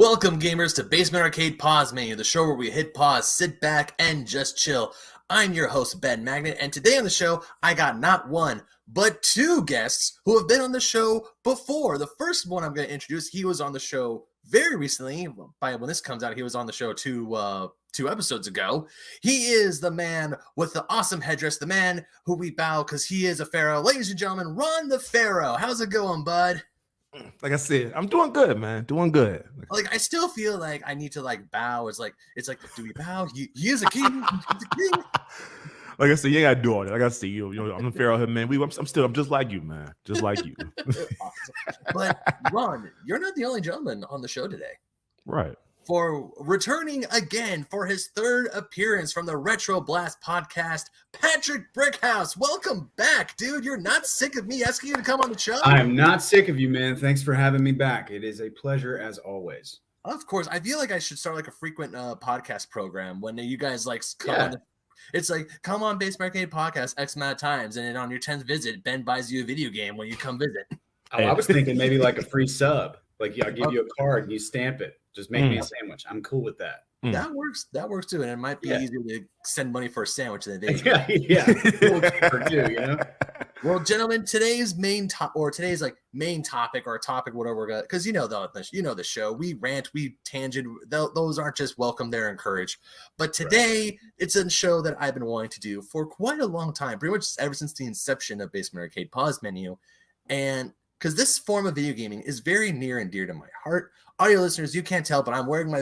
Welcome, gamers, to Basement Arcade Pause Menu, the show where we hit pause, sit back, and just chill. I'm your host, Ben Magnet, and today on the show, I got not one, but two guests who have been on the show before. The first one I'm going to introduce, he was on the show very recently. By when this comes out, he was on the show two episodes ago. He is the man with the awesome headdress, the man who we bow because he is a pharaoh. Ladies and gentlemen, Ron the Pharaoh. How's it going, bud? Like I said, I'm doing good, man. Doing good. Like, I still feel like I need to bow. It's like, do we bow? He is a king. He's a king. Like I said, you ain't gotta do all that. Like I said, you know, I'm the Pharaoh here, man. I'm just like you, man. Just like you. Awesome. But Ron, you're not the only gentleman on the show today. Right. For returning again for his third appearance from the Retro Blast podcast, Patrick Brickhouse. Welcome back, dude. You're not sick of me asking you to come on the show? I am not sick of you, man. Thanks for having me back. It is a pleasure as always. Of course. I feel like I should start a frequent podcast program when you guys come on. It's like, come on Basement Arcade Podcast X amount of times, and then on your 10th visit, Ben buys you a video game when you come visit. Oh, I was thinking maybe like a free sub. Like, I'll give you a card and you stamp it. Just make me a sandwich. I'm cool with that. That works. That works too. And it might be easier to send money for a sandwich than they yeah. Cool cheaper too, you know? Well, gentlemen, today's main topic or topic, whatever we're gonna, because you know the show. We rant, we tangent. Those aren't just welcome; they're encouraged. But today, it's a show that I've been wanting to do for quite a long time, pretty much ever since the inception of Basement Arcade Pause Menu, and because this form of video gaming is very near and dear to my heart. Audio listeners, you can't tell, but I'm wearing one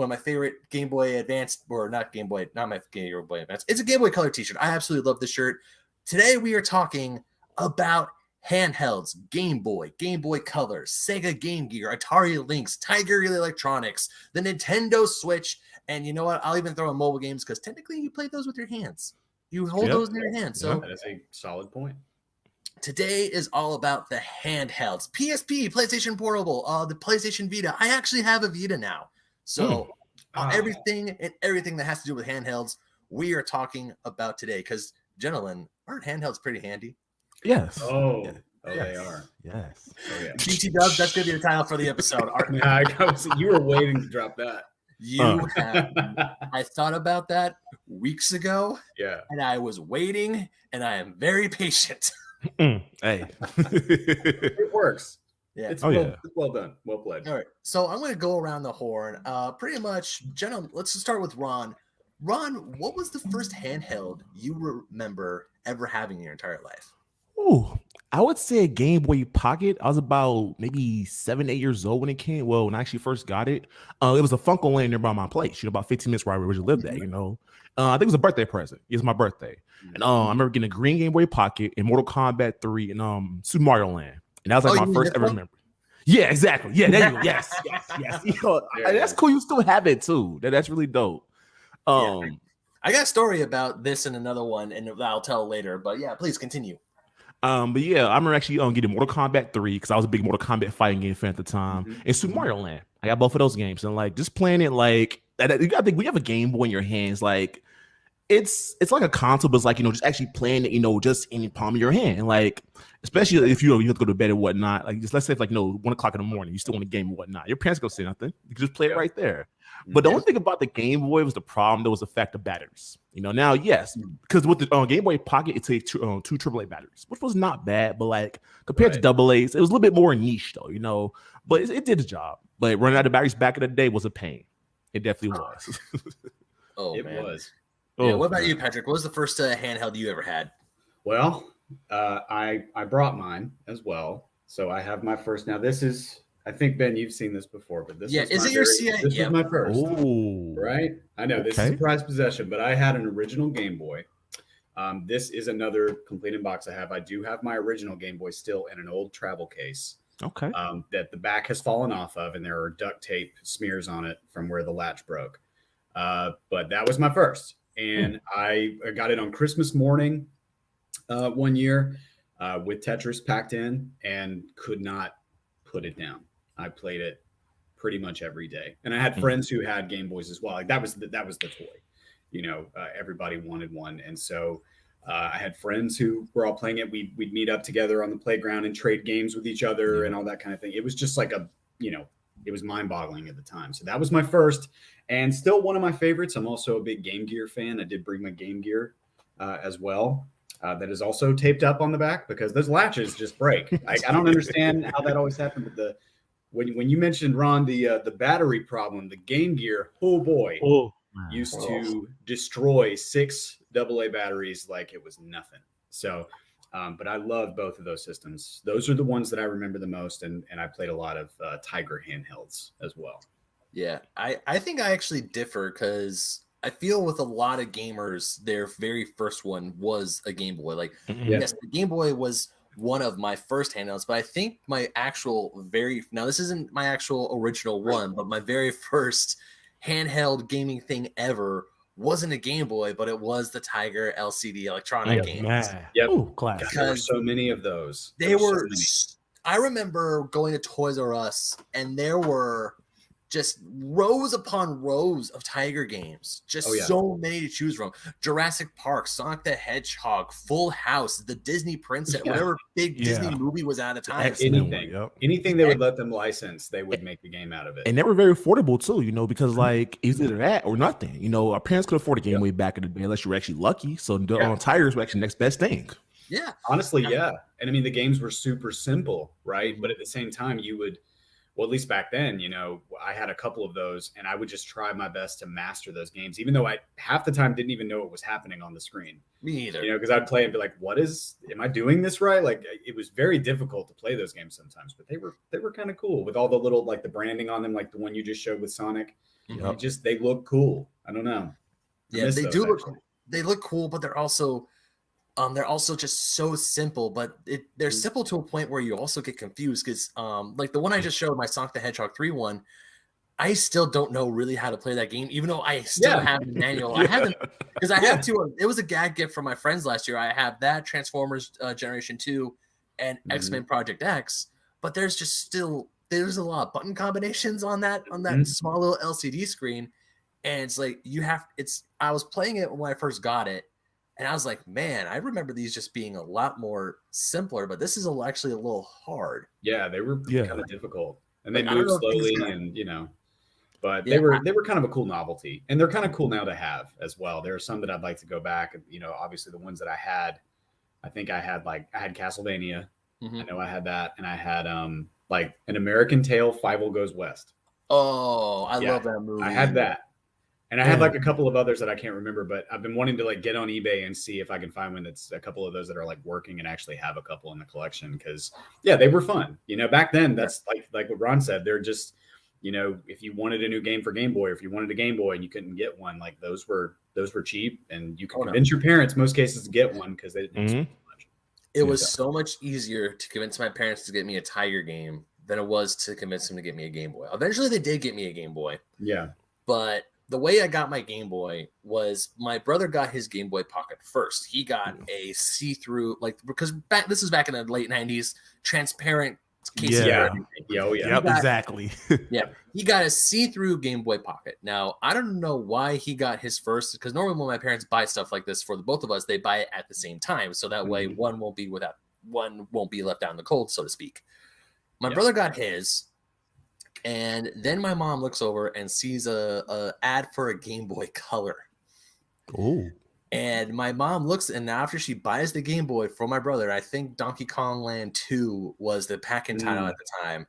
of my favorite Game Boy Advance, or not Game Boy, not my Game Boy Advance. It's a Game Boy Color t-shirt. I absolutely love this shirt. Today we are talking about handhelds, Game Boy Color, SEGA Game Gear, Atari Lynx, Tiger Electronics, the Nintendo Switch, and you know what? I'll even throw in mobile games because technically you play those with your hands. You hold those in your hands. So that is a solid point. Today is all about the handhelds. PSP, PlayStation Portable, the PlayStation Vita. I actually have a Vita now. So everything that has to do with handhelds, we are talking about today. Because, gentlemen, aren't handhelds pretty handy? Yes. Oh, they are. Yes. Oh, yeah. BT Dubs, that's going to be the title for the episode. You were waiting to drop that. I thought about that weeks ago. Yeah. And I was waiting, and I am very patient. Hey. It works. Yeah. It's well done. Well played. All right. So I'm going to go around the horn. Pretty much, gentlemen, let's just start with Ron. Ron, what was the first handheld you remember ever having in your entire life? Ooh, I would say a Game Boy Pocket. I was about maybe 7, 8 years old when it came. Well, when I actually first got it, it was a Funko Land nearby my place. About 15 minutes where I originally lived at. I think it was a birthday present. It was my birthday, and I remember getting a green Game Boy Pocket and Mortal Kombat 3 and Super Mario Land, and that was my first ever memory. Yeah, exactly. Yeah, there you go. Yes. That's cool. You still have it too. That's really dope. I got a story about this and another one, and I'll tell later. But yeah, please continue. But yeah, I remember actually getting Mortal Kombat 3 because I was a big Mortal Kombat fighting game fan at the time, and Super Mario Land. I got both of those games, and just playing it I think when you have a Game Boy in your hands, it's like a console, but it's just actually playing it, just in the palm of your hand, especially if you have to go to bed and whatnot. Let's say if 1 o'clock in the morning, you still want a game and whatnot. Your parents go say nothing. You can just play it right there. But the only thing about the Game Boy was the problem. There was the fact of batteries. Now, yes, because with the Game Boy Pocket, it takes two AAA batteries, which was not bad. But compared to AA's, it was a little bit more niche, though. But it did the job. But running out of batteries back in the day was a pain. It definitely was. It was. Yeah. What about you, Patrick? What was the first handheld you ever had? Well, I brought mine as well. So I have my first. Now this is. I think, Ben, you've seen this before, but this is it your CIA? This was my first. Ooh. Right? I know, this is a prized possession, but I had an original Game Boy. This is another complete in box I have. I do have my original Game Boy still in an old travel case. Okay. That the back has fallen off of, and there are duct tape smears on it from where the latch broke. But that was my first. And I got it on Christmas morning one year with Tetris packed in and could not put it down. I played it pretty much every day, and I had friends who had Game Boys as well. That was the toy, everybody wanted one, and so I had friends who were all playing it. We'd meet up together on the playground and trade games with each other and all that kind of thing. It was just like a it was mind-boggling at the time. So that was my first, and still one of my favorites. I'm also a big Game Gear fan. I did bring my Game Gear as well. That is also taped up on the back because those latches just break. I don't understand how that always happened. But when you mentioned, Ron, the battery problem, the Game Gear, oh boy, used to destroy 6 AA batteries like it was nothing. So, but I love both of those systems. Those are the ones that I remember the most, and I played a lot of Tiger handhelds as well. Yeah, I think I actually differ because I feel with a lot of gamers, their very first one was a Game Boy. Like, yes, the Game Boy was one of my first handhelds, but I think my actual now this isn't my actual original one, but my very first handheld gaming thing ever wasn't a Game Boy, but it was the Tiger LCD electronic games. Yep. Ooh, classic. There were so many of those. They were. I remember going to Toys R Us, and there were just rows upon rows of Tiger games. Just so many to choose from. Jurassic Park, Sonic the Hedgehog, Full House, the Disney Princess, whatever big Disney movie was at the time. Anything they would let them license, they would make the game out of it. And they were very affordable too, because like either that or nothing. Our parents could afford a Game Boy back in the day unless you were actually lucky. So on Tigers were actually the next best thing. Yeah. Honestly, yeah. And I mean, the games were super simple, right? But at the same time, you would, well, at least back then, I had a couple of those, and I would just try my best to master those games, even though I half the time didn't even know what was happening on the screen. Me either. Because I'd play and be like, am I doing this right? Like, it was very difficult to play those games sometimes, but they were kind of cool with all the little, like the branding on them, like the one you just showed with Sonic. They look cool. I don't know. Yeah, they do look cool. They look cool, but they're also just so simple, but they're simple to a point where you also get confused because like the one I just showed, my Sonic the Hedgehog 3 one, I still don't know really how to play that game, even though I still have the manual. I haven't, because I have two. It was a gag gift from my friends last year. I have that Transformers Generation 2 and X-Men Project X, but there's a lot of button combinations on that small little LCD screen, and it's like I was playing it when I first got it. And I was like, man, I remember these just being a lot more simpler, but this is actually a little hard. Yeah, they were kind of difficult, and they moved slowly, but they were kind of a cool novelty, and they're kind of cool now to have as well. There are some that I'd like to go back. Obviously the ones that I had Castlevania. I know I had that, and I had like An American Tail, Fievel Goes West. Oh, I love that movie. I had that. And I had like a couple of others that I can't remember, but I've been wanting to like get on eBay and see if I can find one that's a couple of those that are like working and actually have a couple in the collection. Cause they were fun. Back then that's like what Ron said, they're just, if you wanted a new game for Game Boy, or if you wanted a Game Boy and you couldn't get one, like those were cheap, and you could convince your parents most cases to get one because they didn't spend much. It was so much easier to convince my parents to get me a Tiger game than it was to convince them to get me a Game Boy. Eventually they did get me a Game Boy. Yeah. But the way I got my Game Boy was my brother got his Game Boy Pocket first. He got a see-through, because this is back in the late 90s, transparent case. Exactly. He got a see-through Game Boy Pocket. Now, I don't know why he got his first, because normally when my parents buy stuff like this for the both of us, they buy it at the same time. So that way one won't be left out in the cold, so to speak. My brother got his. And then my mom looks over and sees a ad for a Game Boy Color. Oh. And my mom looks, and after she buys the Game Boy for my brother, I think Donkey Kong Land 2 was the pack-in title at the time.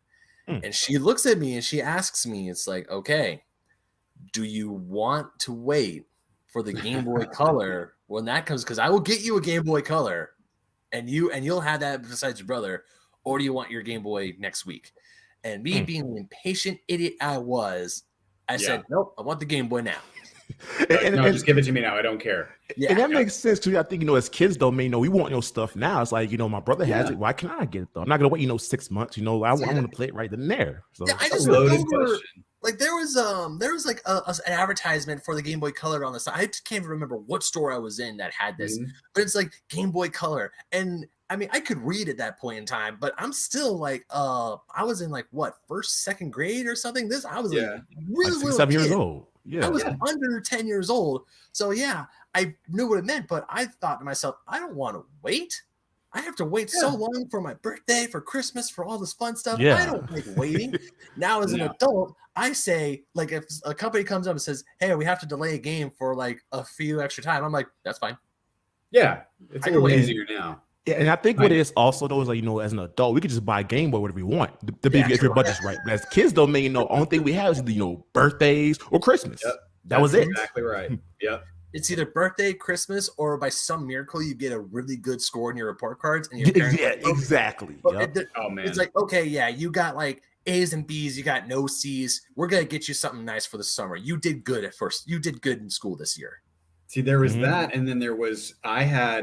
And she looks at me and she asks me, it's like, okay, do you want to wait for the Game Boy Color when that comes? Because I will get you a Game Boy Color, and you'll have that besides your brother, or do you want your Game Boy next week? And me being the impatient idiot I was, I said, nope, I want the Game Boy now. Just give it to me now. I don't care. Yeah, and that makes sense too. I think, as kids though, man, we want stuff now. It's like, my brother has it. Why can't I get it though? I'm not gonna wait, 6 months. I want to play it right then and there. So I just remember, like there was like an advertisement for the Game Boy Color on the side. I can't even remember what store I was in that had this, but it's like Game Boy Color. And I mean, I could read at that point in time, but I'm still like, I was in like first, second grade or something. I was like really little 7 years old. Yeah, I was under 10 years old. So I knew what it meant, but I thought to myself, I don't want to wait. I have to wait so long for my birthday, for Christmas, for all this fun stuff. Yeah. I don't like waiting. Now, as an adult, I say, like, if a company comes up and says, hey, we have to delay a game for like a few extra time, I'm like, that's fine. Yeah, it's a little easier now. Yeah, and I think what it is also though is like, as an adult, we could just buy a Game Boy whatever we want. If your budget's right. But as kids though, man, only thing we have is birthdays or Christmas. Yep. That was it. Exactly right. Yep. It's either birthday, Christmas, or by some miracle you get a really good score in your report cards. And your parents exactly. Oh man, it's like, okay, yeah, you got like A's and B's, you got no C's. We're gonna get you something nice for the summer. You did good at first. You did good in school this year. See, there was that, and then there was I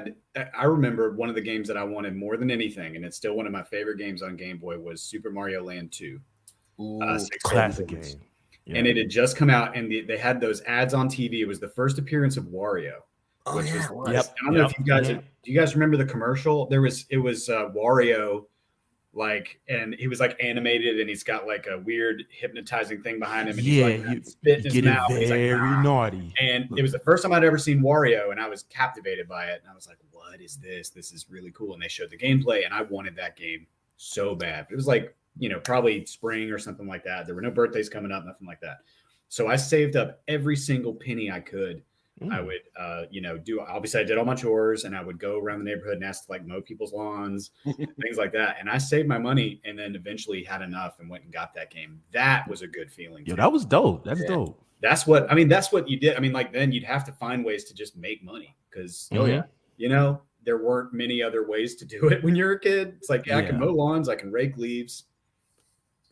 remember one of the games that I wanted more than anything, and it's still one of my favorite games on Game Boy, was Super Mario Land 2. Classic game. Yeah. And it had just come out, and they had those ads on TV. It was the first appearance of Wario. Oh, yeah. I don't know if you guys do you guys remember the commercial? It was Wario, like, and he was like animated, and he's got like a weird hypnotizing thing behind him, and he's like spit in his mouth. Very naughty. And it was the first time I'd ever seen Wario, and I was captivated by it. And I was like, "What is this? This is really cool." And they showed the gameplay, and I wanted that game so bad. It was like, probably spring or something like that. There were no birthdays coming up, nothing like that. So I saved up every single penny I could. I would, obviously I did all my chores, and I would go around the neighborhood and ask to like mow people's lawns, things like that. And I saved my money, and then eventually had enough and went and got that game. That was a good feeling. Yo, that was dope. That's dope. That's what you did. I mean, like, then you'd have to find ways to just make money because, there weren't many other ways to do it when you're a kid. It's like, I can mow lawns, I can rake leaves.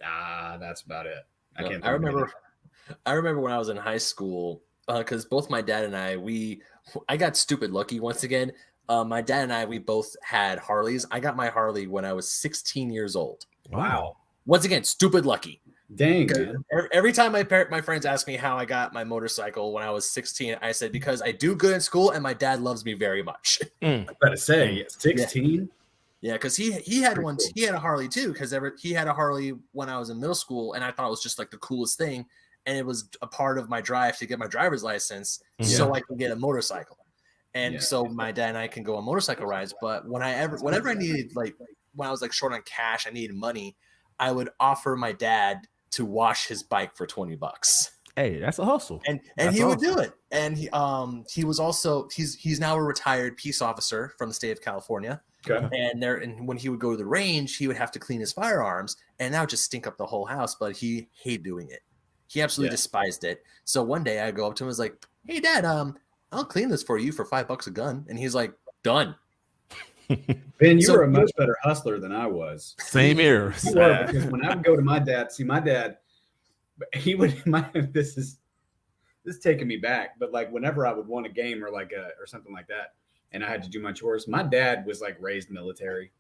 That's about it. I remember when I was in high school, because both my dad and I got stupid lucky once again. My dad and I, we both had Harleys. I got my Harley when I was 16 years old. Wow. Once again, stupid lucky. Dang, man. Every time my friends ask me how I got my motorcycle when I was 16, I said, because I do good in school and my dad loves me very much. I better say, 16? Yeah, because he had one. Cool. He had a Harley too, because he had a Harley when I was in middle school, and I thought it was just like the coolest thing. And it was a part of my drive to get my driver's license so I could get a motorcycle. And so my dad and I can go on motorcycle rides. But whenever I needed, like, when I was like short on cash, I needed money, I would offer my dad to wash his bike for $20. Hey, that's a hustle. And he would do it. And he was also, he's now a retired peace officer from the state of California. Okay. And when he would go to the range, he would have to clean his firearms, and that would just stink up the whole house. But he hated doing it. He absolutely despised it. So one day I go up to him and was like, "Hey, Dad, I'll clean this for you for $5 a gun." And he's like, "Done." Ben, you were a much better hustler than I was. Same here. Because when I would go to my dad, my dad, he would. This is taking me back, but like whenever I would want a game or or something like that, and I had to do my chores, my dad was like raised military.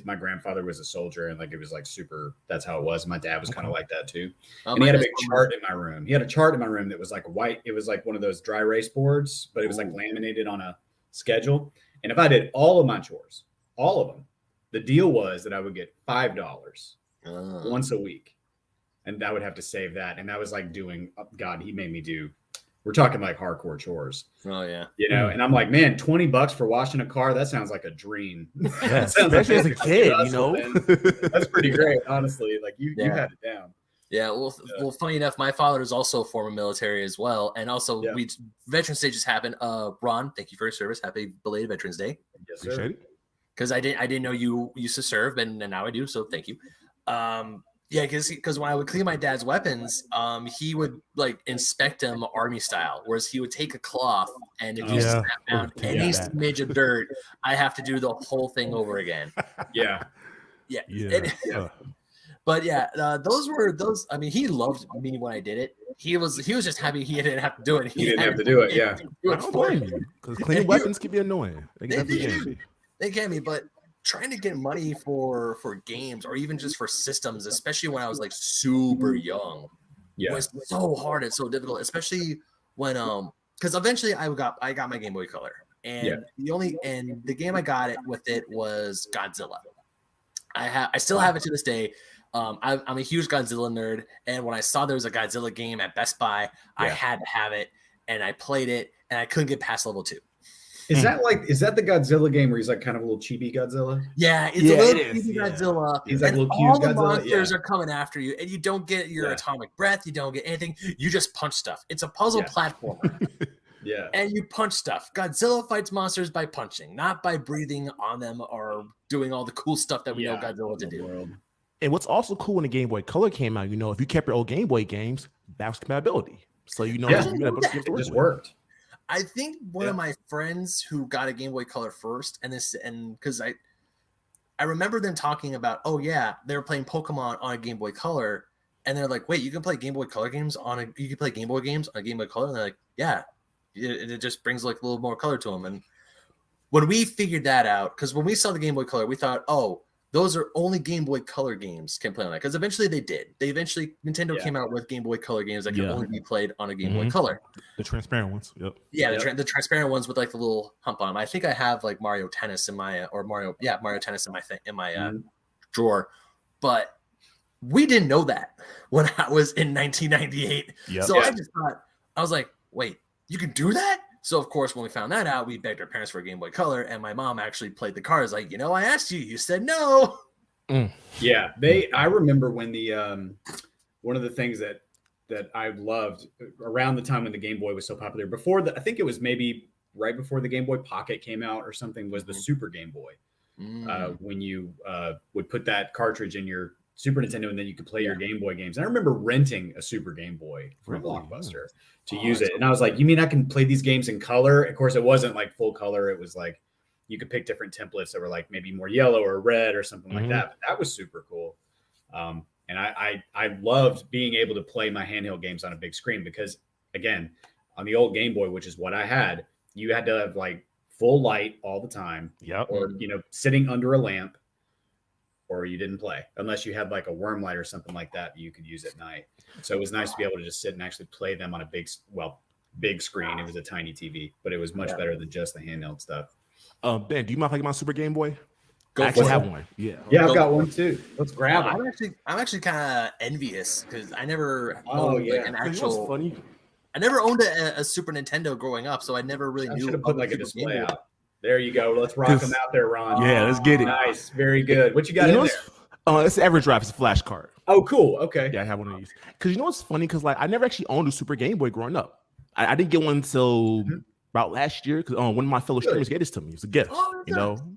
My grandfather was a soldier, and like it was like super. That's how it was. My dad was kind of like that too. And he had a big chart in my room. He had a chart in my room that was like white. It was like one of those dry erase boards, but it was like laminated on a schedule. And if I did all of my chores, all of them, the deal was that I would get $5 once a week, and I would have to save that. And that was like doing. God, he made me do. We're talking like hardcore chores. Oh yeah. And I'm like, man, $20 for washing a car. That sounds like a dream. Yeah, especially as a kid, That's pretty great. Honestly, like you had it down. Yeah. Well, funny enough, my father is also former military as well. And also Veterans Day just happened. Ron, thank you for your service. Happy belated Veterans Day. Yes, sir. Because I didn't know you used to serve, and now I do. So thank you. Yeah, because when I would clean my dad's weapons, he would like inspect them army style, whereas he would take a cloth, and if you snap down any smidge of dirt, I have to do the whole thing over again. Yeah. But those. I mean, he loved me when I did it. He was just happy he didn't have to do it. He didn't have to do it. Yeah. I don't blame you, because cleaning weapons can be annoying. They can be, but trying to get money for games or even just for systems, especially when I was like super young, was so hard and so difficult, especially when because eventually I got my Game Boy Color, and the game I got it with it was Godzilla. I still have it to this day. I'm a huge Godzilla nerd, and when I saw there was a Godzilla game at Best Buy, I had to have it, and I played it, and I couldn't get past level 2. Is that the Godzilla game where he's like kind of a little chibi Godzilla? Yeah, it's a little it is, chibi Godzilla. He's like and little all cute the Godzilla. monsters are coming after you, and you don't get your atomic breath. You don't get anything. You just punch stuff. It's a puzzle platformer. Yeah. And you punch stuff. Godzilla fights monsters by punching, not by breathing on them or doing all the cool stuff that we know Godzilla to do. And what's also cool when the Game Boy Color came out, if you kept your old Game Boy games, backwards compatibility. So it just worked. I think one of my friends who got a Game Boy Color first, and because I remember them talking about, they were playing Pokemon on a Game Boy Color, and they're like, wait, you can play Game Boy Color games you can play Game Boy games on a Game Boy Color, and they're like, yeah. It just brings like a little more color to them. And when we figured that out, because when we saw the Game Boy Color, we thought, those are only Game Boy Color games can play on that. Because eventually they did. Nintendo came out with Game Boy Color games that can only be played on a Game Boy Color. The transparent ones. Yep. Yeah, the transparent ones with like the little hump on them. I think I have like Mario Tennis in my Mario Tennis in my drawer. But we didn't know that when I was in 1998. Yep. So I was like, wait. You can do that? So, of course, when we found that out, we begged our parents for a Game Boy Color, and my mom actually played the cards like, I asked you. You said no. Yeah. I remember when the one of the things that I loved around the time when the Game Boy was so popular, I think it was maybe right before the Game Boy Pocket came out or something, was the Super Game Boy. When you would put that cartridge in your Super Nintendo, and then you could play your Game Boy games. And I remember renting a Super Game Boy from Blockbuster to use it. And I was like, you mean I can play these games in color? Of course, it wasn't like full color. It was like you could pick different templates that were like maybe more yellow or red or something like that. But that was super cool. And I loved being able to play my handheld games on a big screen because, again, on the old Game Boy, which is what I had, you had to have like full light all the time. Yep. Or, sitting under a lamp. Or you didn't play unless you had like a worm light or something like that you could use at night. So it was nice to be able to just sit and actually play them on a big screen. It was a tiny TV, but it was much better than just the handheld stuff. Ben, do you mind if I get my Super Game Boy? I actually have one. Yeah, I've got one too. Let's grab it. I'm actually kind of envious because I never owned like an actual. Funny. I never owned a Super Nintendo growing up, so I never really knew. Should have put like a display out. There you go. Let's rock them out there, Ron. Yeah, let's get it. Nice. Very good. What you got in there? It's the EverDrive. It's a flash card. Oh, cool. Okay. Yeah, I have one of these. Because what's funny? Because I never actually owned a Super Game Boy growing up. I didn't get one until about last year because one of my fellow streamers gave this to me. It was a gift.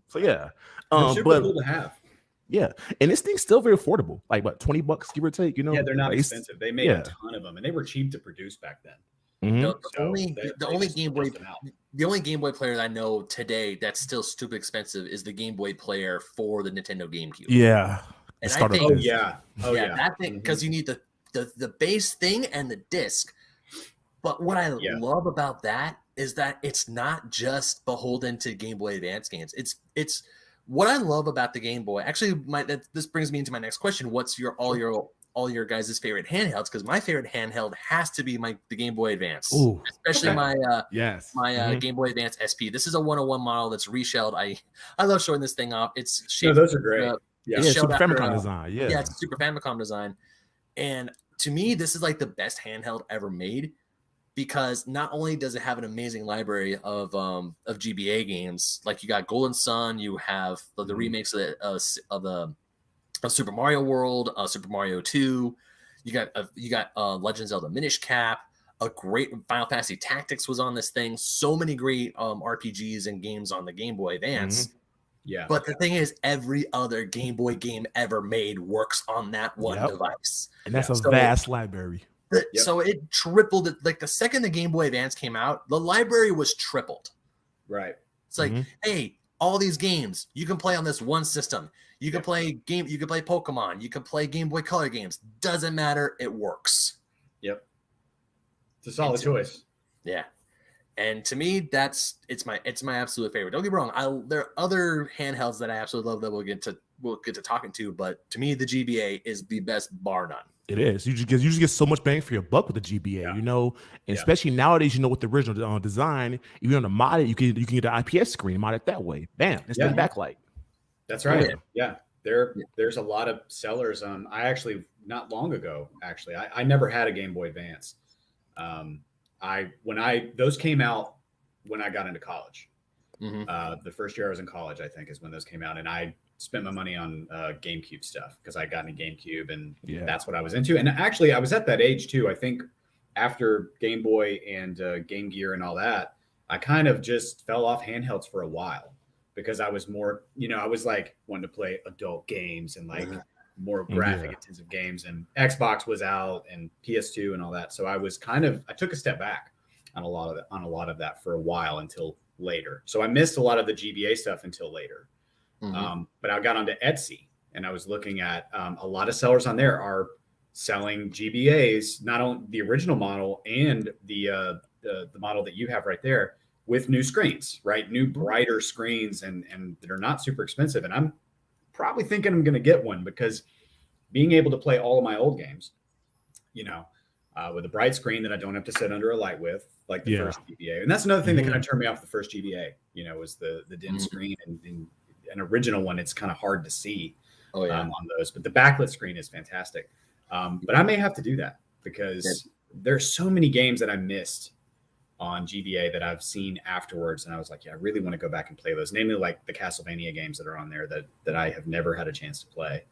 So yeah. Super cool to have. Yeah, and this thing's still very affordable. Like what, $20 give or take? Yeah, they're not expensive. They made a ton of them, and they were cheap to produce back then. The only Game Boy player I know today that's still stupid expensive is the Game Boy player for the Nintendo GameCube. Yeah, and I think, that thing, because you need the base thing and the disc. But what I love about that is that it's not just beholden to Game Boy Advance games. It's what I love about the Game Boy. Actually, this brings me into my next question. What's all your guys' favorite handhelds? Because my favorite handheld has to be the Game Boy Advance. Ooh, especially my Game Boy Advance SP. This is a 101 model that's reshelled. I love showing this thing off. It's shaped. Those are great. Super Famicom design. Yeah, it's Super Famicom design. And to me, this is like the best handheld ever made because not only does it have an amazing library of GBA games, like you got Golden Sun, you have the remakes of Super Mario World, Super Mario 2. You got Legend of Zelda Minish Cap. A great Final Fantasy Tactics was on this thing. So many great RPGs and games on the Game Boy Advance. Yeah. But the thing is, every other Game Boy game ever made works on that one device. And that's a vast library. So it tripled it. Like the second the Game Boy Advance came out, the library was tripled. Right. It's like, hey, all these games you can play on this one system. You can play you can play Pokemon, you can play Game Boy Color games. Doesn't matter, it works. Yep. It's a solid choice. Yeah. And to me, it's my absolute favorite. Don't get me wrong. There are other handhelds that I absolutely love that we'll get to talking to, but to me, the GBA is the best, bar none. It is. You just get so much bang for your buck with the GBA, and especially nowadays, with the original design, even on the mod it, you can get an IPS screen, mod it that way. Bam, it's the backlight. That's right. Yeah. There's a lot of sellers. I actually not long ago, I never had a Game Boy Advance. Those came out when I got into college. The first year I was in college, I think, is when those came out, and I spent my money on GameCube stuff because I got into GameCube, and that's what I was into. And actually, I was at that age too. I think after Game Boy and Game Gear and all that, I kind of just fell off handhelds for a while because I was more, I was like wanting to play adult games and like more graphic intensive games, and Xbox was out and PS2 and all that. So I took a step back on a lot of that for a while until later. So I missed a lot of the GBA stuff until later. But I got onto Etsy and I was looking at a lot of sellers on there are selling GBAs, not only the original model and the model that you have right there with new screens, right? New brighter screens and that are not super expensive. And I'm probably thinking I'm going to get one because being able to play all of my old games, with a bright screen that I don't have to sit under a light with, like the first GBA. And that's another thing that kind of turned me off the first GBA, was the dim screen and an original one. It's kind of hard to see on those, but the backlit screen is fantastic. But I may have to do that because there's so many games that I missed on GBA that I've seen afterwards. And I was like, I really want to go back and play those, namely like the Castlevania games that are on there that I have never had a chance to play.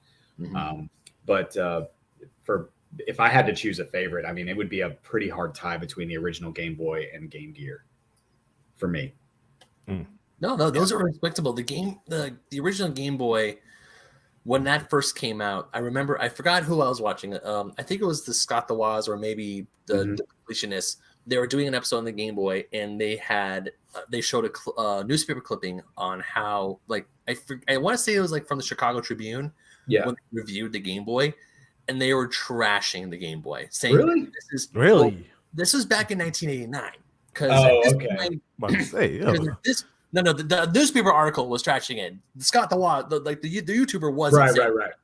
But if I had to choose a favorite, I mean, it would be a pretty hard tie between the original Game Boy and Game Gear for me. No, those are respectable. The original Game Boy, when that first came out, I forgot who I was watching. I think it was the Scott the Woz or maybe the Completionist. They were doing an episode on the Game Boy, and they showed a newspaper clipping on how, like, I want to say it was like from the Chicago Tribune when they reviewed the Game Boy, and they were trashing the Game Boy, saying, "Really, this was back in 1989." The newspaper article was trashing it. Scott the Woz, the YouTuber wasn't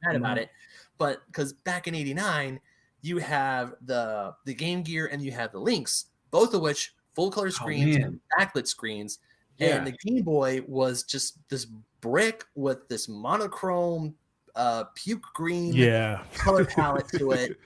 mad about it, but because back in '89, you have the Game Gear and you have the Lynx, both of which full color screens and backlit screens, and the Game Boy was just this brick with this monochrome puke green color palette to it,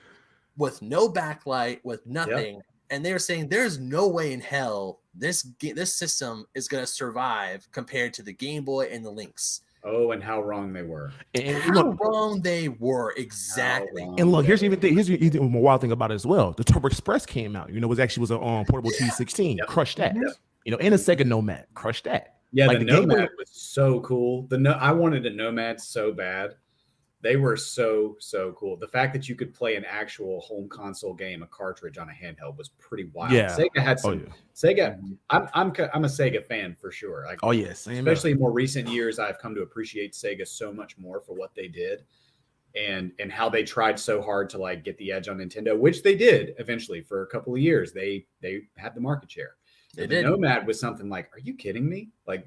with no backlight, with nothing. And they were saying there's no way in hell this system is going to survive compared to the Game Boy and the Lynx. Oh, and how wrong they were. And how wrong they were, exactly. And look, here's even more wild thing about it as well. The Turbo Express came out. Was a portable T16. Crushed that. And a Sega Nomad. Crushed that. Yeah, like the Nomad was so cool. I wanted a Nomad so bad. They were so cool. The fact that you could play an actual home console game, a cartridge on a handheld, was pretty wild. Sega had some. Sega. I'm a Sega fan for sure. Like, especially in more recent years, I've come to appreciate Sega so much more for what they did, and how they tried so hard to like get the edge on Nintendo, which they did eventually for a couple of years. They had the market share. The Nomad was something like, are you kidding me? Like,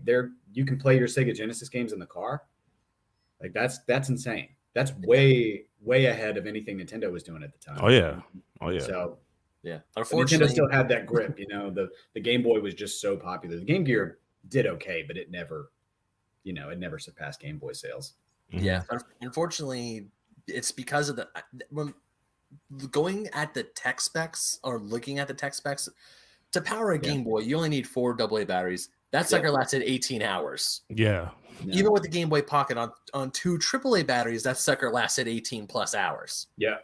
you can play your Sega Genesis games in the car. Like that's insane. That's way ahead of anything Nintendo was doing at the time. Oh yeah. So unfortunately, Nintendo still had that grip. The Game Boy was just so popular. The Game Gear did okay, but it never surpassed Game Boy sales. Yeah, unfortunately, it's because of when going at the tech specs or looking at the tech specs to power a Game Boy, you only need 4 AA batteries. That sucker lasted 18 hours. Yeah. Even with the Game Boy Pocket on 2 AAA batteries, that sucker lasted 18 plus hours. Yeah.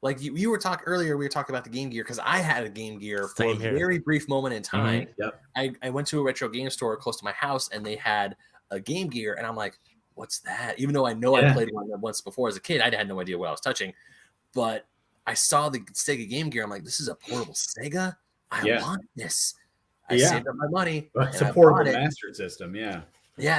Like you were talking earlier, we were talking about the Game Gear because I had a Game Gear for a very brief moment in time. I went to a retro game store close to my house and they had a Game Gear and I'm like, what's that? Even though I know I played one once before as a kid, I had no idea what I was touching. But I saw the Sega Game Gear. I'm like, this is a portable Sega? I want this. I saved up my money. It's a portable Master System, Yeah,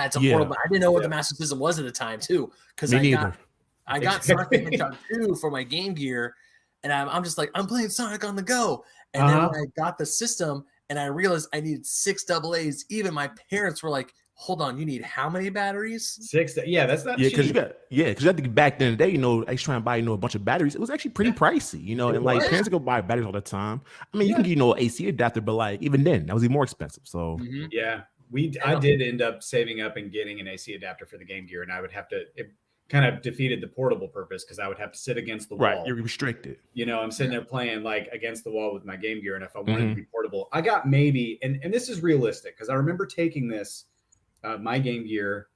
it's a portable. I didn't know what the Master System was at the time too, because I got Sonic the Hedgehog 2 for my Game Gear, and I'm just like, I'm playing Sonic on the go. And then when I got the system, and I realized I needed 6 AA's, even my parents were like, hold on, you need how many batteries? 6. Yeah, that's not cheap. Because you had to back then the day, I used to try and buy, a bunch of batteries. It was actually pretty pricey, and like parents go buy batteries all the time. I mean, you can get, AC adapter, but like even then, that was even more expensive. So I did end up saving up and getting an AC adapter for the Game Gear, and I would have to. It kind of defeated the portable purpose because I would have to sit against the wall. Right, you're restricted. I'm sitting there playing like against the wall with my Game Gear, and if I wanted to be portable, I got maybe, and this is realistic because I remember taking this my Game Gear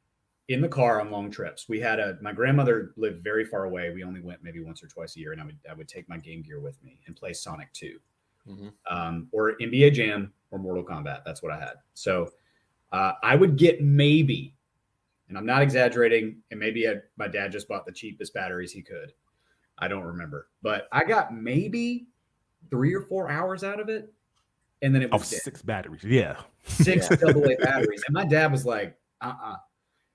in the car on long trips. We had my grandmother lived very far away. We only went maybe once or twice a year, and I would take my Game Gear with me and play Sonic 2, or NBA Jam or Mortal Kombat. That's what I had. So I would get maybe, and I'm not exaggerating, and maybe my dad just bought the cheapest batteries he could. I don't remember, but I got maybe 3 or 4 hours out of it, and then it was 6 batteries. Yeah, 6 AA batteries, and my dad was like,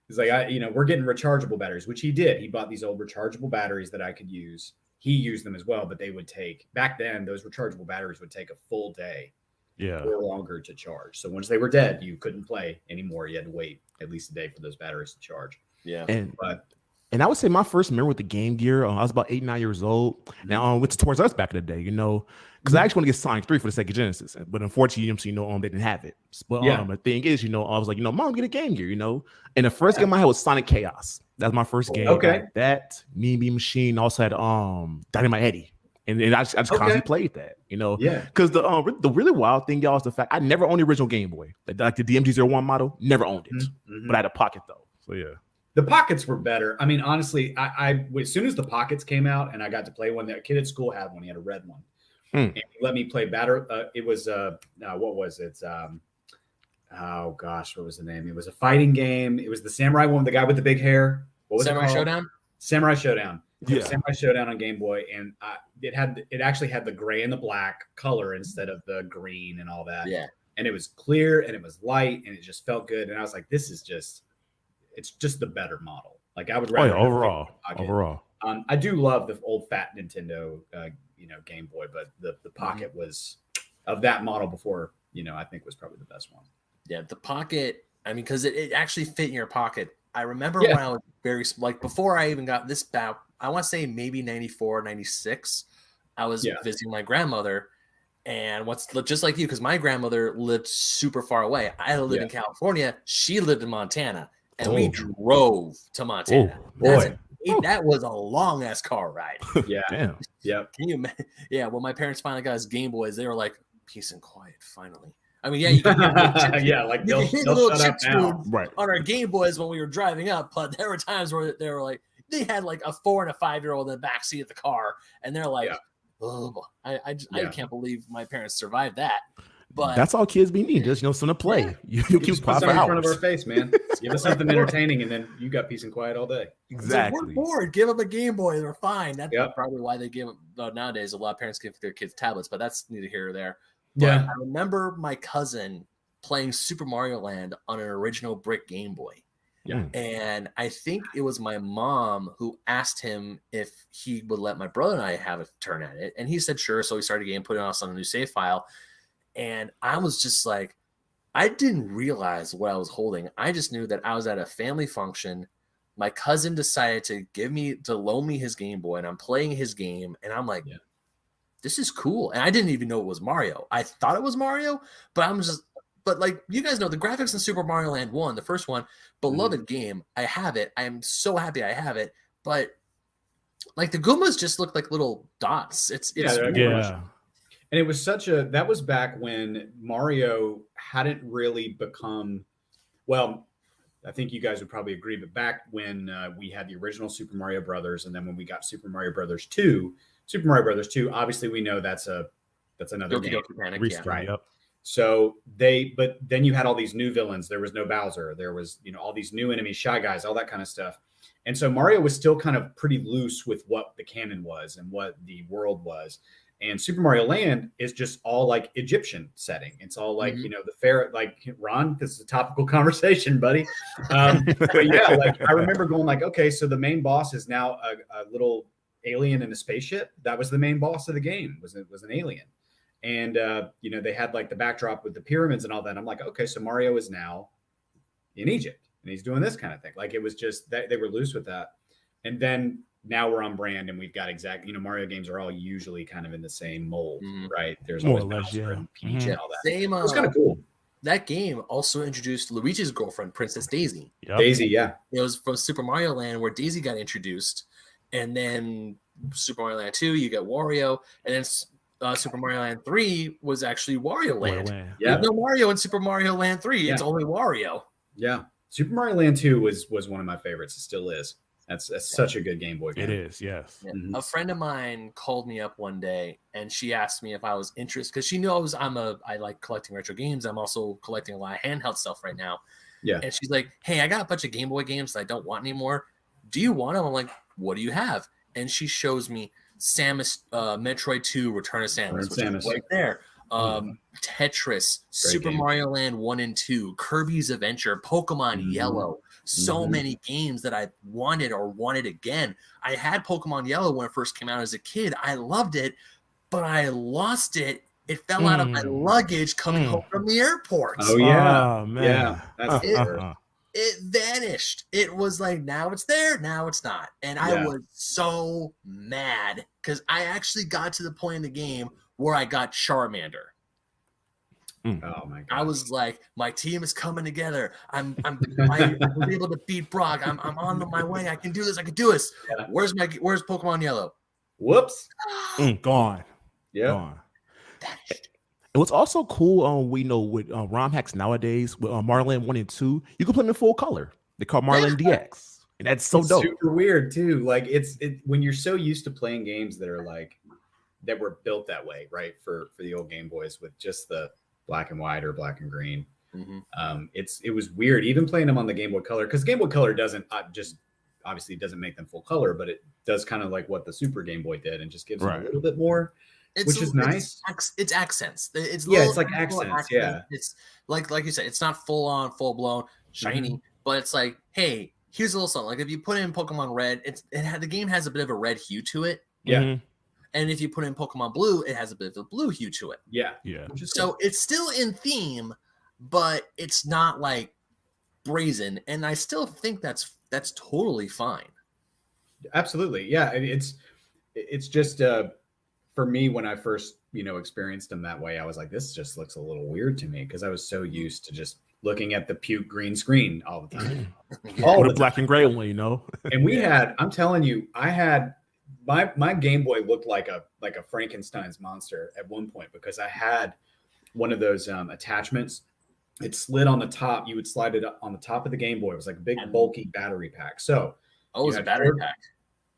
He's like, we're getting rechargeable batteries, which he did. He bought these old rechargeable batteries that I could use. He used them as well, but they would take, back then, those rechargeable batteries would take a full day or longer to charge. So once they were dead, you couldn't play anymore. You had to wait at least a day for those batteries to charge. Yeah. And I would say my first memory with the Game Gear, I was about 8, 9 years old. Now, which towards us back in the day, because I actually want to get Sonic 3 for the Sega Genesis, but unfortunately, they didn't have it. But the thing is, I was like, Mom, get a Game Gear, And the first game I had was Sonic Chaos. That was my first game. Okay. That, Mean Bean Machine, also had Dynamite Eddie. And I just constantly played that, Yeah. Because the really wild thing, y'all, is the fact I never owned the original Game Boy. Like the DMG-01 model, never owned it. But I had a Pocket, though. So, yeah. The Pockets were better. I mean, honestly, I as soon as the Pockets came out and I got to play one, a kid at school had one. He had a red one. And he let me play it was what was it? Oh gosh, what was the name? It was a fighting game. It was the samurai one, the guy with the big hair. What was Samurai it called? Showdown? Samurai Showdown. Yeah. Samurai Showdown on Game Boy, and it actually had the gray and the black color instead of the green and all that. Yeah. And it was clear and it was light and it just felt good. And I was like, it's just the better model. Like I would rather overall. I do love the old fat Nintendo Game Boy, but the Pocket was of that model before, I think was probably the best one. Yeah, the Pocket, I mean, because it actually fit in your pocket. I remember when I was before I even got this back, I want to say maybe 94, 96, I was visiting my grandmother. And just like you, because my grandmother lived super far away. I lived in California. She lived in Montana. And we drove to Montana. That was a long ass car ride. Yeah. Damn. Yeah. Can you imagine? Yeah. When my parents finally got us Game Boys, they were like, peace and quiet, finally. I mean, you can they'll hear the little shut chip up now. tune on our Game Boys when we were driving up, but there were times where they were like, they had like a 4 and a 5-year-old in the back seat of the car, and they're like, oh, I can't believe my parents survived that. But that's all kids be needing, just something to play. You keep put something in front of our face, man. Give us something entertaining, and then you got peace and quiet all day. Exactly. Like, we're bored. Give them a Game Boy. They're fine. That's probably why they give them. Nowadays, a lot of parents give their kids tablets, but that's neither here or there. But I remember my cousin playing Super Mario Land on an original brick Game Boy. Yeah. And I think it was my mom who asked him if he would let my brother and I have a turn at it. And he said, sure. So we started getting put us on a new save file. And I was just like, I didn't realize what I was holding. I just knew that I was at a family function. My cousin decided to loan me his Game Boy, and I'm playing his game. And I'm like, this is cool. And I didn't even know it was Mario. I thought it was Mario, but like you guys know, the graphics in Super Mario Land 1, the first one, beloved game. I have it. I am so happy I have it. But like the Goombas just look like little dots. It's yeah. And it was that was back when Mario hadn't really become, well, I think you guys would probably agree, but back when we had the original Super Mario Brothers, and then when we got Super Mario Brothers 2, obviously we know that's another game. Panic, right. Yep. So but then you had all these new villains. There was no Bowser. There was, all these new enemies, Shy Guys, all that kind of stuff. And so Mario was still kind of pretty loose with what the canon was and what the world was. And Super Mario Land is just all like Egyptian setting. It's all like, the Pharaoh, like Ron, this is a topical conversation, buddy. But yeah, like I remember going like, okay, so the main boss is now a little alien in a spaceship. That was the main boss of the game, was an alien. And, they had like the backdrop with the pyramids and all that. I'm like, okay, so Mario is now in Egypt and he's doing this kind of thing. Like it was just that they were loose with that. And then now we're on brand and we've got Mario games are all usually kind of in the same mold, right? There's more always or less, Bowser and Peach and all that. Same, it was kind of cool. That game also introduced Luigi's girlfriend, Princess Daisy. Yep. Daisy, yeah. It was from Super Mario Land where Daisy got introduced, and then Super Mario Land 2, you get Wario, and then Super Mario Land 3 was actually Wario Land. Yeah. There's no Mario in Super Mario Land 3. It's only Wario. Yeah. Super Mario Land 2 was one of my favorites. It still is. That's such a good Game Boy game. It is, yes. Yeah. A friend of mine called me up one day and she asked me if I was interested because she knows I like collecting retro games. I'm also collecting a lot of handheld stuff right now. Yeah. And she's like, hey, I got a bunch of Game Boy games that I don't want anymore. Do you want them? I'm like, what do you have? And she shows me Samus, Metroid 2, Return of Samus, which is right there. Tetris, Super Mario Land 1 and 2, Kirby's Adventure, Pokemon Yellow. So many games that I wanted again. I had Pokemon Yellow when it first came out as a kid. I loved it, but I lost it. It fell out of my luggage coming home from the airport. Oh, yeah. Oh, man. Yeah. That's it vanished. It was like, now it's there, now it's not. And I was so mad because I actually got to the point in the game where I got Charmander. Oh my god! I was like, my team is coming together. I was able to beat Brock. I'm on my way. I can do this. Yeah. Where's Pokemon Yellow? Whoops. Gone. Yeah. Gone. And what's also cool, we know with ROM hacks nowadays with Mario Land 1 and 2, you can play them in full color. They call Mario Land DX, and that's so dope. Super weird too. Like it's when you're so used to playing games that are like that were built that way, right? For the old Game Boys with just the black and white or black and green. It was weird even playing them on the Game Boy Color because Game Boy Color doesn't obviously doesn't make them full color, but it does kind of like what the Super Game Boy did and just gives them a little bit more, which is nice. It's accents. It's like accents. Yeah, it's like you said, it's not full on, full blown, shiny, but it's like, hey, here's a little something. Like if you put in Pokemon Red, the game has a bit of a red hue to it. Yeah. And if you put in Pokemon Blue, it has a bit of a blue hue to it. Yeah. So it's still in theme, but it's not like brazen. And I still think that's totally fine. Absolutely. Yeah. It's just for me, when I first, experienced them that way, I was like, this just looks a little weird to me because I was so used to just looking at the puke green screen all the time. All the black and gray one, And we had, I'm telling you, I had my Game Boy looked like a Frankenstein's monster at one point because I had one of those attachments. It slid on the top. You would slide it up on the top of the Game Boy. It was like a big bulky battery pack. So it was a battery pack.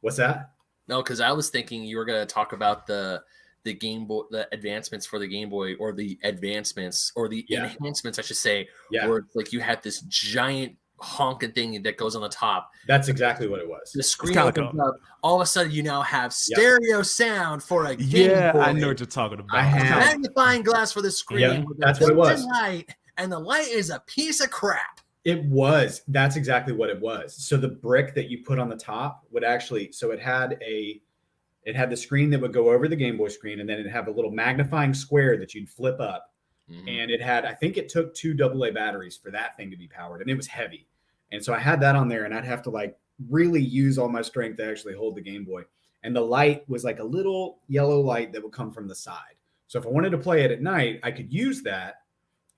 What's that? No, because I was thinking you were going to talk about the Game Boy, the advancements for the Game Boy, or the advancements or the enhancements, I should say. Yeah. Where like you had this giant honking thing that goes on the top. That's exactly what it was. The screen opens up. All of a sudden, you now have stereo sound for a Game Boy. I know what you're talking about. I have magnifying glass for the screen. Yeah, that's what it was. Light, and the light is a piece of crap. It was. That's exactly what it was. So the brick that you put on the top would actually. So it had the screen that would go over the Game Boy screen, and then it'd have a little magnifying square that you'd flip up. And it had, I think it took 2 AA batteries for that thing to be powered, and it was heavy. And so I had that on there, and I'd have to like really use all my strength to actually hold the Game Boy. And the light was like a little yellow light that would come from the side. So if I wanted to play it at night, I could use that,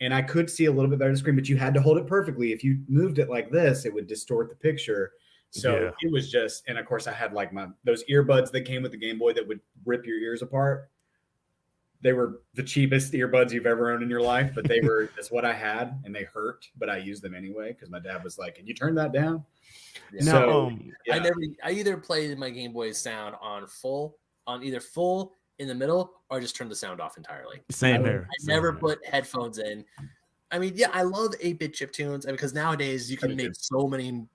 and I could see a little bit better the screen, but you had to hold it perfectly. If you moved it like this, it would distort the picture. So it was just, and of course I had like those earbuds that came with the Game Boy that would rip your ears apart. They were the cheapest earbuds you've ever owned in your life, but that's what I had, and they hurt, but I used them anyway because my dad was like, "Can you turn that down?" Yeah. So I either played my Game Boy sound on either full in the middle, or just turned the sound off entirely. Same here. I never put headphones in. I mean, I love 8-bit chiptunes because nowadays you can make so many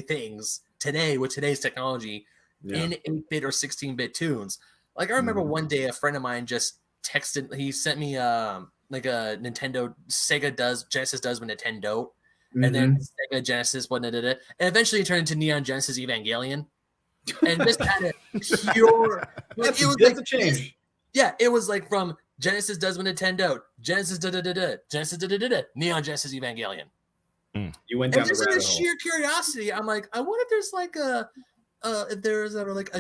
things today with today's technology in 8-bit or 16-bit tunes. Like I remember one day a friend of mine just texted. He sent me like a Nintendo Genesis does with Nintendo, and then Sega Genesis and eventually it turned into Neon Genesis Evangelion, and just had a pure. That's a change. It was like from Genesis does with Nintendo, Genesis Genesis Neon Genesis Evangelion. You went down and the rabbit just hole. sheer curiosity, I'm like, I wonder if there's like a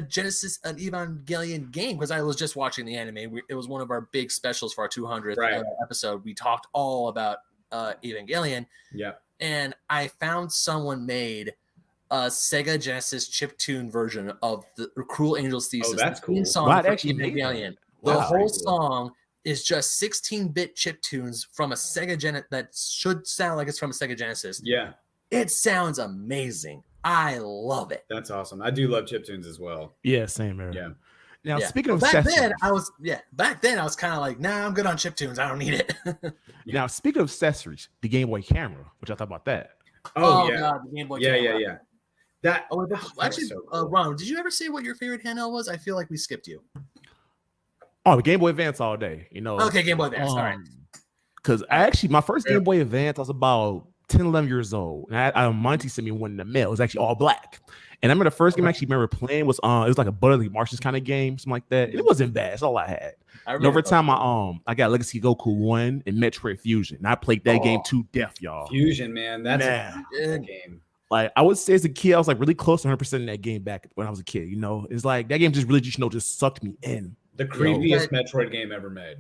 Genesis, an Evangelion game, because I was just watching the anime. It was one of our big specials for our 200th episode. We talked all about Evangelion. Yeah. And I found someone made a Sega Genesis chiptune version of the Cruel Angel's Thesis. Oh, that's cool. Song for Evangelion. The whole song is just 16-bit chiptunes from a Sega Genesis that should sound like it's from a Sega Genesis. Yeah. It sounds amazing. I love it. That's awesome. I do love chiptunes as well. Yeah, same here. Yeah. Now, Yeah. speaking of back accessories, then I was kind of like, nah, I'm good on chiptunes. I don't need it. now speaking of accessories, the Game Boy camera, which I thought about that. Oh, yeah. God, the Game Boy Yeah, camera. yeah. That Actually, so cool. Ron, did you ever say what your favorite handheld was? I feel like we skipped you. Oh, the Game Boy Advance all day. You know. Okay, Game Boy Advance. All right. Because my first Game Boy Advance, I was about 10, 11 years old. And Monty sent me one in the mail. It was actually all black. And I remember the first game I actually remember playing was it was like a Butterly Martians kind of game, something like that. And it wasn't bad. That's all I had. And over time, I got Legacy Goku 1 and Metroid Fusion. And I played that game to death, y'all. Fusion, man. That's a good game. Like, I would say as a kid, I was like really close to 100% in that game back when I was a kid. You know, it's like that game just really just sucked me in. The creepiest Metroid game ever made.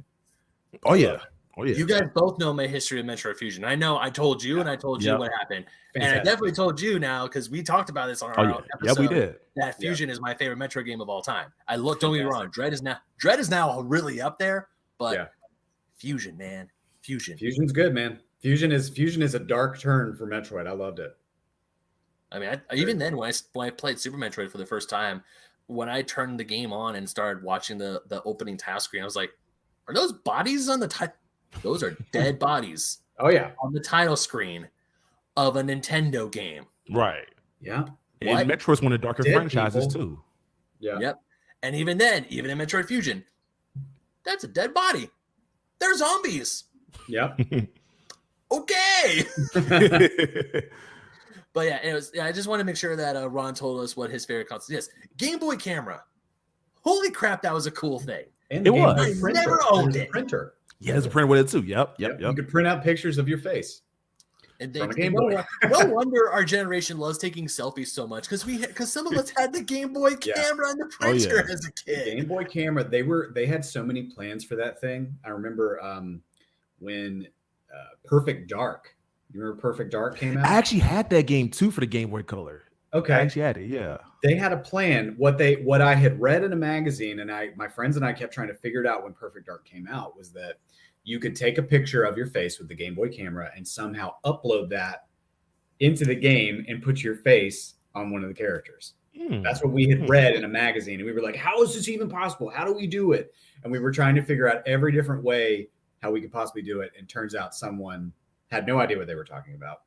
Oh, yeah. Oh, yeah. You guys both know my history of Metroid Fusion. I know I told you and I told you what happened. Fantastic. And I definitely told you now because we talked about this on our episode. Yeah, we did. That Fusion is my favorite Metroid game of all time. Don't get me wrong. Dread is now really up there, but Fusion, man. Fusion's good, man. Fusion is a dark turn for Metroid. I loved it. I mean, even then when I played Super Metroid for the first time, when I turned the game on and started watching the opening title screen, I was like, are those bodies on the title? Those are dead bodies. Oh, yeah. On the title screen of a Nintendo game. Right. Yeah. And Metroid's one of the darker franchises, too. Yeah. Yep. And even then, even in Metroid Fusion, that's a dead body. They're zombies. Yep. Okay. But yeah, I just want to make sure that Ron told us what his favorite console is. Game Boy camera. Holy crap, that was a cool thing. And it was. I never owned it. Printer. Yeah, there's a printer with it too. Yep. You could print out pictures of your face. And no wonder our generation loves taking selfies so much because some of us had the Game Boy camera and the printer as a kid. The Game Boy camera, they had so many plans for that thing. I remember when Perfect Dark. You remember Perfect Dark came out? I actually had that game too for the Game Boy Color. Okay, I actually had it. Yeah, they had a plan. What I had read in a magazine, and my friends and I kept trying to figure it out when Perfect Dark came out, was that you could take a picture of your face with the Game Boy camera and somehow upload that into the game and put your face on one of the characters. That's what we had read in a magazine, and we were like, "How is this even possible? How do we do it?" And we were trying to figure out every different way how we could possibly do it. And turns out someone had no idea what they were talking about.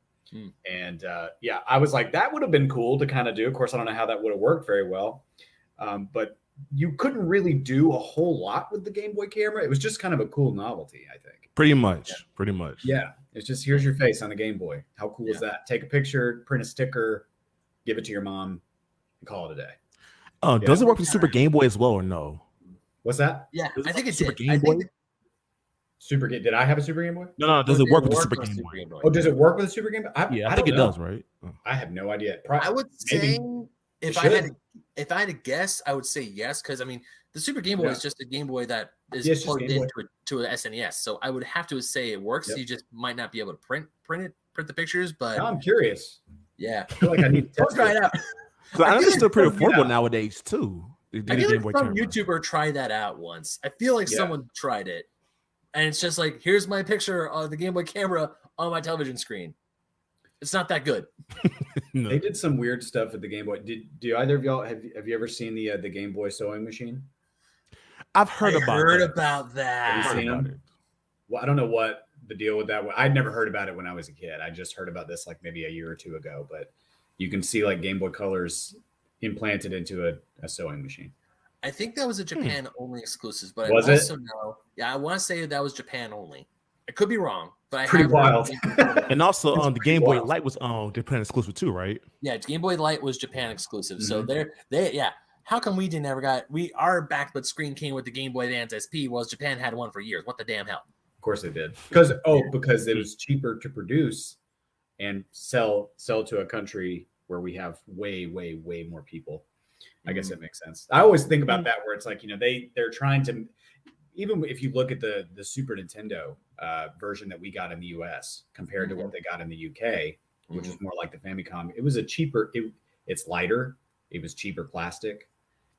And I was like, that would have been cool to kind of do. Of course, I don't know how that would have worked very well, but you couldn't really do a whole lot with the Game Boy camera. It was just kind of a cool novelty, I think. Pretty much. Yeah, it's just here's your face on the Game Boy. How cool is that? Take a picture, print a sticker, give it to your mom, and call it a day. Does it work with Super Game Boy as well or no? What's that? Yeah, I think it's Super Game Boy. Did I have a Super Game Boy? No. Does it work with the Super Game Boy? Oh, does it work with a Super Game Boy? I think it does, right? I have no idea. I would say if I had to guess, I would say yes, because I mean the Super Game Boy is just a Game Boy that is plugged into an SNES. So I would have to say it works. Yep. You just might not be able to print the pictures, but now I'm curious. Yeah, I feel like I need to try it out. So I know it's still pretty affordable nowadays too. I feel like some YouTuber tried that out once. I feel like someone tried it. And it's just like, here's my picture of the Game Boy camera on my television screen. It's not that good. No. They did some weird stuff with the Game Boy. Do either of y'all have you ever seen the Game Boy sewing machine? I've heard about that. Have you seen them? Well, I don't know what the deal with that was. I'd never heard about it when I was a kid. I just heard about this like maybe a year or two ago. But you can see like Game Boy Colors implanted into a sewing machine. I think that was a Japan only exclusive, but was I also know. Yeah, I want to say that was Japan only. I could be wrong, but pretty wild. And also, the Game Boy Light was Japan exclusive too, right? Yeah, Game Boy Light was Japan exclusive. Mm-hmm. So they how come we didn't ever got our backlit screen came with the Game Boy Advance Sp? Was Japan had one for years? What the damn hell? Of course they did. Because it was cheaper to produce and sell to a country where we have way more people. I guess that makes sense. I always think about that where it's like, they're trying to, even if you look at the Super Nintendo version that we got in the US compared to what they got in the UK, which is more like the Famicom, it was it's lighter. It was cheaper plastic.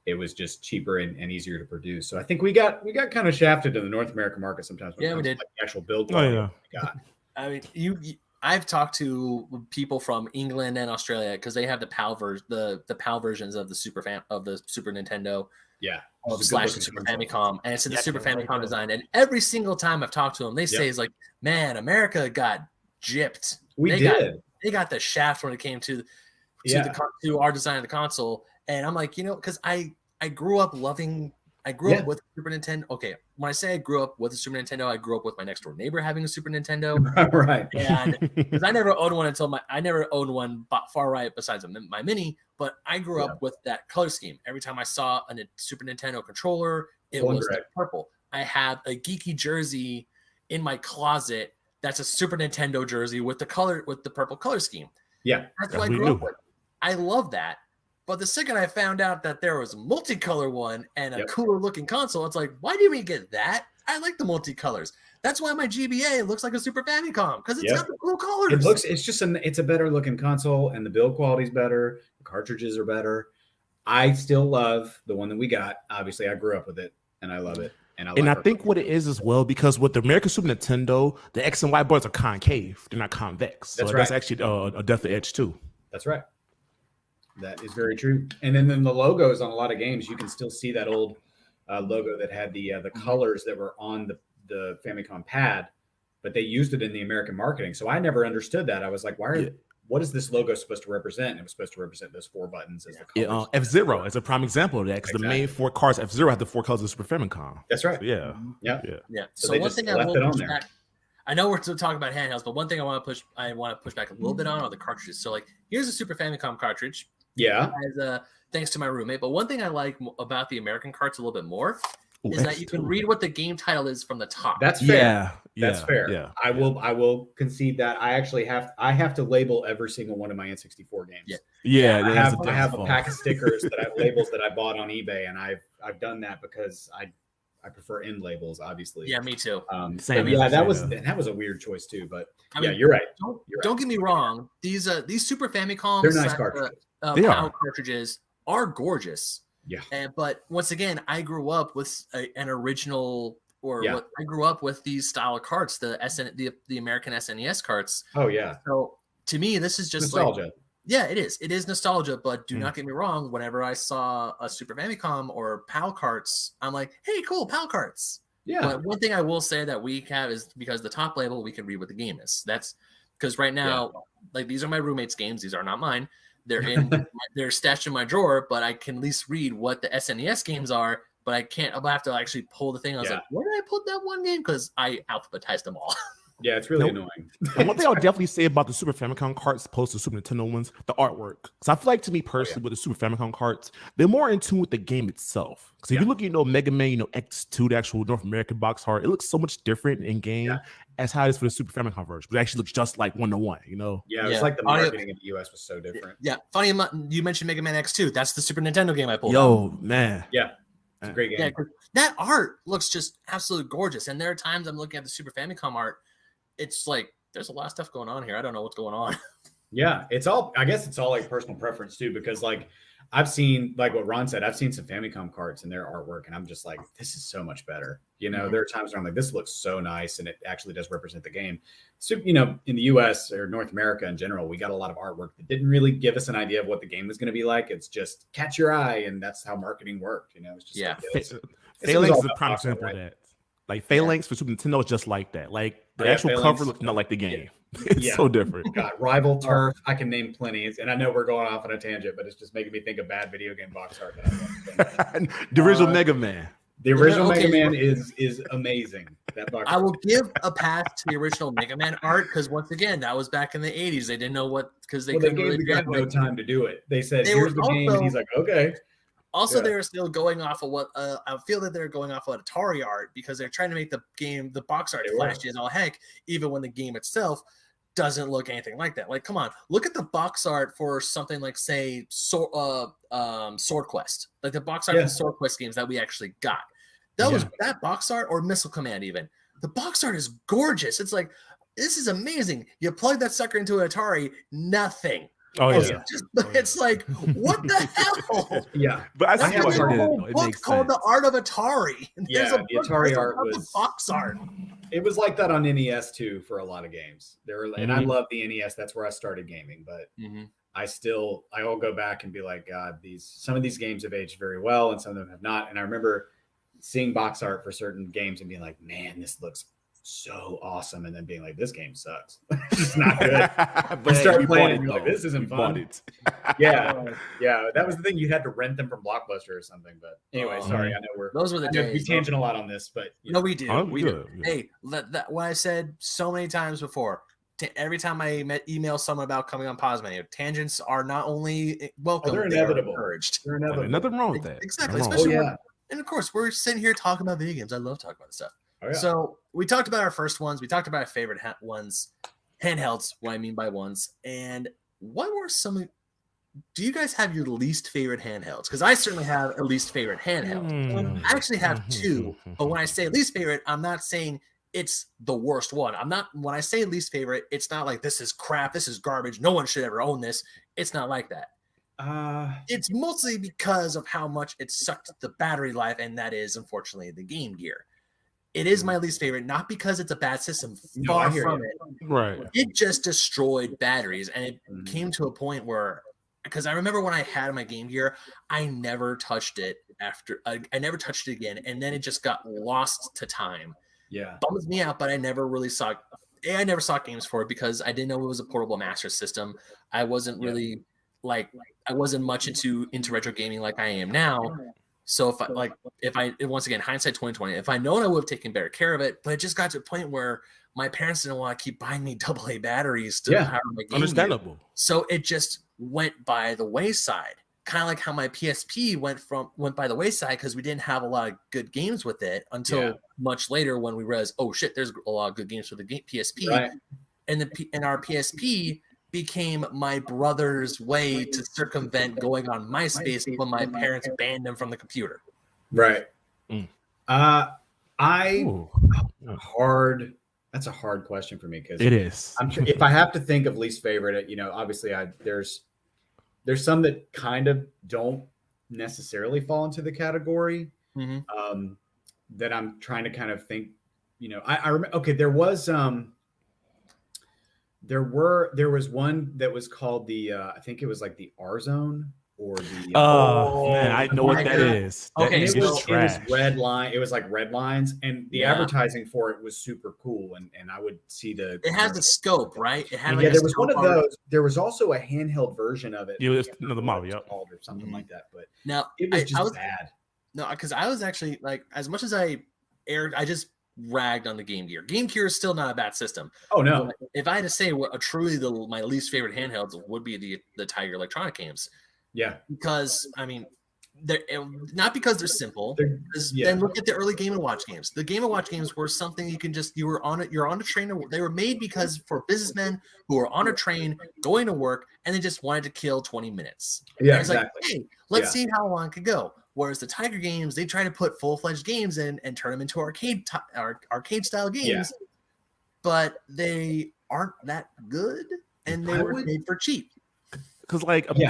It was just cheaper and easier to produce. So I think we got kind of shafted in the North American market sometimes. Yeah, we did. Like the actual build quality we got. I mean, I've talked to people from England and Australia because they have the PAL versions of the Super Nintendo. Yeah. / Super Famicom, and it's in the Super Famicom design. And every single time I've talked to them, they say it's like, man, America got gypped. They got the shaft when it came to our design of the console. And I'm like, because I grew up with Super Nintendo. Okay, when I say I grew up with a Super Nintendo, I grew up with my next door neighbor having a Super Nintendo. Right. And because I never owned one far right besides my Mini, but I grew up with that color scheme. Every time I saw a Super Nintendo controller, it was purple. I have a geeky jersey in my closet that's a Super Nintendo jersey with the purple color scheme. Yeah. That's what I grew up with. I love that. But the second I found out that there was a multicolor one and a cooler looking console, it's like, why did we get that? I like the multicolors. That's why my GBA looks like a Super Famicom, because it's got the cool colors. It's a better looking console, and the build quality's better. The cartridges are better. I still love the one that we got. Obviously, I grew up with it, and I love it. And I think what it is as well, because with the American Super Nintendo, the X and Y boards are concave; they're not convex. So that's actually a definite edge too. That's right. That is very true. And then the logos on a lot of games, you can still see that old logo that had the colors that were on the Famicom pad, but they used it in the American marketing. So I never understood that. I was like, what is this logo supposed to represent? And it was supposed to represent those 4 buttons as the colors. F-Zero is a prime example of that, because the main 4 cars F-Zero had the 4 colors of Super Famicom. That's right. So, yeah. So one thing I will push back, I know we're still talking about handhelds, but one thing I want to push back a little bit on are the cartridges. So like, here's a Super Famicom cartridge. Yeah. Thanks to my roommate. But one thing I like about the American carts a little bit more is that you can read what the game title is from the top. That's fair. That's fair. Yeah. I will concede that. I actually have to label every single one of my N64 games. I have a pack of stickers labels that I bought on eBay, and I've done that because I prefer end labels, obviously. Yeah, me too. Same. Yeah, that was a weird choice too. But you're right. Don't get me wrong. These Super Famicoms, they're nice cartridges. PAL cartridges are gorgeous. Yeah. But once again, I grew up with an original, I grew up with these style of carts, the American SNES carts. Oh yeah. So to me, this is just nostalgia. It is. It is nostalgia, but do not get me wrong. Whenever I saw a Super Famicom or PAL carts, I'm like, hey, cool, PAL carts. Yeah. But one thing I will say that we have is because the top label, we can read what the game is. That's because right now, like, these are my roommate's games. These are not mine. They're stashed in my drawer, but I can at least read what the SNES games are. But I can't. I'll have to actually pull the thing. I was like, where did I put that one game? Because I alphabetized them all. Yeah, it's really annoying. And one thing I would definitely say about the Super Famicom carts opposed to Super Nintendo ones, the artwork. Because I feel like, to me personally, with the Super Famicom carts, they're more in tune with the game itself. Because if you look at Mega Man, X2, the actual North American box art, it looks so much different in game as how it is for the Super Famicom version. But it actually looks just like 1-to-1, Yeah, it's like the marketing in the US was so different. Yeah, funny, you mentioned Mega Man X2. That's the Super Nintendo game I pulled. Man. Yeah. It's a great game. Yeah, that art looks just absolutely gorgeous. And there are times I'm looking at the Super Famicom art, it's like there's a lot of stuff going on here. I don't know what's going on. Yeah, I guess it's all like personal preference too, because like I've seen, like what Ron said, I've seen some Famicom carts and their artwork, and I'm just like, this is so much better. There are times where I'm like, this looks so nice, and it actually does represent the game. So, in the US or North America in general, we got a lot of artwork that didn't really give us an idea of what the game was going to be like. It's just catch your eye, and that's how marketing worked. It's just Phalanx is a prime example of that. Like Phalanx for Super Nintendo is just like that. Like the actual Phalanx cover looks not like the game. It's so different. God, Rival Turf. I can name plenty, and I know we're going off on a tangent, but it's just making me think of bad video game box art. The original Mega Man. The original Mega Man is amazing. That box I will give a pass to the original Mega Man art, because once again, that was back in the 80s. They didn't know because they couldn't really have no time to do it. They said, "Here's the game," and he's like, "Okay." Also, they're still going off of what I feel that they're going off of Atari art, because they're trying to make the box art flashy as all heck, even when the game itself doesn't look anything like that. Like, come on, look at the box art for something like, say, Sword Quest, like the box art for the Sword Quest games that we actually got. That box art, or Missile Command, even the box art is gorgeous. It's like, this is amazing. You plug that sucker into an Atari, nothing. Oh yeah, it's like, what the hell? Yeah, but I see what it makes called sense. The Art of Atari. The Atari art was box art. It was like that on NES too for a lot of games. And I love the NES. That's where I started gaming, but I'll go back and be like, God, some of these games have aged very well, and some of them have not. And I remember seeing box art for certain games and being like, man, this looks so awesome, and then being like, this game sucks. It's not good. But start playing it, and you're like, this isn't fun. Yeah. That was the thing. You had to rent them from Blockbuster or something. But anyway, sorry. I know those were the days. We tangent a lot on this, but no, we do. Oh, we do. Yeah. Hey, what I said so many times before. Every time I email someone about coming on Pause Menu, tangents are not only welcome, they're inevitable. Encouraged. They're inevitable. Nothing wrong with that. Exactly. Especially and of course, we're sitting here talking about video games. I love talking about this stuff. Oh, yeah. So we talked about our first ones. We talked about our favorite ones, handhelds. What I mean by ones, and what were some? Do you guys have your least favorite handhelds? Because I certainly have a least favorite handheld. I actually have two, but when I say least favorite, I'm not saying it's the worst one. I'm not. When I say least favorite, it's not like this is crap, this is garbage, no one should ever own this. It's not like that. It's mostly because of how much it sucked the battery life, and that is unfortunately the Game Gear. It is my least favorite, not because it's a bad system, far from it. Right. It just destroyed batteries, and it came to a point where, because I remember when I had my Game Gear, I never touched it I never touched it again, and then it just got lost to time. Yeah, bums me out, but I never really saw games for it because I didn't know it was a portable master system. I wasn't really I wasn't much into retro gaming like I am now. So if I once again, hindsight 2020, if I known, I would have taken better care of it. But it just got to a point where my parents didn't want to keep buying me AA batteries to power my Game understandable. Gear. So it just went by the wayside. Kind of like how my PSP went by the wayside because we didn't have a lot of good games with it until much later when we realized, oh shit, there's a lot of good games for the PSP, right. and our PSP became my brother's way to circumvent going on MySpace when my parents banned him from the computer. Right. That's a hard question for me because it is. If I have to think of least favorite, obviously there's some that kind of don't necessarily fall into the category that I'm trying to kind of think, I remember, okay, there was one that was called I think it was like the R Zone or the man, I know what that is. Okay, it was red line. It was like red lines, and the advertising for it was super cool. And I would see it has the scope, right? It had there was one of those. There was also a handheld version of it. Yeah, it was another model, or something like that. But now it was just bad. No, because I was actually as much as I just ragged on the Game Gear. Game Gear is still not a bad system. Oh no! But if I had to say what truly my least favorite handhelds would be the Tiger Electronic games. Yeah, because I mean, they're not because they're simple. Then look at the early Game & Watch games. The Game & Watch games were something you're on a train. They were made for businessmen who were on a train going to work and they just wanted to kill 20 minutes. Yeah, exactly. Like, hey, let's see how long it could go. Whereas the Tiger games, they try to put full-fledged games in and turn them into arcade style games, but they aren't that good, and they were made for cheap. Because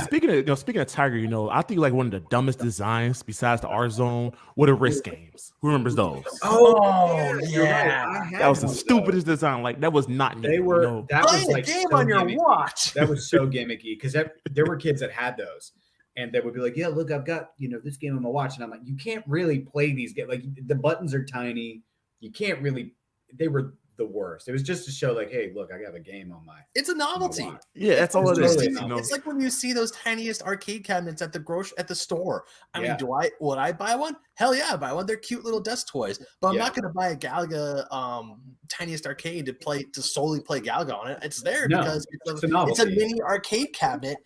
speaking of Tiger, I think one of the dumbest designs besides the R Zone were the wrist games. Who remembers those? Oh yeah, that was the stupidest design. That was not. They were. That was a game on your watch. That was so gimmicky because there were kids that had those, and they would be like, "Yeah, look, I've got this game on my watch," and I'm like, "You can't really play these games. The buttons are tiny. You can't really." They were the worst. It was just to show hey, look, I got a game on my. It's a novelty. Yeah, that's all it is. It's like when you see those tiniest arcade cabinets at the store. I mean, would I buy one? Hell yeah, I buy one. They're cute little desk toys. But I'm not going to buy a Galaga tiniest arcade to solely play Galaga on it. It's there because it's a mini arcade cabinet.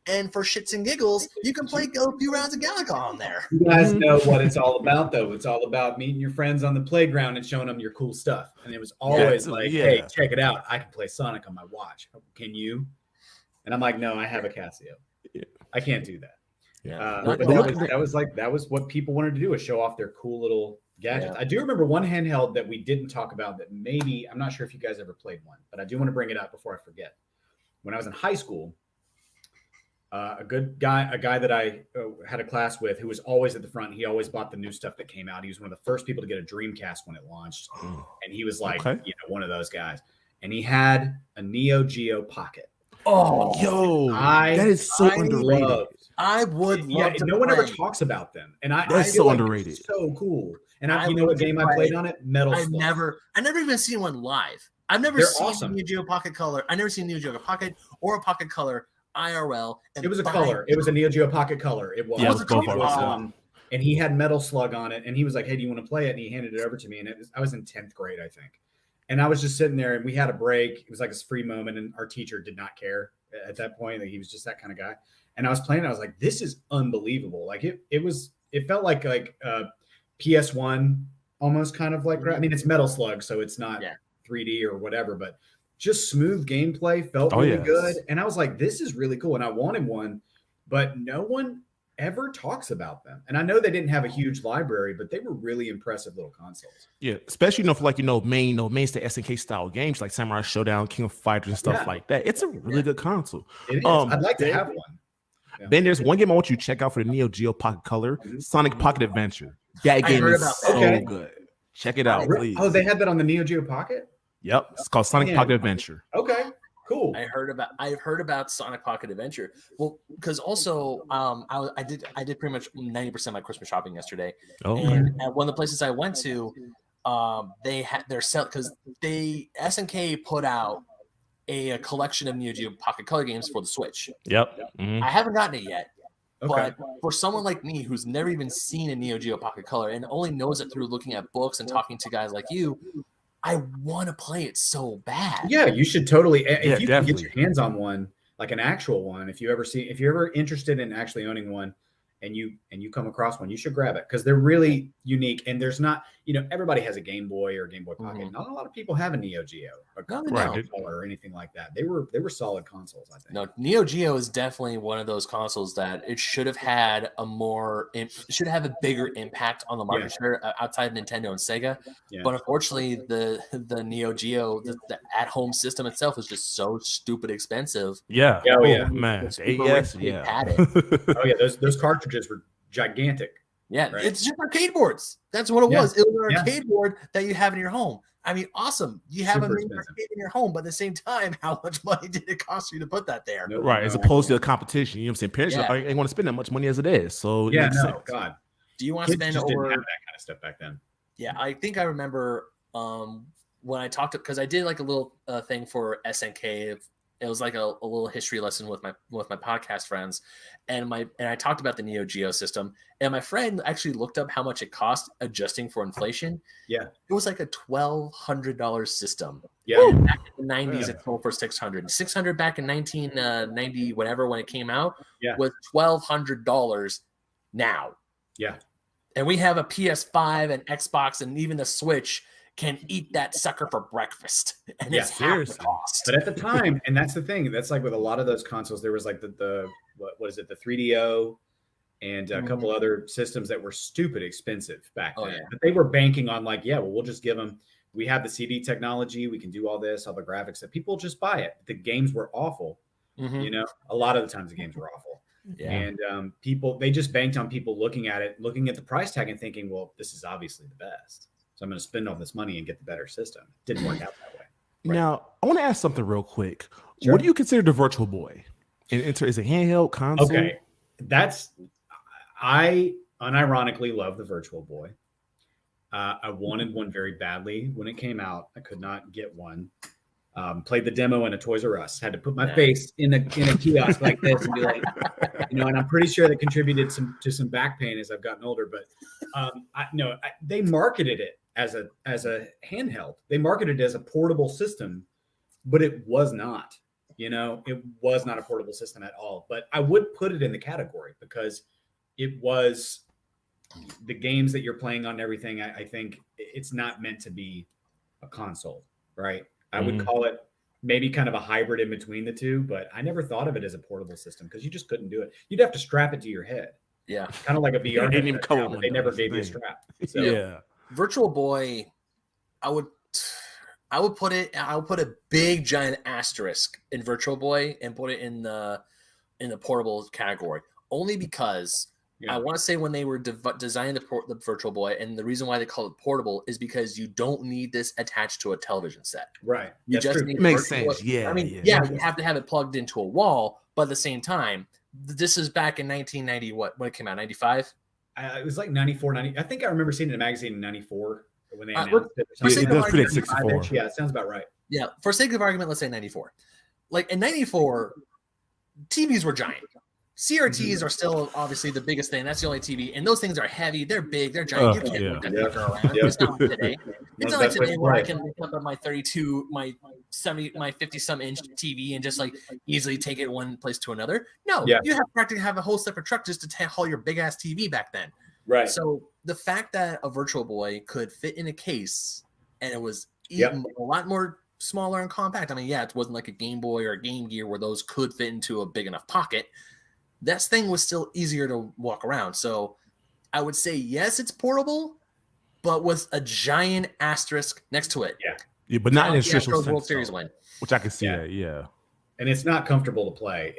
And for shits and giggles, you can play a few rounds of Galaga on there. You guys know what it's all about, though. It's all about meeting your friends on the playground and showing them your cool stuff. And it was always hey, check it out. I can play Sonic on my watch. Can you? And I'm like, no, I have a Casio. I can't do that. Yeah. But that was what people wanted to do, is show off their cool little gadgets. I do remember one handheld that we didn't talk about that I'm not sure if you guys ever played one, but I do want to bring it up before I forget. When I was in high school, a guy that I had a class with who was always at the front. He always bought the new stuff that came out. He was one of the first people to get a Dreamcast when it launched. And he was like, one of those guys. And he had a Neo Geo Pocket. Oh, yo, that is so underrated. I would love to. No one ever talks about them. And that's so underrated. It's so cool. And you know what game I played on it? Metal Slug. I never even seen one live. I've never seen Neo Geo Pocket Color. I never seen Neo Geo Pocket or a Pocket Color IRL. It was a color. It was a Neo Geo Pocket Color. It was. Yeah, it was both. And he had Metal Slug on it, and he was like, "Hey, do you want to play it?" And he handed it over to me, and I was in 10th grade, I think. And I was just sitting there, and we had a break. It was like a free moment, and our teacher did not care at that point. Like, he was just that kind of guy. And I was playing. I was like, "This is unbelievable!" Like it felt like PS1 almost kind of like. I mean, it's Metal Slug, so it's not 3D or whatever, but just smooth gameplay, felt really good. And I was like, this is really cool. And I wanted one, but no one ever talks about them. And I know they didn't have a huge library, but they were really impressive little consoles. Yeah, especially for like mainstay SNK style games like Samurai Showdown, King of Fighters, and stuff like that. It's a really good console. It is. I'd like to have one. Ben, there's one game I want you to check out for the Neo Geo Pocket Color, Sonic Pocket Adventure. That game is so good. Check it out, please. Oh, they had that on the Neo Geo Pocket? Yep, it's called Sonic Pocket Adventure. Okay, cool. I've heard about Sonic Pocket Adventure. Well, because also I did pretty much 90% of my Christmas shopping yesterday. And at one of the places I went to, they had their sell because SNK put out a collection of Neo Geo Pocket Color games for the Switch. Yep. I haven't gotten it yet. Okay. But for someone like me who's never even seen a Neo Geo Pocket Color and only knows it through looking at books and talking to guys like you, I want to play it so bad. Yeah, you should totally. If you can get your hands on one, like an actual one, if you're ever interested in actually owning one, and you come across one, you should grab it because they're really unique. And there's not, everybody has a Game Boy or Game Boy Pocket. Mm-hmm. Not a lot of people have a Neo Geo or anything like that. They were solid consoles, I think. No, Neo Geo is definitely one of those consoles that it should have had a bigger impact on the market share outside Nintendo and Sega. Yeah. But unfortunately, the Neo Geo, the at-home system itself is just so stupid expensive. Yeah. Oh yeah, man. Yes. Yeah. Had it. Oh yeah, those cartridges were gigantic. Yeah, right? It's just arcade boards. That's what it was. It was an arcade board that you have in your home. I mean, awesome. You have a mini arcade in your home, but at the same time, how much money did it cost you to put that there? Right, as opposed to a competition. You know what I'm saying? Parents ain't want to spend that much money as it is. So God. Do you want to spend over? Didn't have that kind of stuff back then. Yeah, I think I remember when I talked to, because I did like a little thing for SNK. It was like a little history lesson with my podcast friends, and I talked about the Neo Geo system, and my friend actually looked up how much it cost adjusting for inflation. Yeah, it was like a $1,200 system. Yeah, back in the 90s it sold for $600 back in 1990 whatever when it came out. Was $1,200 now. Yeah, and we have a PS5 and Xbox and even the Switch can eat that sucker for breakfast, and it's half the cost. But at the time, and that's the thing, that's like with a lot of those consoles, there was like the what is it, the 3DO and a couple other systems that were stupid expensive back then. Yeah. But they were banking on like, we'll just give them. We have the CD technology, we can do all this, all the graphics, that people just buy it. The games were awful. A lot of the times the games were awful. Yeah. And they just banked on people looking at it, looking at the price tag, and thinking, well, this is obviously the best. So I'm going to spend all this money and get the better system. Didn't work out that way. Right. Now, I want to ask something real quick. Sure. What do you consider the Virtual Boy? Is it handheld, console? Okay, I unironically love the Virtual Boy. I wanted one very badly when it came out. I could not get one. Played the demo in a Toys R Us. Had to put my face in a kiosk like this and be like, and I'm pretty sure that contributed to some back pain as I've gotten older. But they marketed it as a handheld. They marketed it as a portable system, but it was not. It was not a portable system at all. But I would put it in the category because it was the games that you're playing on and everything. I think it's not meant to be a console, right? I would call it maybe kind of a hybrid in between the two, but I never thought of it as a portable system because you just couldn't do it. You'd have to strap it to your head. Yeah. Kind of like a VR. Didn't even come but they never gave you a strap. So. Yeah. Virtual Boy, I would put a big giant asterisk in Virtual Boy and put it in the in the portable category, only because I want to say when they were designing the Virtual Boy, and the reason why they call it portable is because you don't need this attached to a television set. Right. You just need makes sense. Yeah. I mean, you have to have it plugged into a wall, but at the same time, this is back in 1990. When it came out, 95. It was like 94, 90. I think I remember seeing it in a magazine in 94 when they announced it. It does fit at 64. Yeah, it sounds about right. Yeah, for sake of argument, let's say 94. Like in 94, TVs were giant. CRTs are still obviously the biggest thing. That's the only TV, and those things are heavy. They're big. They're giant. You can't move that fucker around. It's not like today. It's not like today where I can look up at my 32, my 70, my 50-some inch TV and just like easily take it one place to another. No, you have practically have a whole separate truck just to haul your big ass TV back then. Right. So the fact that a Virtual Boy could fit in a case and it was even a lot more smaller and compact. I mean, it wasn't like a Game Boy or a Game Gear where those could fit into a big enough pocket. That thing was still easier to walk around. So I would say, yes, it's portable, but with a giant asterisk next to it. Yeah, but not in a traditional World Series win. Which I can see that, And it's not comfortable to play.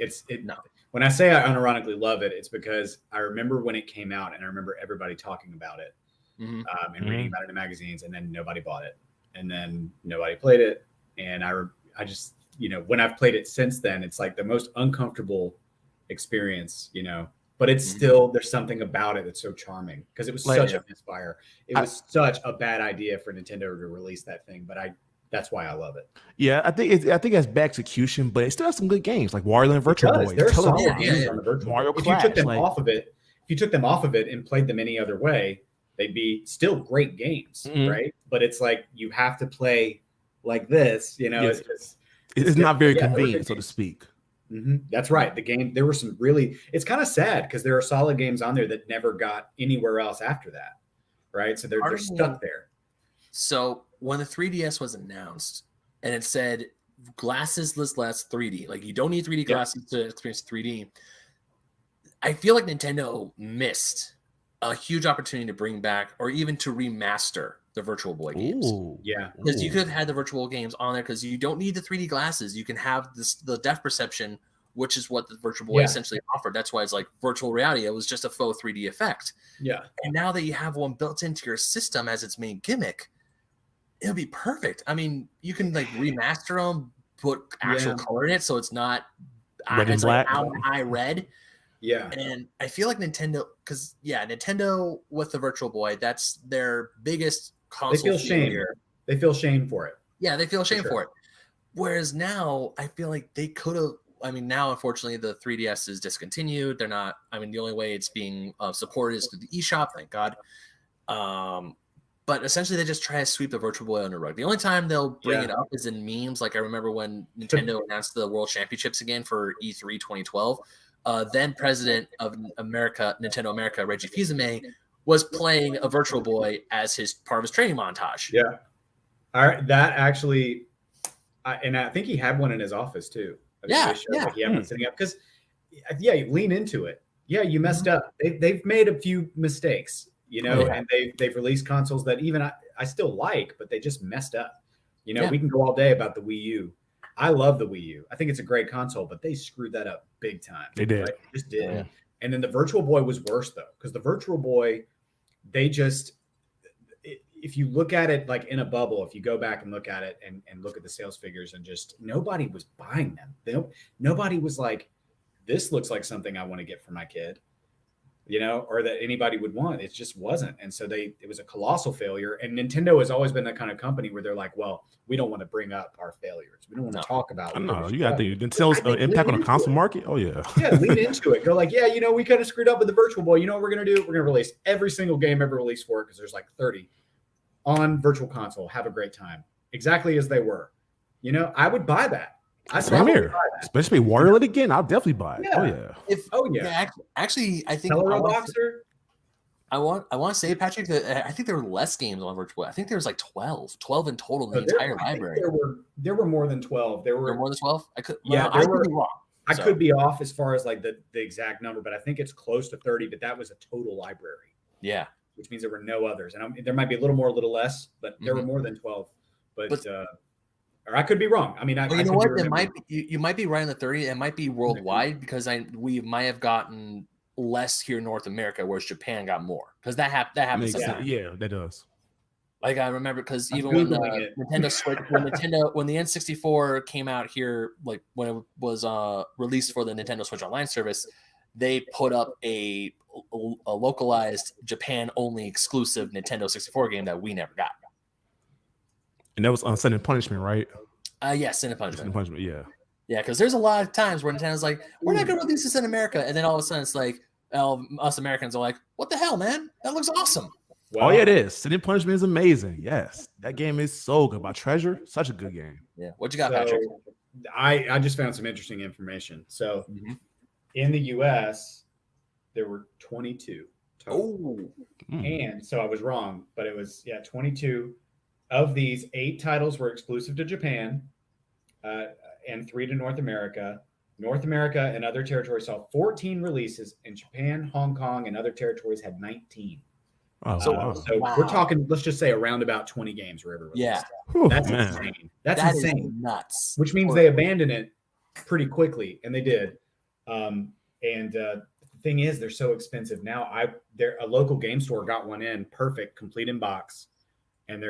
When I say I unironically love it, it's because I remember when it came out and I remember everybody talking about it and reading about it in magazines, and then nobody bought it. And then nobody played it. And I just, when I've played it since then, it's like the most uncomfortable experience, but it's still, there's something about it that's so charming because it was such a misfire. It was such a bad idea for Nintendo to release that thing, but that's why I love it. Yeah, I think it's bad execution, but it still has some good games like Wario and Virtual Boy. There's solid games on the Virtual Mario Boy. Clash, If you took them off of it and played them any other way, they'd be still great games, right? But it's like you have to play like this, It's not very convenient, so to speak. That's right. The game, there were some really, it's kind of sad because there are solid games on there that never got anywhere else after that. Right. So they're stuck there. So when the 3DS was announced and it said glassesless 3D, like you don't need 3D glasses to experience 3D. I feel like Nintendo missed a huge opportunity to bring back or even to remaster the Virtual Boy games. Because you could have had the Virtual games on there because you don't need the 3D glasses. You can have the depth perception, which is what the Virtual Boy essentially offered. That's why it's like virtual reality. It was just a faux 3D effect. Yeah. And now that you have one built into your system as its main gimmick, it'll be perfect. I mean, you can like remaster them, put actual color in it so it's not red and black. Eye red. Yeah. And I feel like Nintendo, because Nintendo with the Virtual Boy, that's their biggest console. They feel shame. They feel shame for it. Yeah, they feel shame for it. Whereas now, I feel like they could have. I mean, now unfortunately the 3DS is discontinued. They're not. I mean, the only way it's being supported is through the eShop. Thank God. But essentially, they just try to sweep the Virtual Boy under the rug. The only time they'll bring it up is in memes. Like I remember when Nintendo announced the World Championships again for E3 2012. Then President of America, Nintendo America, Reggie Fils-Aimé, was playing a Virtual Boy as his part of his training montage. Yeah. All right. That actually, and I think he had one in his office too. Like he had one sitting up because, you lean into it. Yeah, you messed up. They've made a few mistakes, and they've released consoles that even I still like, but they just messed up. We can go all day about the Wii U. I love the Wii U. I think it's a great console, but they screwed that up big time. They did. Right? They just did. Yeah. And then the Virtual Boy was worse though, because the Virtual Boy, if you look at it like in a bubble, if you go back and look at it and look at the sales figures and just nobody was buying them. Nobody was like, this looks like something I want to get for my kid, or that anybody would want. It just wasn't. And so it was a colossal failure. And Nintendo has always been that kind of company where they're like, well, we don't want to bring up our failures. We don't want to talk about it. No, you got the Nintendo's impact on the console market. Oh, yeah. Yeah, lean into it. Go like, we kind of screwed up with the Virtual Boy. You know what we're going to do? We're going to release every single game ever released for it because there's like 30 on Virtual Console. Have a great time. Exactly as they were. I would buy that. Same here. Especially Wario it again. I'll definitely buy it. Oh yeah. Actually, I think Boxer. I want to say, Patrick, that I think there were less games on Virtual Boy. I think there was like 12 in total in the entire library. There were more than 12. There were more than 12. I could be wrong. I could be off as far as like the exact number, but I think it's close to 30. But that was a total library. Yeah, which means there were no others, and there might be a little more, a little less, but there were more than 12. But or I could be wrong. I mean, I you know what? It might you might be right on the 30. It might be worldwide because we might have gotten less here in North America, whereas Japan got more because that happens sometimes. Yeah, that does. Like I remember because even when Nintendo Switch, when the N64 came out here, like when it was released for the Nintendo Switch Online service, they put up a localized Japan only exclusive Nintendo 64 game that we never got. And that was Sin and Punishment, right? Yes, Sin and Punishment. Sin and Punishment, yeah. Yeah, because there's a lot of times where Nintendo's like, we're not going to release this in America. And then all of a sudden it's like, us Americans are like, what the hell, man? That looks awesome. Wow. Oh, yeah, it is. Sin and Punishment is amazing. Yes. That game is so good. By Treasure, such a good game. Yeah. What you got, Patrick? I just found some interesting information. So in the US, there were 22 total. And so I was wrong, but it was, 22. Of these, 8 titles were exclusive to Japan and 3 to North America. North America and other territories saw 14 releases, and Japan, Hong Kong, and other territories had 19. So we're talking, let's just say around about 20 games were ever released. Yeah. That's insane. That's insane. Nuts. Which means they abandoned it pretty quickly, and they did. The thing is, they're so expensive now. A local game store got one in, perfect, complete in box, and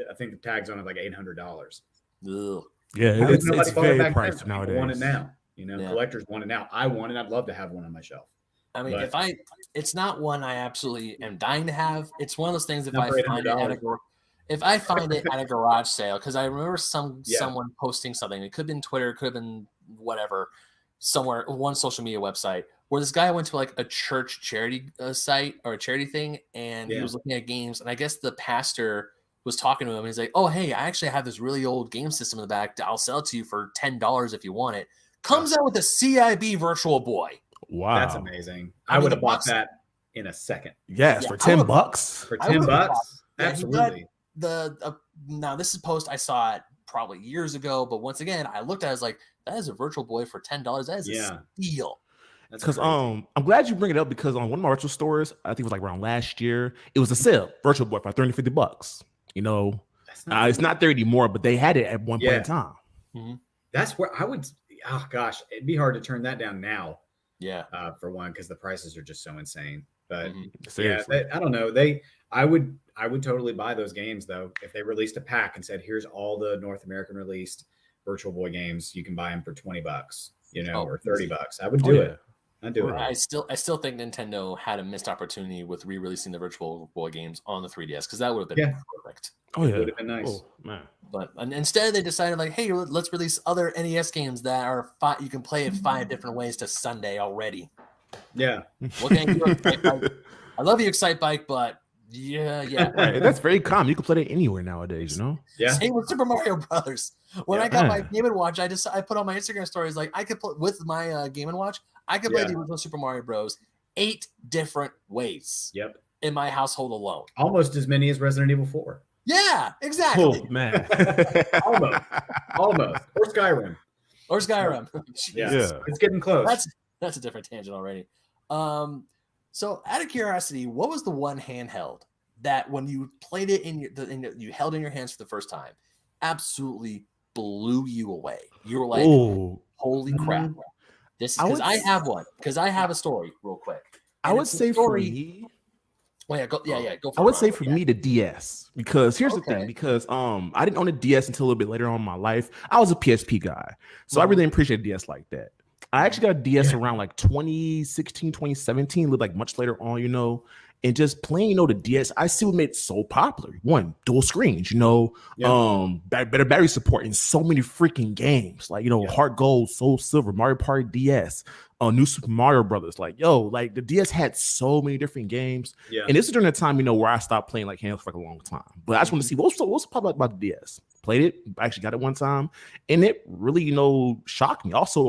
I think the tag's on it like $800. Yeah, it's very pricey nowadays. Want it now, collectors want it now. I want it. I'd love to have one on my shelf. I mean, it's not one I absolutely am dying to have. It's one of those things if I find it at a garage sale, because I remember someone posting something. It could have been Twitter, it could have been whatever, somewhere, one social media website, where this guy went to like a church charity site or a charity thing, and he was looking at games, and I guess the pastor was talking to him. And he's like, "Oh, hey, I actually have this really old game system in the back. I'll sell it to you for $10 if you want it." Comes out with a CIB Virtual Boy. Wow, that's amazing. I would have bought that in a second. Yes, for $10. For $10, absolutely. Now this is post I saw it probably years ago, but once again, I looked at it, I was like, that is a Virtual Boy for $10. That is a steal. Because I'm glad you bring it up, because on one of my virtual stores, I think it was like around last year, it was a sale, Virtual Boy for $350. It's not there anymore, but they had it at one point in time. Mm-hmm. That's where I would. Oh gosh, it'd be hard to turn that down now. Yeah. For one, because the prices are just so insane. But seriously, I don't know. I would totally buy those games though if they released a pack and said, "Here's all the North American released Virtual Boy games. You can buy them for $20, or $30." I would do it. I'd do it. I still think Nintendo had a missed opportunity with re-releasing the Virtual Boy games on the 3DS, because that would have been perfect. Oh yeah, it would have been nice. Oh, man. But instead they decided like, hey, let's release other NES games that are you can play it 5 different ways to Sunday already. Yeah. What game you I love you, Excite Bike, but yeah. Right. That's very common. You can play it anywhere nowadays, Yeah. Same with Super Mario Brothers. When I got my Game & Watch, I put on my Instagram stories like I could play with my Game & Watch. I could play the original Super Mario Bros. 8 different ways. Yep. In my household alone. Almost as many as Resident Evil 4. Yeah, exactly. Oh man. Almost. Or Skyrim. Yeah. It's getting close. That's a different tangent already. So out of curiosity, what was the one handheld that when you played it you held in your hands for the first time, absolutely blew you away? You were like, holy crap. This is because I have one. Because I have a story real quick. I would say for me. Oh yeah, go for it. I would say for me the DS, because here's the thing, because I didn't own a DS until a little bit later on in my life. I was a PSP guy, so I really didn't appreciate DS like that. I actually got a DS around like 2016, 2017, like much later on, and just playing, the DS, I see what made it so popular. One, dual screens, better battery support in so many freaking games, like, Heart Gold, Soul Silver, Mario Party DS, New Super Mario Brothers. The DS had so many different games. Yeah. And this is during the time, where I stopped playing like handhelds for like a long time. But I just want to see what's popular about the DS. Played it, I actually got it one time, and it really, shocked me. Also,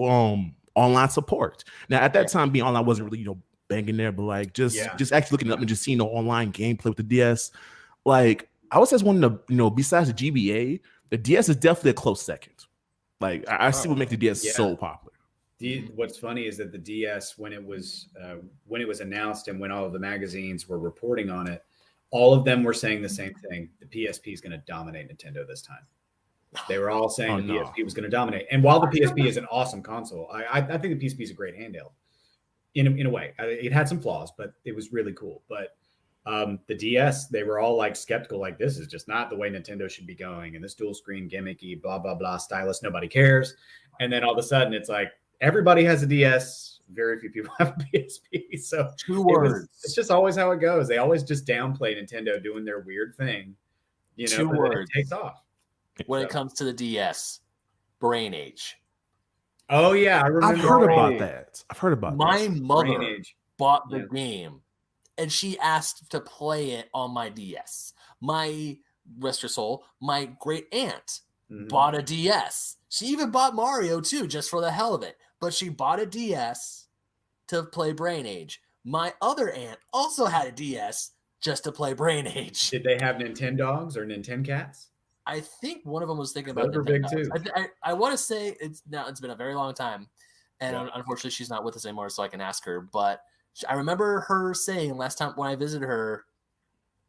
online support. Now, at that time, being online wasn't really, banging there, but like just actually looking it up and just seeing online gameplay with the DS, like I would say it's one of the, besides the GBA, the DS is definitely a close second. Like I see what makes the DS so popular. What's funny is that the DS, when it was announced and when all of the magazines were reporting on it, all of them were saying the same thing: the PSP is going to dominate Nintendo this time. They were all saying the no. PSP was going to dominate. And while the PSP is an awesome console, I think the PSP is a great handheld. In a way, it had some flaws, but it was really cool. But the DS, they were all like skeptical, like this is just not the way Nintendo should be going, and this dual screen gimmicky, blah blah blah, stylus, nobody cares. And then all of a sudden, it's like everybody has a DS, very few people have a PSP. So Two words. It's just always how it goes. They always just downplay Nintendo doing their weird thing, you know. 2 words. It takes off When it comes to the DS, brain age. Oh yeah, I remember. I've heard about that. My mother Brain age. bought the game, and she asked to play it on my DS. My rest her soul, my great aunt bought a DS. She even bought Mario too, just for the hell of it. But she bought a DS to play Brain Age. My other aunt also had a DS just to play Brain Age. Did they have Nintendogs or Cats? I think one of them was thinking about Those are big too. I want to say it's been a very long time, and unfortunately she's not with us anymore, so I can ask her. But I remember her saying last time when I visited her,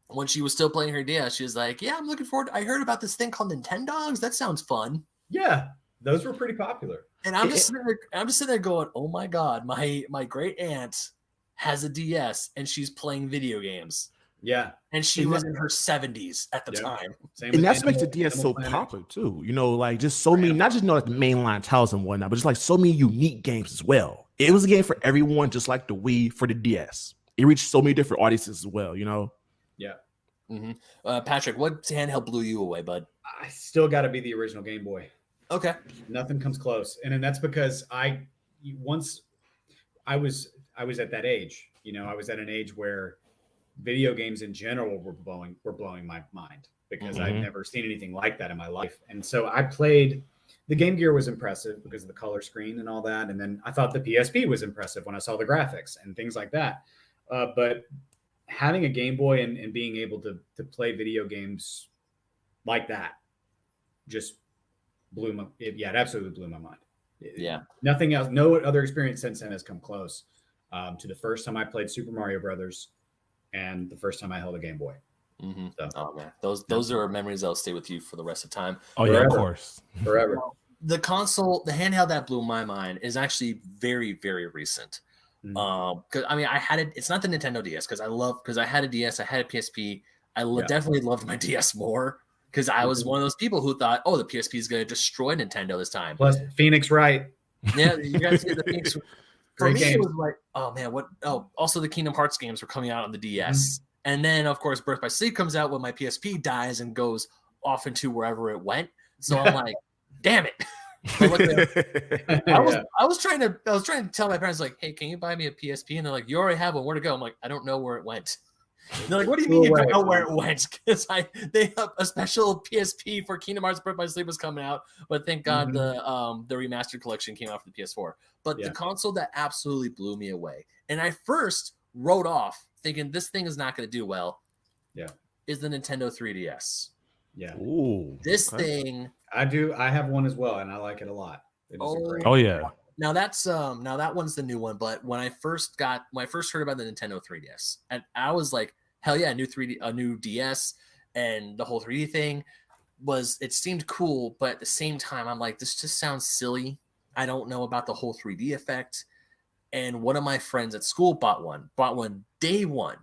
when she was still playing her DS, she was like, "Yeah, I'm looking forward. I heard about this thing called Nintendogs. That sounds fun." Yeah, those were pretty popular. And I'm just sitting there going, "Oh my god, my great aunt has a DS and she's playing video games." Yeah, and she was in her 70s at the time. And that's what makes the DS so popular too. You know, like just so many, not just like the mainline titles and whatnot, but just like so many unique games as well. It was a game for everyone, just like the Wii for the DS. It reached so many different audiences as well. You know. Yeah. Patrick, what handheld blew you away, bud? I still got to be the original Game Boy. Okay. Nothing comes close, and then that's because once I was at that age. You know, I was at an age where video games in general were blowing my mind because I'd never seen anything like that in my life. And so I played, the Game Gear was impressive because of the color screen and all that. And then I thought the PSP was impressive when I saw the graphics and things like that. But having a Game Boy and being able to play video games like that just it absolutely blew my mind. Nothing else, no other experience since then has come close to the first time I played Super Mario Brothers and the first time I held a Game Boy. So, oh man, those are memories that'll stay with you for the rest of time. Oh yeah, of course, forever. The console, the handheld that blew my mind is actually very, very recent. Because I mean, I had it. It's not the Nintendo DS because I had a DS, I had a PSP. I definitely loved my DS more because I was one of those people who thought, oh, the PSP is going to destroy Nintendo this time. Plus, Phoenix Wright. Yeah, you guys get the Phoenix. For Great me, games. it was like, oh man, what? Oh, also the Kingdom Hearts games were coming out on the DS, and then of course Birth by Sleep comes out when my PSP dies and goes off into wherever it went. So I'm like, damn it. I was trying to tell my parents like, hey, can you buy me a PSP? And they're like, you already have one. Where to go? I'm like, I don't know where it went. And they're like, what do you mean you don't know where it went? Because they have a special PSP for Kingdom Hearts Birth by Sleep was coming out, but thank God the remastered collection came out for the PS4. But the console that absolutely blew me away, and I first wrote off thinking this thing is not going to do well. Is the Nintendo 3DS. Yeah. Ooh. This thing. I have one as well, and I like it a lot. Oh yeah. Now that's that one's the new one. But when I first heard about the Nintendo 3DS, and I was like, hell yeah, a new DS, and the whole 3D thing it seemed cool, but at the same time, I'm like, this just sounds silly. I don't know about the whole 3D effect. And one of my friends at school bought one day one,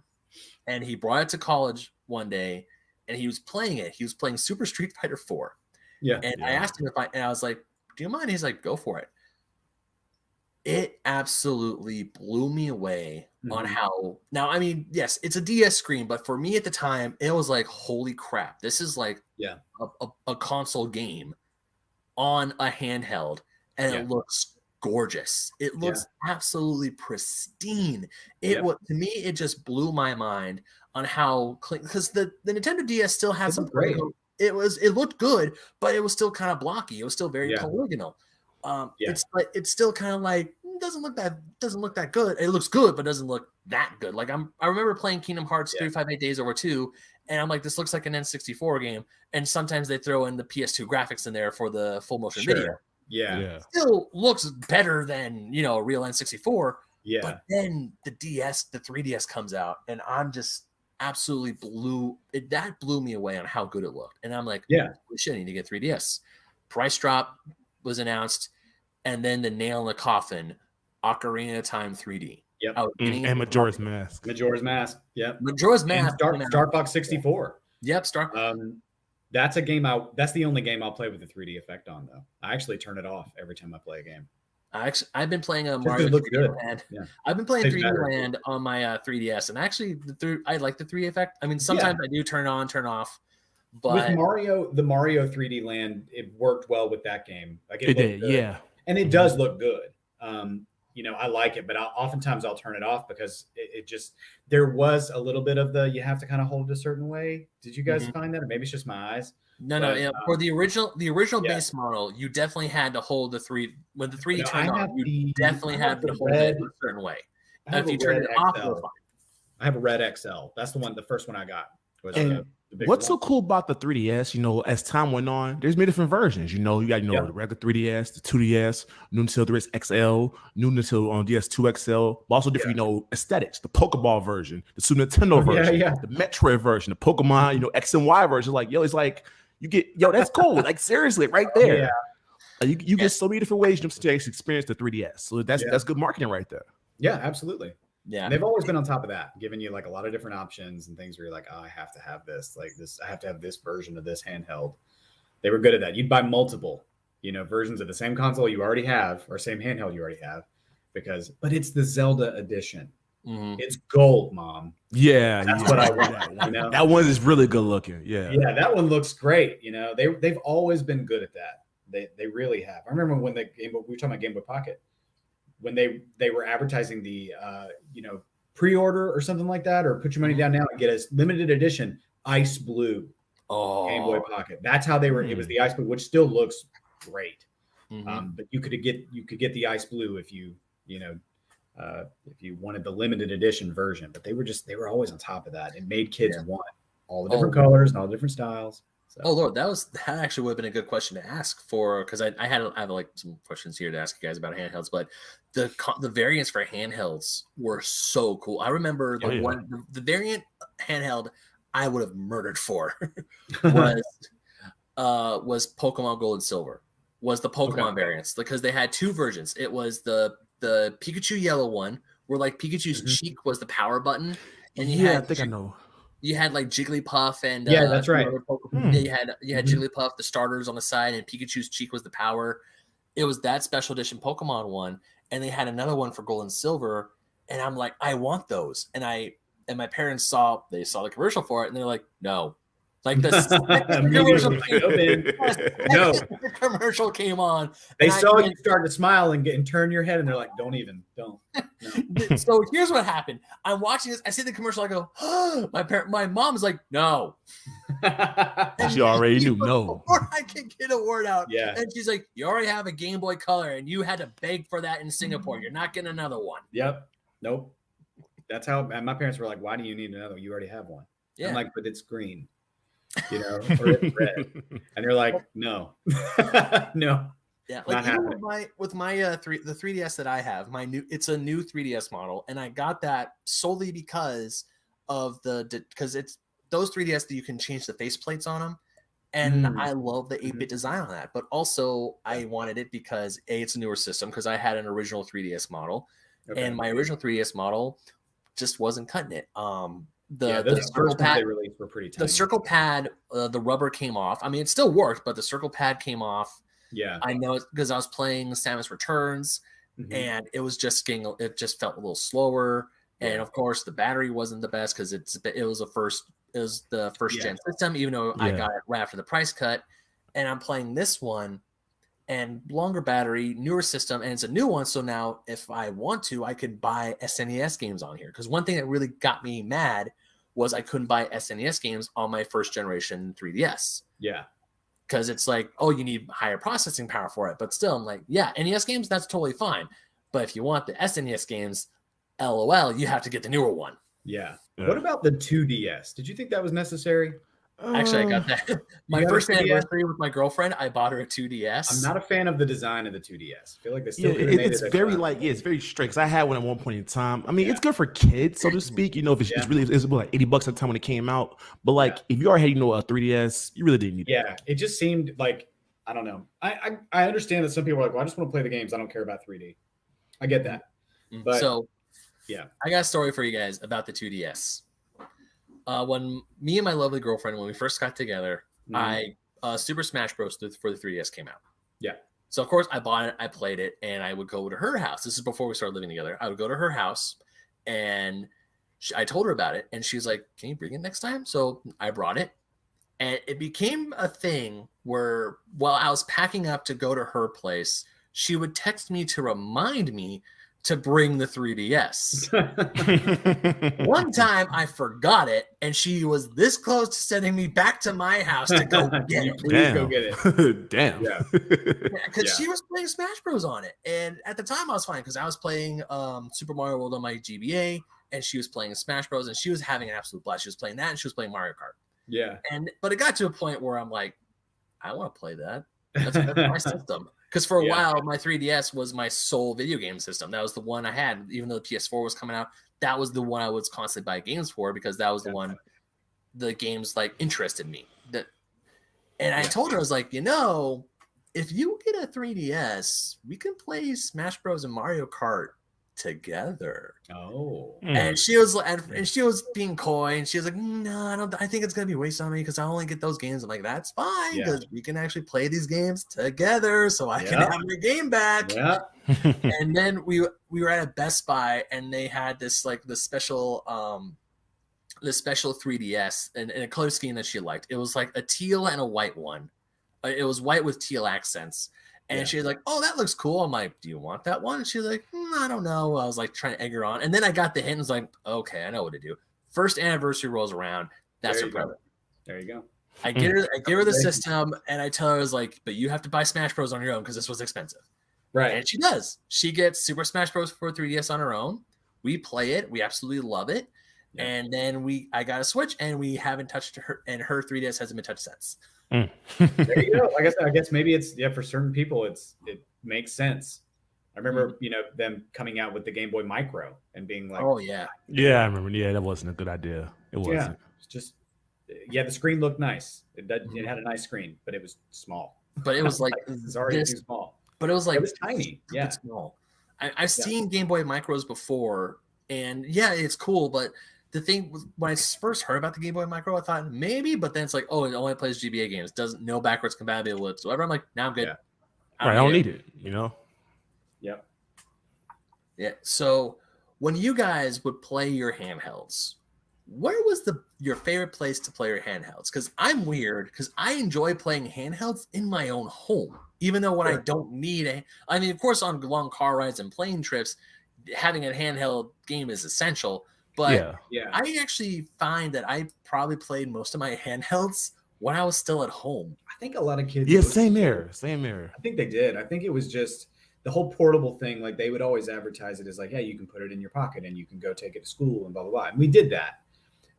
and he brought it to college one day, and he was playing it. He was playing Super Street Fighter 4. Yeah. And I asked him and I was like, do you mind? He's like, go for it. It absolutely blew me away on how, now, I mean, yes, it's a DS screen, but for me at the time, it was like, holy crap, this is like a console game on a handheld, and it looks gorgeous. It looks absolutely pristine. To me, it just blew my mind on how clean, because the Nintendo DS still had some great. It looked good, but it was still kind of blocky. It was still very polygonal. It's still kind of like doesn't look that good. It looks good, but doesn't look that good. Like I remember playing Kingdom Hearts 358 Days Over 2, and I'm like, this looks like an N64 game. And sometimes they throw in the PS2 graphics in there for the full motion video. Yeah. Still looks better than a real N64. Yeah. But then the 3DS comes out, and I'm just absolutely blew me away on how good it looked. And I'm like, yeah, we should need to get 3DS. Price drop was announced, and then the nail in the coffin, Ocarina of Time 3D. Yep. And Majora's Mask. Majora's Mask. Yep. Majora's Mask. Star Fox 64. Yep. That's a game that's the only game I'll play with the 3D effect on, though. I actually turn it off every time I play a game. I've been playing a Mario 3D Land. Yeah. I've been playing 3D Land on my 3DS, and actually, I like the 3D effect. I mean, sometimes I do turn on, turn off. But with the Mario 3D Land, it worked well with that game. Like it did, yeah. And it does look good. I like it, but oftentimes I'll turn it off because it just, there was a little bit of you have to kind of hold it a certain way. Did you guys find that? Or maybe it's just my eyes. No. For the original base model, you definitely had to hold when the 3D turned on, you definitely had to hold it a certain way. If you turn it off, it'll fine. I have a red XL. That's the first one I got. What's so cool about the 3DS, as time went on, there's many different versions. You got, the regular 3DS, the 2DS, new Nintendo 3DS XL, new Nintendo on DS2 XL, but also different, aesthetics. The Pokeball version, the Super Nintendo version, the Metroid version, the Pokemon, X and Y version. Like, it's like you get, that's cool. Like, seriously, right there. You get so many different ways to experience the 3DS. So that's good marketing right there. Yeah, absolutely. Yeah, and they've always been on top of that, giving you like a lot of different options and things where you're like, oh, I have to have this, I have to have this version of this handheld. They were good at that. You'd buy multiple, versions of the same console you already have or same handheld you already have, but it's the Zelda edition. Mm-hmm. It's gold, Mom. Yeah, that's what I want. That one is really good looking. Yeah, that one looks great. They've always been good at that. They really have. I remember when we were talking about Game Boy Pocket. When they were advertising the pre-order or something like that, or put your money down now and get a limited edition ice blue Game Boy Pocket. That's how they were. It was the ice blue, which still looks great. Mm-hmm. But you could get the ice blue if you wanted the limited edition version. But they were always on top of that. It made kids want all the different colors and all the different styles. So. Oh Lord, that actually would have been a good question to ask because I have like some questions here to ask you guys about handhelds, but the variants for handhelds were so cool. I remember the variant handheld I would have murdered for was Pokemon Gold and Silver. Was the Pokemon variants, because they had two versions. It was the Pikachu yellow one where like Pikachu's cheek was the power button, and I think I know. You had like Jigglypuff and that's right. You had Jigglypuff, the starters on the side, and Pikachu's cheek was the power. It was that special edition Pokemon one, and they had another one for Gold and Silver. And I'm like, I want those. And my parents saw the commercial for it, and they're like, no. Like the commercial came on. They saw you start to smile and turn your head, and they're like, don't. No. So here's what happened. I'm watching this. I see the commercial. I go, oh, my mom's like, no. She already knew no. Before I can get a word out. Yeah. And she's like, you already have a Game Boy Color, and you had to beg for that in Singapore. You're not getting another one. Yep. Nope. That's how my parents were like, why do you need another one? You already have one. Yeah. I'm like, but it's green. Or it's red, and they're like, no. Yeah, like even with my the 3DS that I have, it's a new 3DS model, and I got that solely because of because it's those 3DS that you can change the faceplates on them, and I love the 8-bit design on that. But also, I wanted it because it's a newer system, because I had an original 3DS model, and my original 3DS model just wasn't cutting it. The circle pad they released were pretty tiny. The circle pad, the rubber came off. I mean, it still worked, but the circle pad came off. Yeah, I know it because I was playing Samus Returns, and it was just it just felt a little slower. And of course, the battery wasn't the best because it was the first gen system, even though I got it right after the price cut. And I'm playing this one, and longer battery, newer system, and it's a new one. So now, if I want to, I could buy SNES games on here. Because one thing that really got me mad was I couldn't buy SNES games on my first generation 3DS. Yeah. Because it's like, oh, you need higher processing power for it. But still, I'm like, yeah, NES games, that's totally fine. But if you want the SNES games, LOL, you have to get the newer one. Yeah. What about the 2DS? Did you think that was necessary? Actually, I got that. My You got a first 2DS? anniversary with my girlfriend, I bought her a 2DS. I'm not a fan of the design of the 2DS. I feel like they Yeah, still could have made it's it. very like it's very strict. 'Cause I had one at one point in time. I mean, it's good for kids, so to speak. You know, if it's really it's like $80 at the time when it came out. But like, if you already had a 3DS, you really didn't need it. Yeah, it just seemed like I don't know. I understand that some people are like, well, I just want to play the games. I don't care about 3D. I get that. But so yeah, I got a story for you guys about the 2DS. When me and my lovely girlfriend, when we first got together, Super Smash Bros. For the 3DS came out. Yeah. So of course I bought it, I played it, and I would go to her house. This is before we started living together. I would go to her house, and I told her about it, and she was like, "Can you bring it next time?" So I brought it, and it became a thing where while I was packing up to go to her place, she would text me to remind me to bring the 3DS. One time I forgot it, and she was this close to sending me back to my house to go get it. Please go get it. Damn. Yeah. Because she was playing Smash Bros. On it. And at the time I was fine because I was playing Super Mario World on my GBA, and she was playing Smash Bros. And she was having an absolute blast. She was playing that, and she was playing Mario Kart. Yeah. But it got to a point where I'm like, I want to play that. That's my system. Because for a while, my 3DS was my sole video game system. That was the one I had. Even though the PS4 was coming out, that was the one I was constantly buying games for because that was the one the games like interested me. And I told her, I was like, if you get a 3DS, we can play Smash Bros. And Mario Kart together. Oh. And she was and she was being coy, and she was like, no, I think it's gonna be wasted on me because I only get those games. I'm like, that's fine because we can actually play these games together, so I can have my game back. Yeah. And then we were at a Best Buy, and they had this like the special 3DS and a color scheme that she liked. It was like a teal and a white one. It was white with teal accents. And she was like, oh, that looks cool. I'm like, do you want that one? And she was like, I don't know. I was like trying to egg her on. And then I got the hint and was like, okay, I know what to do. First anniversary rolls around. That's her present. There you go. I give her the system, and I tell her, I was like, but you have to buy Smash Bros. On your own because this was expensive. Right. And she does. She gets Super Smash Bros. For 3DS on her own. We play it. We absolutely love it. Yeah. And then I got a Switch, and we haven't touched her, and her 3DS hasn't been touched since. There you go. I guess maybe it's for certain people it makes sense. I remember them coming out with the Game Boy Micro and being like, oh yeah, I remember. Yeah, that wasn't a good idea. It wasn't. Yeah, it's just the screen looked nice. It had a nice screen, but it was small. But it was like it's already too small. But it was like it was tiny. Yeah, it's small. I've seen Game Boy Micros before, and it's cool, but the thing was, when I first heard about the Game Boy Micro, I thought maybe, but then it's like, oh, it only plays GBA games, doesn't no backwards compatibility whatsoever. I'm like, now I'm good. I don't need it, Yep. Yeah. So when you guys would play your handhelds, where was your favorite place to play your handhelds? Because I'm weird, because I enjoy playing handhelds in my own home, even though when I don't need I mean, of course, on long car rides and plane trips, having a handheld game is essential. But I actually find that I probably played most of my handhelds when I was still at home. I think a lot of kids. Yeah, same here. I think they did. I think it was just the whole portable thing. Like they would always advertise it as like, hey, you can put it in your pocket and you can go take it to school and blah, blah, blah. And we did that.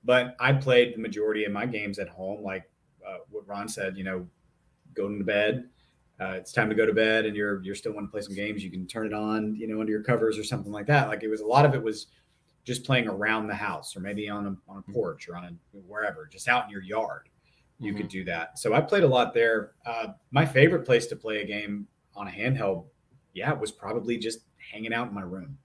But I played the majority of my games at home. Like what Ron said, go to bed. It's time to go to bed and you're still want to play some games. You can turn it on, under your covers or something like that. Like a lot of it was just playing around the house or maybe on a porch or wherever, just out in your yard. You could do that. So I played a lot there. My favorite place to play a game on a handheld, was probably just hanging out in my room.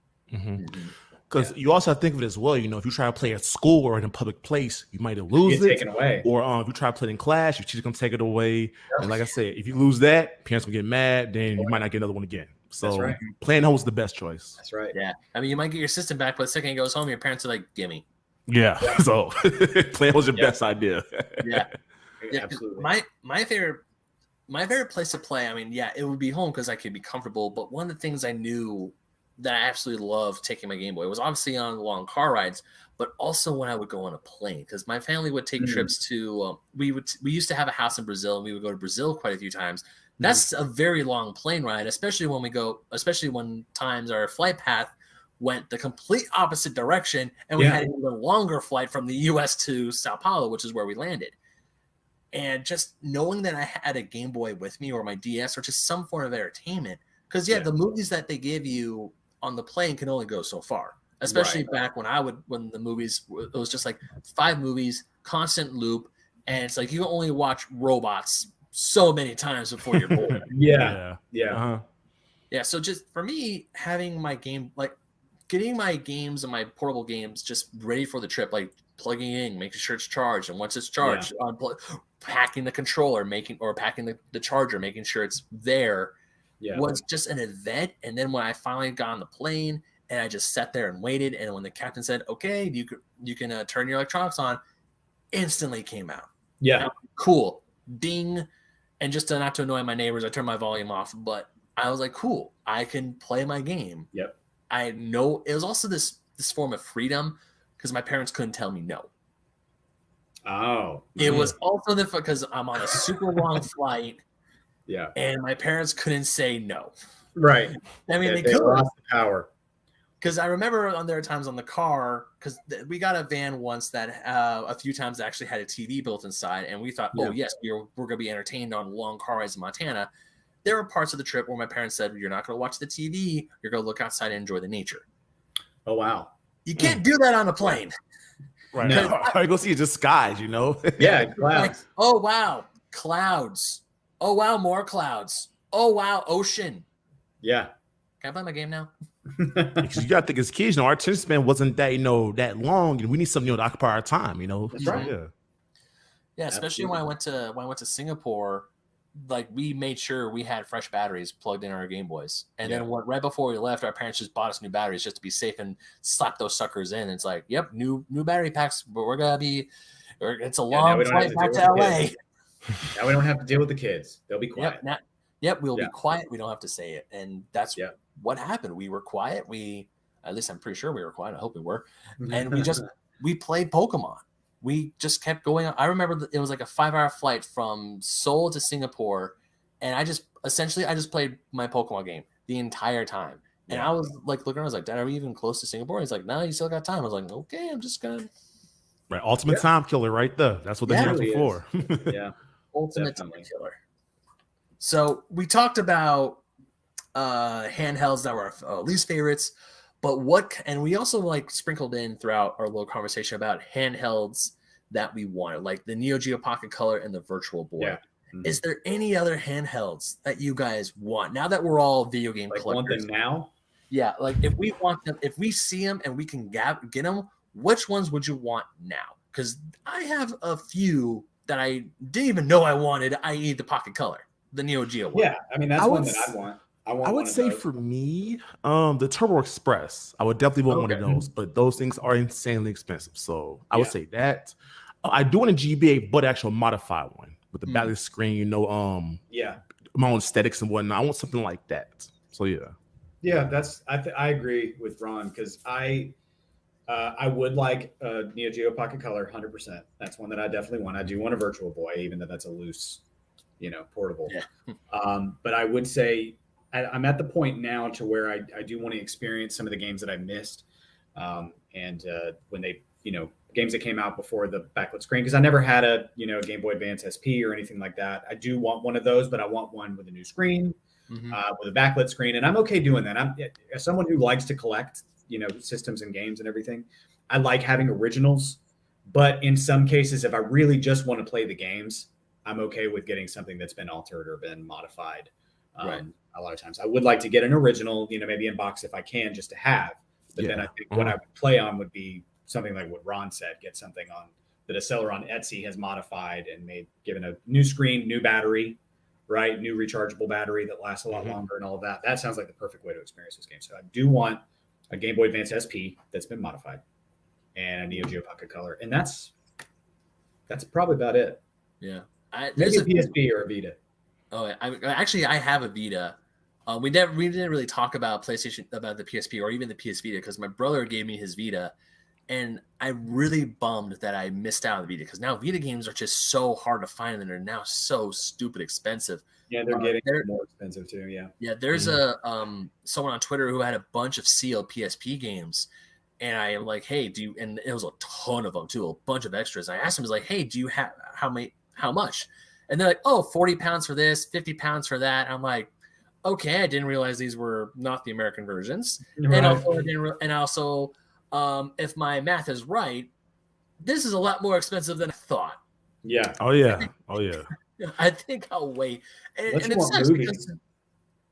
Because you also have to think of it as well. If you try to play at school or in a public place, you might lose it. Taken away. Or if you try to play in class, your teacher's going to take it away. Yep. And like I said, if you lose that, parents will get mad. Then you might not get another one again. So playing home is the best choice. That's right. Yeah. I mean, you might get your system back, but the second he goes home, your parents are like, gimme. Yeah. So playing was your best idea. Yeah. Absolutely. My favorite place to play, I mean, it would be home because I could be comfortable. But one of the things I knew that I absolutely loved taking my Game Boy was obviously on long car rides, but also when I would go on a plane, because my family would take trips to, we used to have a house in Brazil, and we would go to Brazil quite a few times. That's a very long plane ride, especially when times our flight path went the complete opposite direction, and we had an even longer flight from the U.S. to Sao Paulo, which is where we landed. And just knowing that I had a Game Boy with me or my DS or just some form of entertainment, because the movies that they give you on the plane can only go so far. Especially back when when the movies, it was just like 5 movies, constant loop, and it's like you only watch robots so many times before you're bored. Yeah. So just for me, having my game, like getting my games and my portable games just ready for the trip, like plugging in, making sure it's charged, and once it's charged, packing the controller, packing the charger, making sure it's there, was just an event. And then when I finally got on the plane and I just sat there and waited, and when the captain said, "Okay, you can turn your electronics on," instantly came out. Yeah, cool, ding. And just not to annoy my neighbors, I turned my volume off, but I was like, cool, I can play my game. Yep. I know it was also this form of freedom because my parents couldn't tell me no. Oh, it was also because I'm on a super long flight. Yeah. And my parents couldn't say no. Right. I mean, they could lost the power. Because I remember there were times on the car, because we got a van once that a few times actually had a TV built inside, and we thought, oh yes, we're going to be entertained on long car rides in Montana. There were parts of the trip where my parents said, "You're not going to watch the TV. You're going to look outside and enjoy the nature." Oh wow! You can't do that on a plane. Right. No. I go see just skies, you know. Yeah, clouds. Like, oh wow, clouds. Oh wow, more clouds. Oh wow, ocean. Yeah. Can I play my game now? Because you got to think as kids, our attention span wasn't that that long, and we need something to occupy our time, That's right. Yeah, especially when I went to Singapore, like we made sure we had fresh batteries plugged in our Game Boys, and then right before we left, our parents just bought us new batteries just to be safe and slap those suckers in. It's like, yep, new battery packs, but we're gonna be. It's a long flight back to LA. Now we don't have to deal with the kids; they'll be quiet. We'll be quiet. We don't have to say it, and that's what happened. We were quiet. At least I'm pretty sure we were quiet. I hope we were, and we played Pokemon. We just kept going. I remember it was like a 5-hour flight from Seoul to Singapore, and I just played my Pokemon game the entire time. And I was like looking around, I was like, "Dad, are we even close to Singapore?" He's like, "No, you still got time." I was like, "Okay, I'm just gonna." Right, ultimate time killer, right there. That's what they're here for. Yeah, ultimate time killer. So we talked about handhelds that were our least favorites, but and we also like sprinkled in throughout our little conversation about handhelds that we wanted, like the Neo Geo Pocket Color and the Virtual Boy. Yeah. Mm-hmm. Is there any other handhelds that you guys want now that we're all video game collectors? Want them now? Yeah, like if we want them, if we see them and we can get them, which ones would you want now? Because I have a few that I didn't even know I wanted, i.e. the Pocket Color. The Neo Geo one. Yeah, I mean that's one that I'd want. I would say for me, the Turbo Express. I would definitely want one of those, but those things are insanely expensive. So I would say that. I do want a GBA, but actual modified one with the backlit screen. My own aesthetics and whatnot. I want something like that. So yeah, that's. I agree with Ron because I would like a Neo Geo Pocket Color 100%. That's one that I definitely want. I do want a Virtual Boy, even though that's a loose. Portable. Yeah. But I would say I'm at the point now to where I do want to experience some of the games that I missed. And when they, games that came out before the backlit screen, because I never had a, Gameboy Advance SP or anything like that. I do want one of those, but I want one with a new screen, with a backlit screen. And I'm okay doing that. I'm as someone who likes to collect, systems and games and everything. I like having originals, but in some cases, if I really just want to play the games, I'm okay with getting something that's been altered or been modified. A lot of times I would like to get an original, maybe in box if I can, just to have. But then I think what I would play on would be something like what Ron said, get something on that a seller on Etsy has modified and given a new screen, new battery, right? New rechargeable battery that lasts a lot longer and all of that. That sounds like the perfect way to experience this game. So I do want a Game Boy Advance SP that's been modified and a Neo Geo Pocket Color. And that's probably about it. Yeah. Maybe a PSP or a Vita. Oh, I have a Vita. We didn't really talk about PlayStation, about the PSP or even the PS Vita because my brother gave me his Vita, and I'm really bummed that I missed out on the Vita because now Vita games are just so hard to find and they're now so stupid expensive. Yeah, they're getting more expensive too. Yeah. Yeah, there's someone on Twitter who had a bunch of sealed PSP games. And I am like, hey, and it was a ton of them too, a bunch of extras. I asked him, I was like, hey, do you have how how much? And they're like, oh, 40 pounds for this, 50 pounds for that. I'm like, okay, I didn't realize these were not the American versions. Right. And also, if my math is right, this is a lot more expensive than I thought. Yeah. Oh yeah. I think I'll wait. And Unless you it want sucks movies. because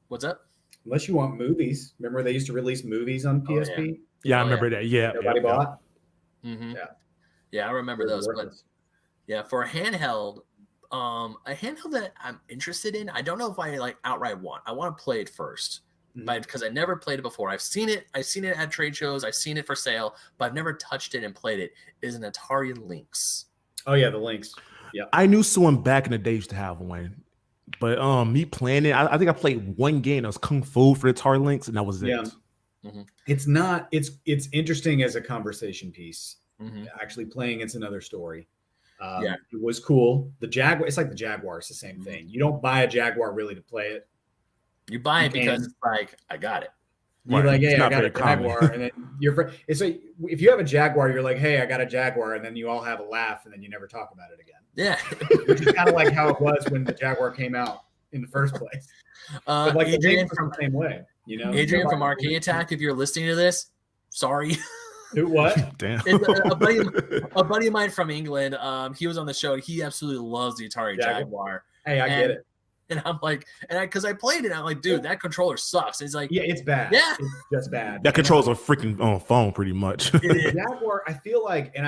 what's up? Unless you want movies. Remember they used to release movies on PSP? Yeah, I remember that. Yeah. Nobody bought? Mm-hmm. Yeah. Yeah, I remember those. But Worthless. yeah, for a handheld that I'm interested in, I don't know if I like outright want. I want to play it first. Mhm. Because I never played it before. I've seen it at trade shows, I've seen it for sale, but I've never touched it and played it. Is an Atari Lynx. Oh yeah, the Lynx. Yeah. I knew someone back in the day used to have one. But me playing it, I think I played one game that was Kung Fu for the Atari Lynx, and that was it. Yeah. Mm-hmm. It's not. It's interesting as a conversation piece. Mm-hmm. Actually, playing it's another story. Yeah. It was cool. The Jaguar. It's like the Jaguar. It's the same thing. You don't buy a Jaguar really to play it. You buy it because it's like I got it. You're Right. like, hey, It's I not got a very common. Jaguar, and then it's like if you have a Jaguar, you're like, hey, I got a Jaguar, and then you all have a laugh, and then you never talk about it again. Yeah. Which is kind of like how it was when the Jaguar came out in the first place. But like Adrian the same way, you know. Adrian from Arcade Attack, if you're listening to this, sorry. Who what? Damn. It's a buddy of mine from England. He was on the show. He absolutely loves the Atari Jaguar. Hey, I get it. And I'm like, because I played it, I'm like, dude, that controller sucks. And he's like, Yeah, it's bad. Yeah. It's just bad. That controls a freaking phone, pretty much. The Jaguar, I feel like, and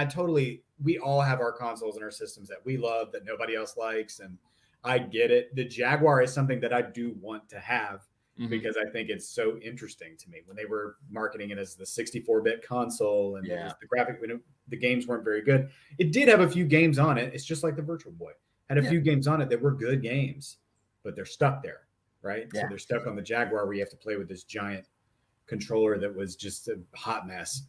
we all have our consoles and our systems that we love that nobody else likes, and I get it. The Jaguar is something that I do want to have because I think it's so interesting to me. When they were marketing it as the 64-bit console and the graphic, the games weren't very good. It did have a few games on it. It's just like the Virtual Boy. Had a few games on it that were good games, but they're stuck there, right? Yeah. So they're stuck on the Jaguar where you have to play with this giant controller that was just a hot mess.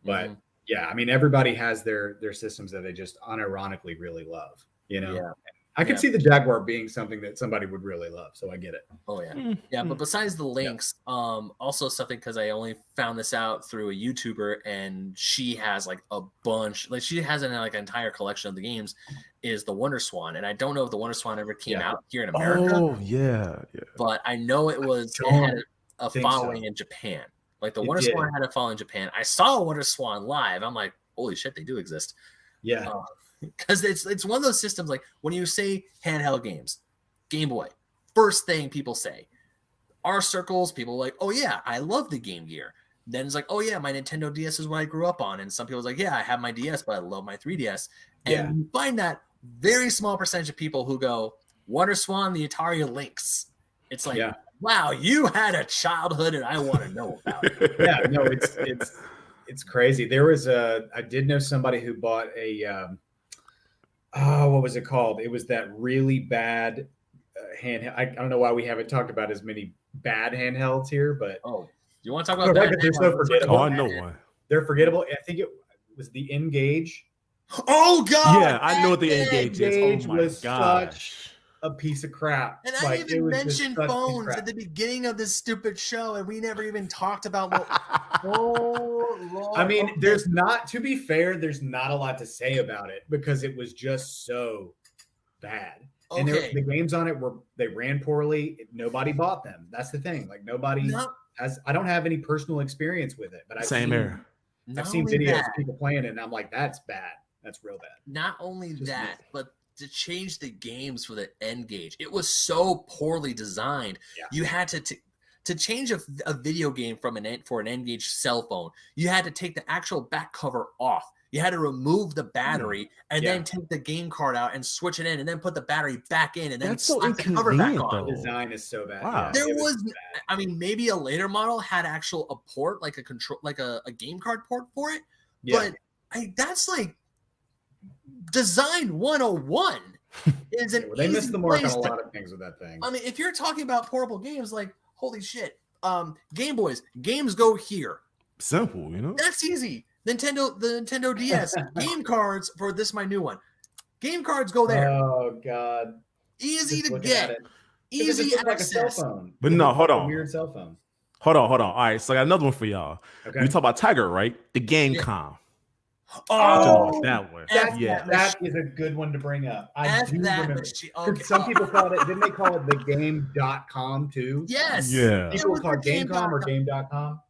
But yeah, I mean, everybody has their systems that they just unironically really love, you know? Yeah. I could see the Jaguar being something that somebody would really love. So I get it. Oh yeah. Yeah. But besides the Lynx, also something, because I only found this out through a YouTuber, and she has like a bunch, like she has an entire collection of the games, is the Wonder Swan. And I don't know if the Wonder Swan ever came out here in America. Oh yeah. But I know it had a think following so. in Japan. Like the Wonder Swan had a following in Japan. I saw a Wonder Swan live. I'm like, holy shit, they do exist. Yeah. Because it's one of those systems, like when you say handheld games, Game Boy, first thing people say. Our circles, people are like, oh yeah, I love the Game Gear. Then it's like, oh yeah, my Nintendo DS is what I grew up on. And some people's like, yeah, I have my DS, but I love my 3DS. And you find that very small percentage of people who go, Wonder Swan, the Atari Lynx. It's like, wow, you had a childhood and I want to know about it. Yeah, no, it's crazy. There was I did know somebody who bought a what was it called? It was that really bad handheld. I don't know why we haven't talked about as many bad handhelds here, but you want to talk about that? They're so forgettable. Oh, I know one. They're forgettable. I think it was the N-Gage. Oh god! Yeah, I know what the N-Gage is. Oh my was gosh. a piece of crap. And I even mentioned phones at the beginning of this stupid show, and we never even talked about what. I mean, there's not, to be fair, there's not a lot to say about it because it was just so bad. Okay. And the games on it they ran poorly. Nobody bought them. That's the thing. Like nobody has. I don't have any personal experience with it, but I've seen videos of people playing it, and I'm like, that's bad. That's real bad. Not only that, but to change the games for the N-Gage, it was so poorly designed. Yeah. You had to change a video game for an N-Gage cell phone. You had to take the actual back cover off. You had to remove the battery and then take the game card out and switch it in, and then put the battery back in, and then slap the cover back on. The design is so bad. Wow. There was, I mean, maybe a later model had a port, like a game card port for it. Yeah. But that's like design 101. They missed the mark on a lot of things with that thing. I mean, if you're talking about portable games, like holy shit, Game Boys, games go here. Simple, you know. That's easy. The Nintendo DS game cards for this, my new one. Game cards go there. Oh god, easy to get, easy access. Like a cell phone. But no, hold on. Weird cell phone. Hold on. All right, so I got another one for y'all. Okay. We talk about Tiger, right? The Gamecom. Oh, that one. That is a good one to bring up. I do remember. Okay. Some people called it, didn't they call it the game.com too? Yes. Yeah. People would call it Gamecom or game.com.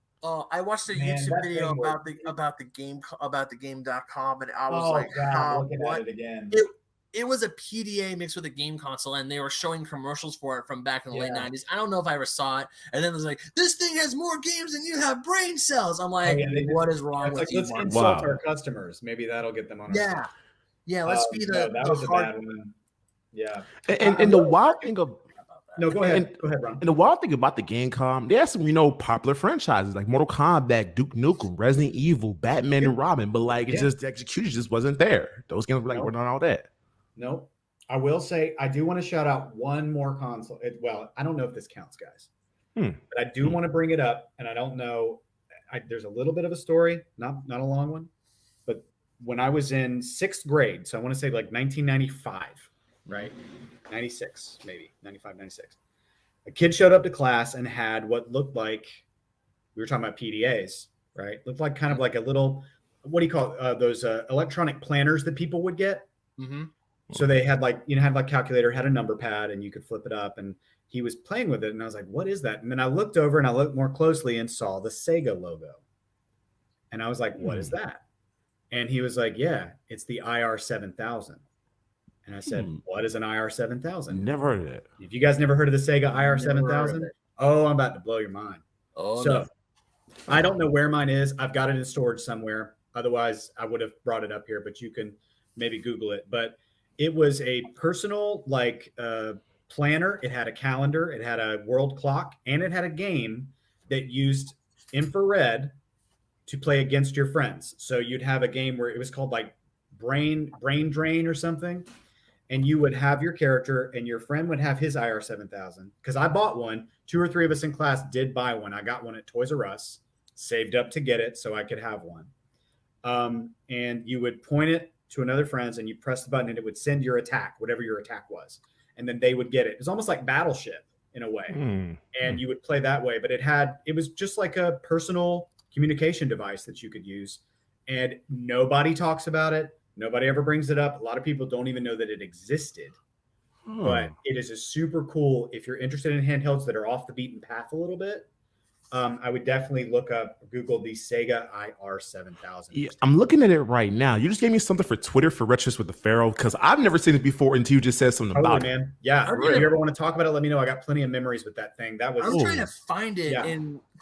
I watched a YouTube video about the game.com, and I was like, looking at it again. It was a PDA mixed with a game console, and they were showing commercials for it from back in the late 90s. I don't know if I ever saw it. And then it was like, this thing has more games than you have brain cells. I'm like, what is wrong with you? Let's insult our customers. Maybe that'll get them on our side. Yeah, let's be the that was a bad one. Yeah. And the wild thing of No, go ahead. Go ahead, Ron. And the wild thing about the Gamecom, they had some, popular franchises like Mortal Kombat, Duke Nukem, Resident Evil, Batman and Robin, but it's just the execution just wasn't there. Those games were we're not all that. Nope. I will say I do want to shout out one more console. Well, I don't know if this counts, guys, but I do want to bring it up, and I don't know. There's a little bit of a story, not a long one, but when I was in 6th grade, so I want to say like 1995, right? 96, maybe 95, 96. A kid showed up to class and had what looked like, we were talking about PDAs, right? Looked like kind of like a little, what do you call it? Those electronic planners that people would get. Mm-hmm. So they had had calculator, had a number pad, and you could flip it up. And he was playing with it, and I was like, "What is that?" And then I looked over and I looked more closely and saw the SEGA logo, and I was like, "What is that?" And he was like, "Yeah, it's the IR7000." And I said, "What is an IR7000?" Never heard of it. If you guys never heard of the SEGA IR7000, I'm about to blow your mind. I don't know where mine is. I've got it in storage somewhere. Otherwise, I would have brought it up here, but you can maybe Google it. But it was a personal planner. It had a calendar. It had a world clock, and it had a game that used infrared to play against your friends. So you'd have a game where it was called like Brain Drain or something. And you would have your character and your friend would have his IR7000. Because I bought one. 2 or 3 of us in class did buy one. I got one at Toys R Us, saved up to get it so I could have one. And you would point it to another friend's and you press the button and it would send your attack, whatever your attack was. And then they would get it. It was almost like Battleship in a way. And you would play that way. But it was just like a personal communication device that you could use. And nobody talks about it. Nobody ever brings it up. A lot of people don't even know that it existed. But it is a super cool, if you're interested in handhelds that are off the beaten path a little bit, I would definitely Google the SEGA IR7000. Yeah, I'm looking at it right now. You just gave me something for Twitter for Retros with the Pharaoh because I've never seen it before until you just said something about it. Man. Yeah. If you ever want to talk about it, let me know. I got plenty of memories with that thing. I'm trying to find it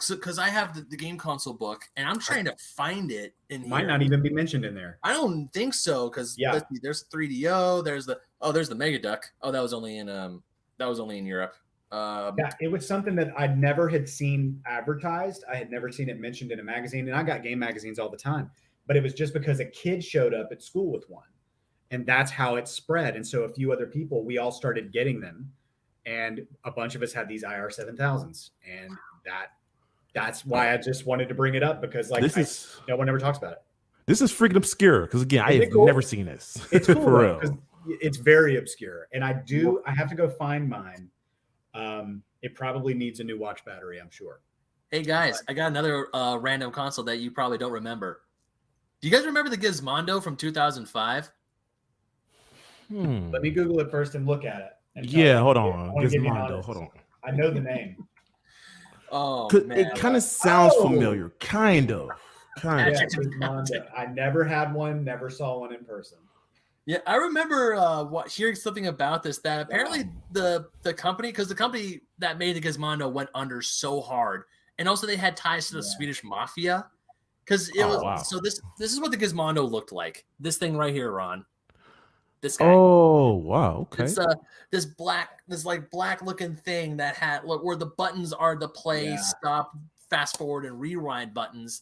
because I have the game console book and I'm trying to find it in here. Might not even be mentioned in there. I don't think so because there's 3DO. There's the Mega Duck. Oh, that was only in Europe. It was something that I never had seen advertised. I had never seen it mentioned in a magazine, and I got game magazines all the time. But it was just because a kid showed up at school with one, and that's how it spread. And so a few other people, we all started getting them, and a bunch of us had these IR7000s, and that's why I just wanted to bring it up because no one ever talks about it. This is freaking obscure because again, I have never seen this. It's cool for real. It's very obscure, and I have to go find mine. It probably needs a new watch battery, I'm sure. Hey guys, I got another random console that you probably don't remember. Do you guys remember the Gizmondo from 2005? Let me Google it first and look at it. Hold on. Gizmondo, hold on. I know the name. Oh, man. It kind of sounds familiar. Kind of. Gizmondo. I never had one, never saw one in person. Yeah, I remember hearing something about this, that apparently the company, because the company that made the Gizmondo went under so hard. And also they had ties to the Swedish mafia. Because it was so this is what the Gizmondo looked like. This thing right here, Ron. This guy. Oh, wow. Okay. It's this black looking thing that had where the buttons are the play, stop, fast forward, and rewind buttons.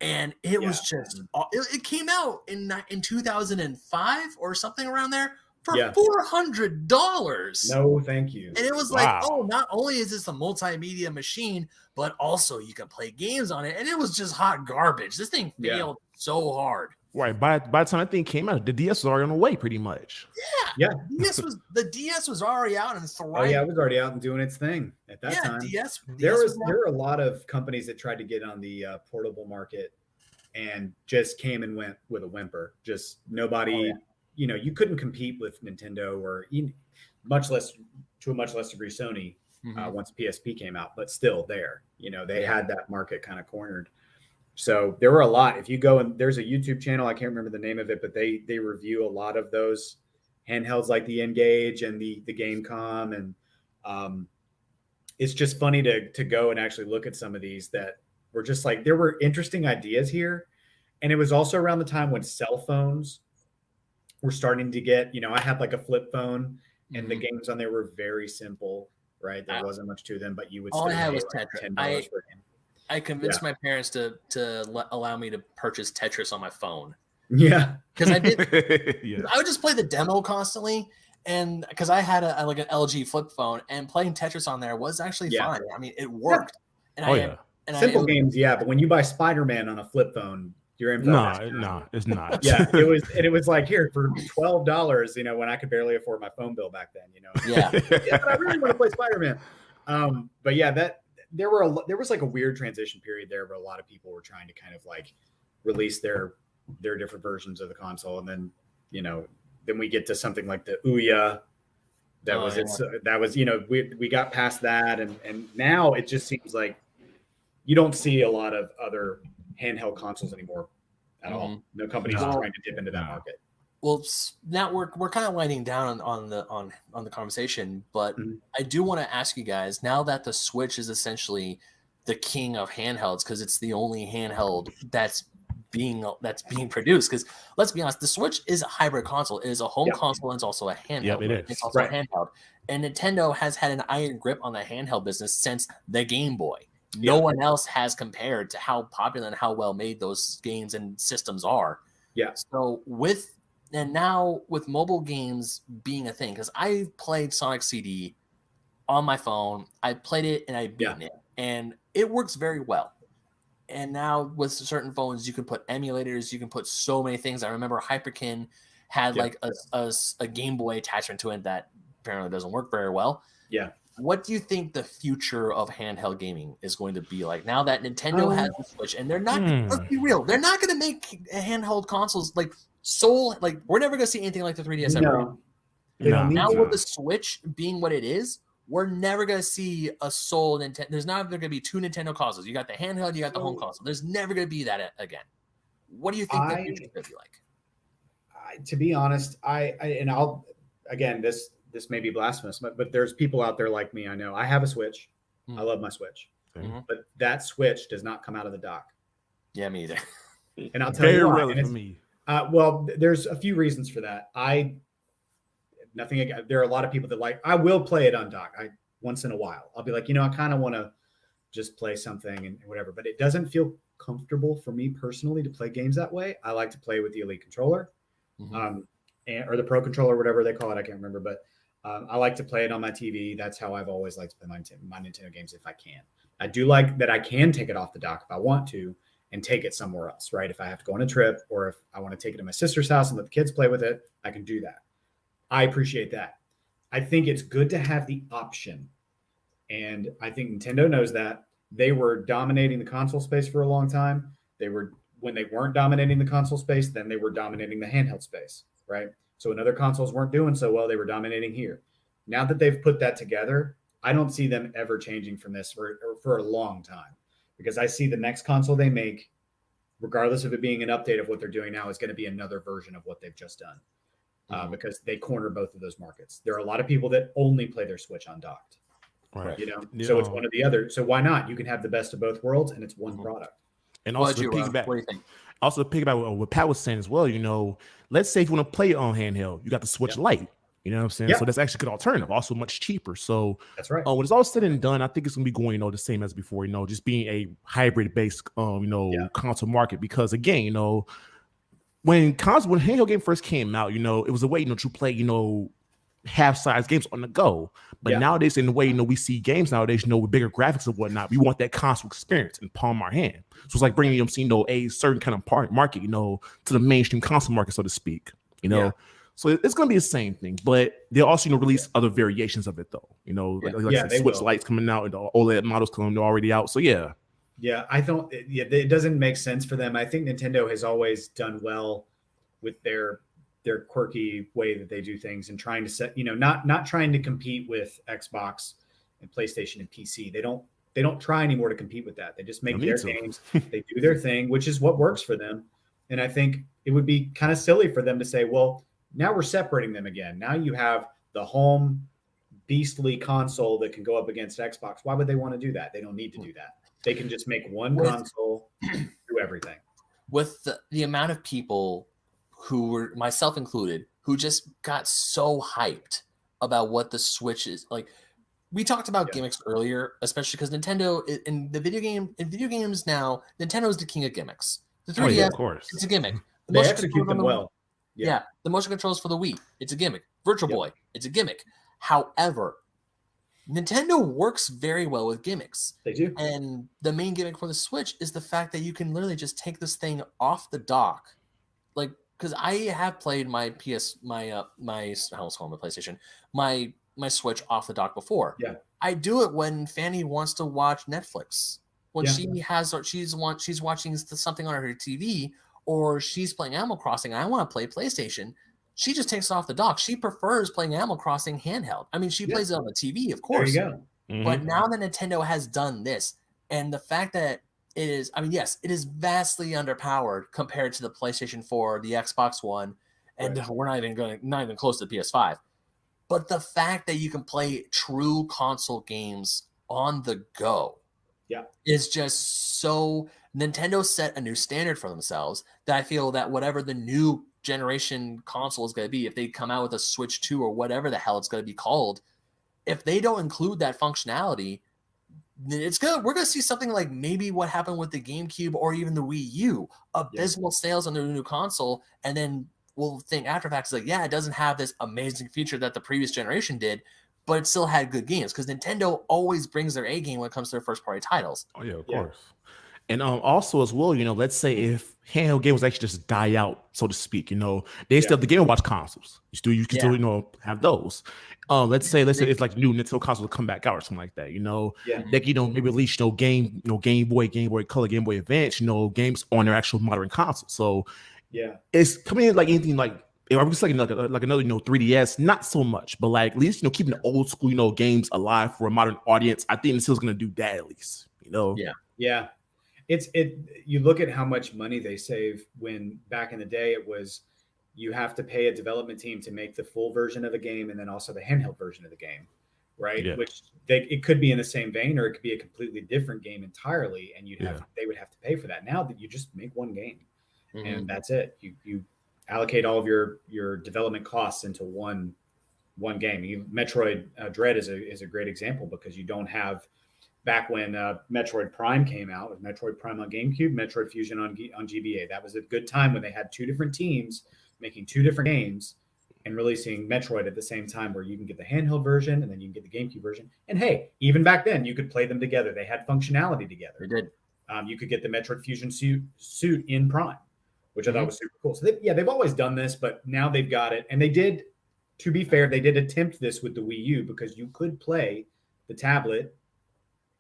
And it was just, it came out in 2005 or something around there for $400. No, thank you. And it was like, not only is this a multimedia machine, but also you can play games on it. And it was just hot garbage. This thing failed so hard. Right. By the time that thing came out, the DS was already on the way pretty much. Yeah. The DS was already out and thriving. Oh, yeah, it was already out and doing its thing at that time. DS there were a lot of companies that tried to get on the portable market and just came and went with a whimper. Just nobody, you couldn't compete with Nintendo or much less to a much less degree Sony once PSP came out, but still there, they had that market kind of cornered. So there were a lot. If you go and there's a YouTube channel, I can't remember the name of it, but they review a lot of those handhelds like the N-Gage and the Gamecom. And it's just funny to go and actually look at some of these that were just like, there were interesting ideas here. And it was also around the time when cell phones were starting to get, I had like a flip phone and the games on there were very simple, right? There wasn't much to them, but you would all still I had pay was like Tetris. $10 for a game. I convinced my parents to allow me to purchase Tetris on my phone. Yeah, because I did. I would just play the demo constantly, and because I had an LG flip phone, and playing Tetris on there was actually fine. I mean, it worked. And simple games, but when you buy Spider-Man on a flip phone, you're in. No, it's not. it was like here for $12. When I could barely afford my phone bill back then. But I really want to play Spider-Man. But there was like a weird transition period there where a lot of people were trying to kind of like release their different versions of the console, and then then we get to something like the Ouya we got past that, and now it just seems like you don't see a lot of other handheld consoles anymore at all. No companies are trying to dip into that market. Well, now we're kind of winding down on the conversation, but I do want to ask you guys, now that the Switch is essentially the king of handhelds because it's the only handheld that's being produced. Because let's be honest, the Switch is a hybrid console. It is a home console and it's also a handheld. Yep, it is. It's also a handheld. And Nintendo has had an iron grip on the handheld business since the Game Boy. No one else has compared to how popular and how well made those games and systems are. Yeah. So now with mobile games being a thing, because I played Sonic CD on my phone, I played it and I beat it, and it works very well. And now with certain phones, you can put emulators, you can put so many things. I remember Hyperkin had like a Game Boy attachment to it that apparently doesn't work very well. Yeah. What do you think the future of handheld gaming is going to be like now that Nintendo has the Switch? And they're not, let's be real, they're not going to make handheld consoles like we're never going to see anything like the 3DS ever. Now with the Switch being what it is, we're never going to see a sole Nintendo. There's not going to be two Nintendo consoles. You got the handheld, you got the home console. There's never going to be that again. What do you think the future is going to be like? To be honest, I'll again, this may be blasphemous, but there's people out there like me. I know I have a Switch. I love my Switch, but that Switch does not come out of the dock. Yeah, me either. And I'll tell you why. Very for me. Well, there's a few reasons for that. There are a lot of people that I will play it on dock. Once in a while, I'll be like, I kind of want to just play something and whatever, but it doesn't feel comfortable for me personally to play games that way. I like to play with the Elite controller, or the Pro controller, whatever they call it. I can't remember, but I like to play it on my TV. That's how I've always liked to play my Nintendo games if I can. I do like that I can take it off the dock if I want to and take it somewhere else, right? If I have to go on a trip or if I want to take it to my sister's house and let the kids play with it, I can do that. I appreciate that. I think it's good to have the option. And I think Nintendo knows that. They were dominating the console space for a long time. When they weren't dominating the console space, then they were dominating the handheld space, right? So when other consoles weren't doing so well, they were dominating here. Now that they've put that together, I don't see them ever changing from this for a long time, because I see the next console they make, regardless of it being an update of what they're doing now, is going to be another version of what they've just done, because they corner both of those markets. There are a lot of people that only play their Switch undocked, right? So it's one or the other. So why not? You can have the best of both worlds, and it's one product. And also piggyback. What do you think? Also piggyback what Pat was saying as well. Let's say if you want to play it on handheld, you got the Switch Lite. You know what I'm saying? So that's actually a good alternative, also much cheaper. So that's right. When it's all said and done, I think it's gonna be going, the same as before, just being a hybrid based console market. Because again, when handheld game first came out, it was a way, to play, half-size games on the go. But nowadays, in the way, we see games nowadays, with bigger graphics and whatnot, we want that console experience in palm of our hand. So it's like bringing, a certain kind of market, to the mainstream console market, so to speak, So it's going to be the same thing, but they'll also, release other variations of it, though. Like the Switch Lights coming out and the OLED models coming already out. So yeah. Yeah, I don't. It doesn't make sense for them. I think Nintendo has always done well with their quirky way that they do things and trying to set, not trying to compete with Xbox and PlayStation and PC. They don't try anymore to compete with that. They just make their games. They do their thing, which is what works for them. And I think it would be kind of silly for them to say, well, now we're separating them again. Now you have the home beastly console that can go up against Xbox. Why would they want to do that? They don't need to do that. They can just make one console do everything. With the amount of people who were, myself included, who just got so hyped about what the Switch is like. We talked about gimmicks earlier, especially because Nintendo in video games now, Nintendo is the king of gimmicks. The 3DS, of course, it's a gimmick. They execute them well. Yeah, the motion controls for the Wii, it's a gimmick. Virtual Boy, it's a gimmick. However, Nintendo works very well with gimmicks. They do. And the main gimmick for the Switch is the fact that you can literally just take this thing off the dock. Like, because I have played my PlayStation, my Switch off the dock before. Yeah. I do it when Fanny wants to watch Netflix. When she's watching something on her TV, or she's playing Animal Crossing and I want to play PlayStation, she just takes it off the dock. She prefers playing Animal Crossing handheld. I mean, she plays it on the TV, of course. There you go. Mm-hmm. But now that Nintendo has done this, and the fact that it is, I mean, yes, it is vastly underpowered compared to the PlayStation 4, the Xbox One, and we're not even close to the PS5. But the fact that you can play true console games on the go is just so. Nintendo set a new standard for themselves that I feel that whatever the new generation console is going to be, if they come out with a Switch 2 or whatever the hell it's going to be called, if they don't include that functionality, we're going to see something like maybe what happened with the GameCube or even the Wii U, abysmal sales on the new console, and then we'll think after facts like, yeah, it doesn't have this amazing feature that the previous generation did, but it still had good games because Nintendo always brings their A game when it comes to their first party titles. Oh yeah, of course. And also as well, let's say if handheld games actually just die out, so to speak, they still have the Game & Watch consoles. You can still, have those. Let's say it's like new Nintendo console to come back out or something like that. They maybe release Game Boy Color, Game Boy Advance, games on their actual modern console. So it's coming in like anything like. I was like another 3DS, not so much, but like at least keeping the old school games alive for a modern audience. I think Nintendo's gonna do that at least. Yeah. You look at how much money they save when back in the day it was you have to pay a development team to make the full version of a game and then also the handheld version of the game, right? Yeah. Which it could be in the same vein or it could be a completely different game entirely, and they would have to pay for that. Now that you just make one game and that's it. You allocate all of your development costs into one game. Metroid Dread is a great example because you don't have. Back when Metroid Prime came out, with Metroid Prime on GameCube, Metroid Fusion on GBA. That was a good time when they had two different teams making two different games and releasing Metroid at the same time, where you can get the handheld version and then you can get the GameCube version. And hey, even back then, you could play them together. They had functionality together. They did. You could get the Metroid Fusion suit in Prime, which I thought was super cool. So they've always done this, but now they've got it. And they did, to be fair, they did attempt this with the Wii U because you could play the tablet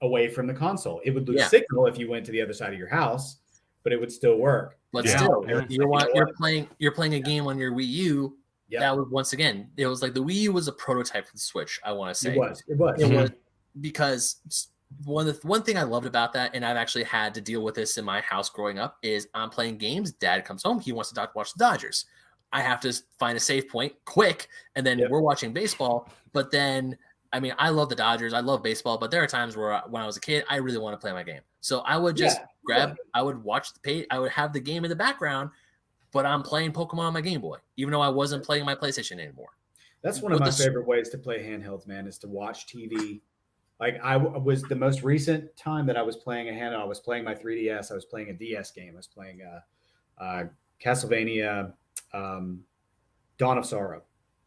away from the console. It would lose signal if you went to the other side of your house, but it would still work. But still, you're playing a game on your Wii U. That was, once again, it was like the Wii U was a prototype for the Switch. I want to say it was because one thing I loved about that, and I've actually had to deal with this in my house growing up, is I'm playing games. Dad comes home, he wants to watch the Dodgers. I have to find a save point quick, and then we're watching baseball. But then, I mean, I love the Dodgers. I love baseball, but there are times where when I was a kid, I really want to play my game. So I would just I would watch the page. I would have the game in the background, but I'm playing Pokemon on my Game Boy, even though I wasn't playing my PlayStation anymore. That's one of my favorite ways to play handhelds, man, is to watch TV. Like I was the most recent time that I was playing a handheld, I was playing my 3DS. I was playing a DS game. I was playing Castlevania Dawn of Sorrow.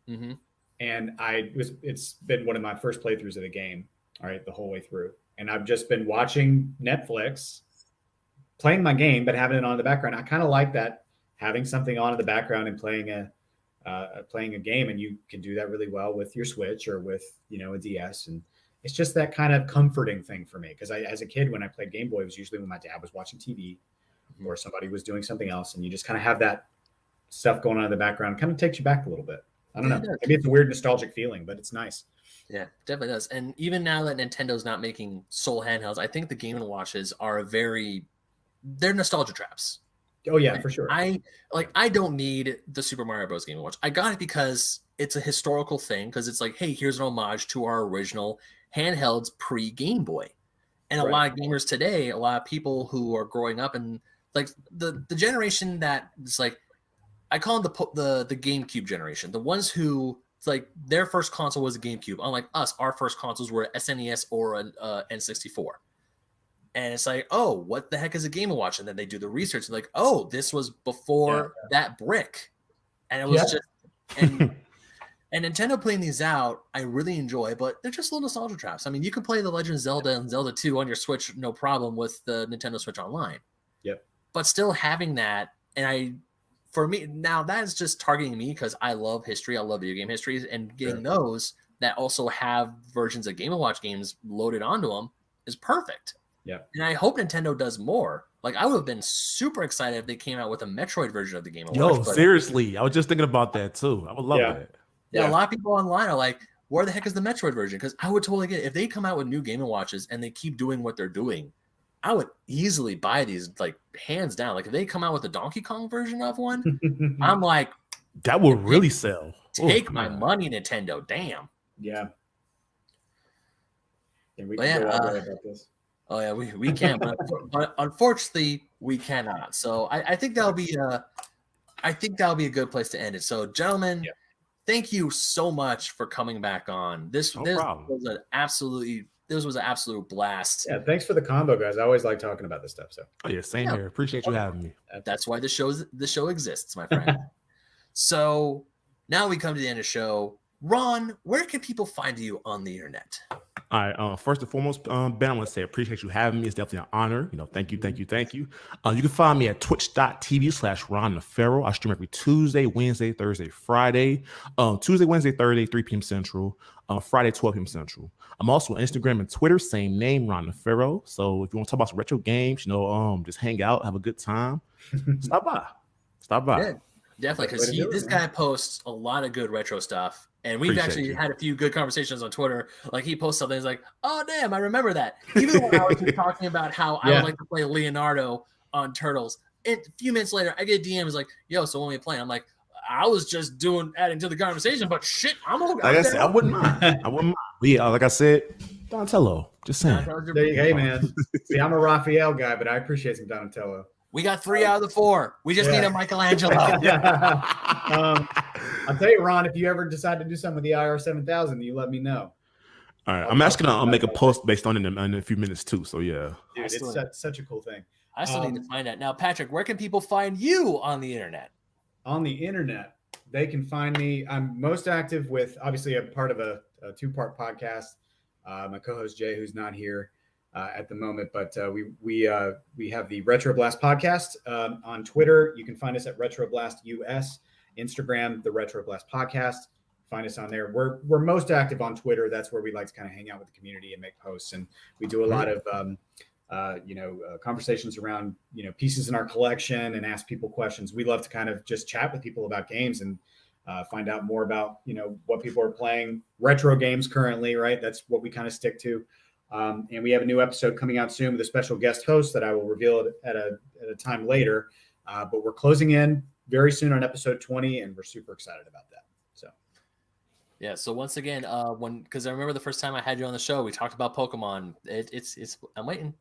Mm-hmm. And it's been one of my first playthroughs of the game, all right, the whole way through. And I've just been watching Netflix, playing my game, but having it on in the background. I kind of like that, having something on in the background and playing a game. And you can do that really well with your Switch or with, a DS. it's just that kind of comforting thing for me. Because as a kid, when I played Game Boy, it was usually when my dad was watching TV or somebody was doing something else. And you just kind of have that stuff going on in the background. It kind of takes you back a little bit. I don't know. Maybe it's a weird nostalgic feeling, but it's nice. Yeah, definitely does. And even now that Nintendo's not making sole handhelds, I think the Game & Watches are they're nostalgia traps. Oh yeah, for sure. I don't need the Super Mario Bros. Game & Watch. I got it because it's a historical thing, because it's like, hey, here's an homage to our original handhelds pre-Game Boy. And a lot of gamers today, a lot of people who are growing up and like the generation that is like, I call them the GameCube generation, the ones who like their first console was a GameCube. Unlike us, our first consoles were SNES or an N64. And it's like, oh, what the heck is a Game & Watch? And then they do the research and like, oh, this was before that brick. And it was just and Nintendo putting these out, I really enjoy, but they're just little nostalgia traps. I mean, you can play The Legend of Zelda and Zelda 2 on your Switch, no problem, with the Nintendo Switch Online. Yep. But still having that, and for me, now that is just targeting me because I love history. I love video game histories, and getting those that also have versions of Game & Watch games loaded onto them is perfect. Yeah. And I hope Nintendo does more. Like, I would have been super excited if they came out with a Metroid version of the Game & Watch. Yo, seriously. I was just thinking about that too. I would love that. Yeah, a lot of people online are like, where the heck is the Metroid version? Because I would totally get it. If they come out with new Game & Watches and they keep doing what they're doing, I would easily buy these, like, hands down. Like, if they come out with a Donkey Kong version of one, I'm like, that would really sell. Take my money, Nintendo. Damn. Yeah. And we can go all day about this. Oh yeah, we can, but unfortunately we cannot. So I think that'll be a good place to end it. So, gentlemen, thank you so much for coming back on. This was an absolute blast. Yeah, thanks for the combo, guys. I always like talking about this stuff. So same here. Appreciate you having me. That's why the show exists, my friend. So now we come to the end of the show. Ron, where can people find you on the internet? All right. First and foremost, Ben, I want to say appreciate you having me. It's definitely an honor. Thank you. You can find me at twitch.tv/Ron the Pharaoh. I stream every Tuesday, Wednesday, Thursday, Friday. Tuesday, Wednesday, Thursday, 3 p.m. Central. Friday, 12 p.m. Central. I'm also on Instagram and Twitter, same name, Ron the Pharaoh. So if you want to talk about some retro games, just hang out, have a good time. Stop by. Yeah, definitely, because this guy posts a lot of good retro stuff. And we've actually had a few good conversations on Twitter. Like, he posts something, he's like, oh, damn, I remember that. Even when I was just talking about how I would like to play Leonardo on Turtles. And a few minutes later, I get a DM, is like, yo, so when we play? I'm like, I was just adding to the conversation, but shit, I'm okay. Like I said, I wouldn't mind. But yeah, like I said, Donatello. Just saying. Hey, man. See, I'm a Raphael guy, but I appreciate some Donatello. We got 3 out of the 4. We just need a Michelangelo. I'll tell you, Ron, if you ever decide to do something with the IR7000, you let me know. All right. I'm actually going to make a post based on it in a few minutes, too. So, yeah. Dude, it's such a cool thing. I still need to find that. Now, Patrick, where can people find you on the internet? On the internet, they can find me. I'm most active with, obviously, a part of a 2-part podcast. My co-host, Jay, who's not here at the moment, but we have the Retro Blast podcast on Twitter. You can find us at Retro Blast US. Instagram, the Retro Blast podcast. Find us on there. We're most active on Twitter. That's where we like to kind of hang out with the community and make posts. And we do a lot of conversations around pieces in our collection and ask people questions. We love to kind of just chat with people about games and find out more about what people are playing, retro games currently. Right, that's what we kind of stick to. And we have a new episode coming out soon with a special guest host that I will reveal at a time later. But we're closing in very soon on episode 20, and we're super excited about that. So, yeah. So once again, because I remember the first time I had you on the show, we talked about Pokemon. I'm waiting.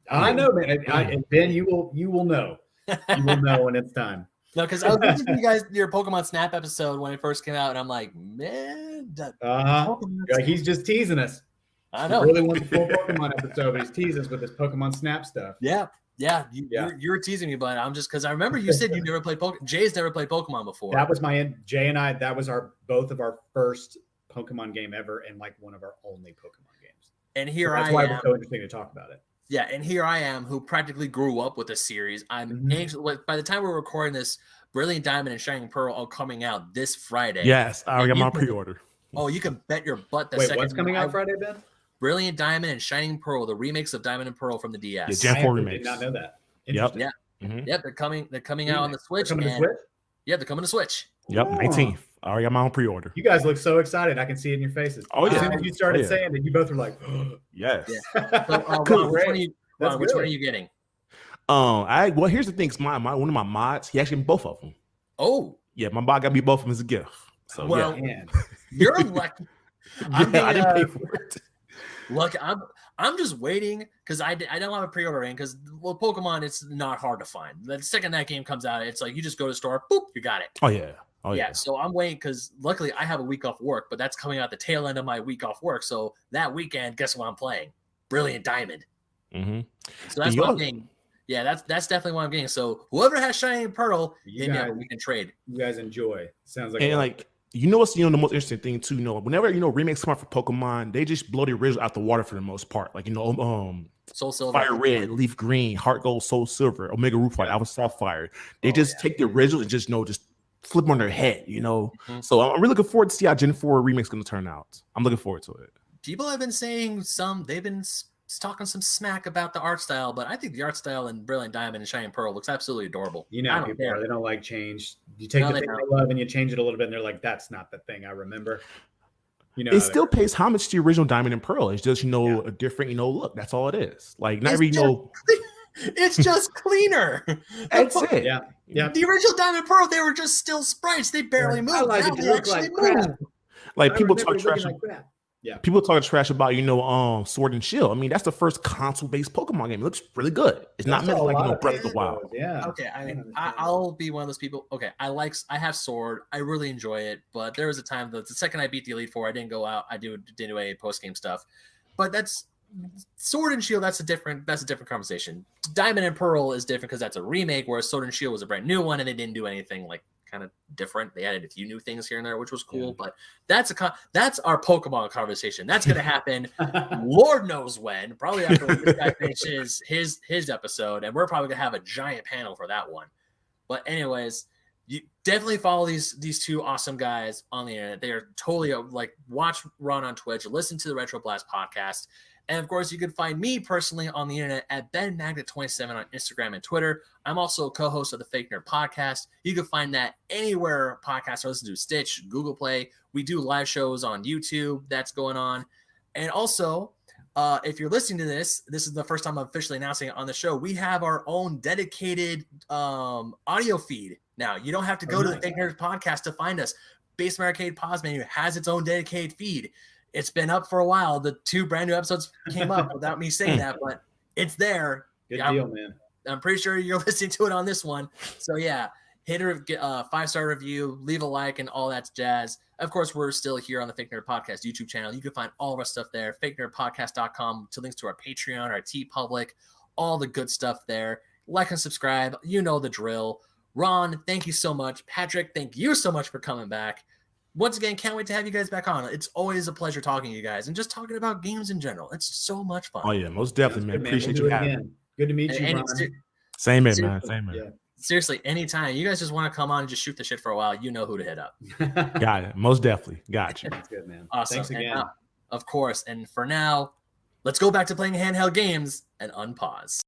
I know, man. And Ben, you will know. You will know when it's time. No, because I was listening to you guys your Pokemon Snap episode when it first came out, and I'm like, man, he's just teasing us. I know. He really wants a full Pokemon episode, but he's teasing us with this Pokemon Snap stuff. Yeah. You're teasing me, but I'm just because I remember you said you never played Pokemon. Jay's never played Pokemon before. That was Jay and I. That was both of our first Pokemon game ever, and like one of our only Pokemon games. And that's why it was so interesting to talk about it. Yeah, and here I am, who practically grew up with the series. I'm anxious. By the time we're recording this, Brilliant Diamond and Shining Pearl are coming out this Friday. Yes, I got my pre-order. Oh, you can bet your butt. Wait, what's coming out Friday, Ben? Brilliant Diamond and Shining Pearl, the remakes of Diamond and Pearl from the DS. Yeah, Gen 4 I remakes. did not know that. Yep. Yeah. Mhm. Yep, they're coming out on the Switch. They're coming to Switch? Yeah, they're coming to Switch. Yep, 19th. I already got my own pre-order. You guys look so excited. I can see it in your faces. Oh, yeah. As soon as you started saying that, you both were like, Yes. Yeah. So, Cool. Ron, which one are you getting? Well, here's the thing. One of my mods, he actually both of them. Oh, yeah, my mod got me both of them as a gift. So well, man. You're lucky. I didn't pay for it. Look, I'm just waiting because I don't have a pre-order in because Pokemon, it's not hard to find. The second that game comes out, it's like you just go to the store, boop, you got it. Oh yeah. So I'm waiting because luckily I have a week off work, but that's coming out the tail end of my week off work. So that weekend, guess what I'm playing? Brilliant Diamond. Mm-hmm. So that's what I'm getting. Yeah, that's definitely what I'm getting. So whoever has Shining Pearl, we can trade. You guys enjoy. Sounds like and like what's the most interesting thing too. Whenever remakes come out for Pokemon, they just blow the original out the water for the most part. Like Soul Silver, Fire Red, Leaf Green, Heart Gold, Soul Silver, Omega Ruby, Alpha Sapphire. They just take the original and just flip them on their head. Mm-hmm. So I'm really looking forward to see how Gen 4 remake's going to turn out. I'm looking forward to it. People have been saying they've been talking some smack about the art style, but I think the art style in Brilliant Diamond and Shining Pearl looks absolutely adorable. People they don't like change. You take the thing they love and you change it a little bit, and they're like, "That's not the thing I remember." It still pays homage to the original Diamond and Pearl. It's just a different look. That's all it is. Like not really It's just cleaner. That's it. Yeah. The original Diamond and Pearl, they were just still sprites. They barely moved. I like it to look like crap. Like people talk trash. Yeah. People talk trash about Sword and Shield. I mean, that's the first console-based Pokemon game. It looks really good. It's not meant like Breath of the Wild. Yeah. Okay. I mean, I'll be one of those people. Okay, I have Sword. I really enjoy it, but there was a time that the second I beat the Elite Four, I didn't go out. I didn't do a post-game stuff. But that's Sword and Shield. That's a different conversation. Diamond and Pearl is different because that's a remake, whereas Sword and Shield was a brand new one, and they didn't do anything kind of different. They added a few new things here and there, which was cool. But that's our Pokemon conversation. That's going to happen. Lord knows when. Probably after this guy finishes his episode, and we're probably going to have a giant panel for that one. But anyways, you definitely follow these two awesome guys on the internet. They are totally watch Ron on Twitch, listen to the Retro Blast podcast. And of course, you can find me personally on the internet at BenMagnet27 on Instagram and Twitter. I'm also a co-host of the Fake Nerd Podcast. You can find that anywhere podcasts are listened to: Stitch, Google Play. We do live shows on YouTube. That's going on. And also, if you're listening to this is the first time I'm officially announcing it on the show. We have our own dedicated audio feed. Now, you don't have to go to the Fake Nerd Podcast to find us. Basement Arcade Pause Menu has its own dedicated feed. It's been up for a while. The 2 brand new episodes came up without me saying that, but it's there. Good deal, man. I'm pretty sure you're listening to it on this one. So yeah, hit a 5-star review, leave a like, and all that jazz. Of course, we're still here on the Fake Nerd Podcast YouTube channel. You can find all of our stuff there. FakeNerdPodcast.com to links to our Patreon, our TeePublic, all the good stuff there. Like and subscribe. You know the drill. Ron, thank you so much. Patrick, thank you so much for coming back. Once again, can't wait to have you guys back on. It's always a pleasure talking to you guys and just talking about games in general. It's so much fun. Oh, yeah, most definitely, man. Appreciate you having me. Good to meet you, Ron. Same here, man. Same here. Yeah. Seriously, anytime you guys just want to come on and just shoot the shit for a while, you know who to hit up. Got it. Most definitely. Got you. That's good, man. Awesome. Thanks again. Of course. And for now, let's go back to playing handheld games and unpause.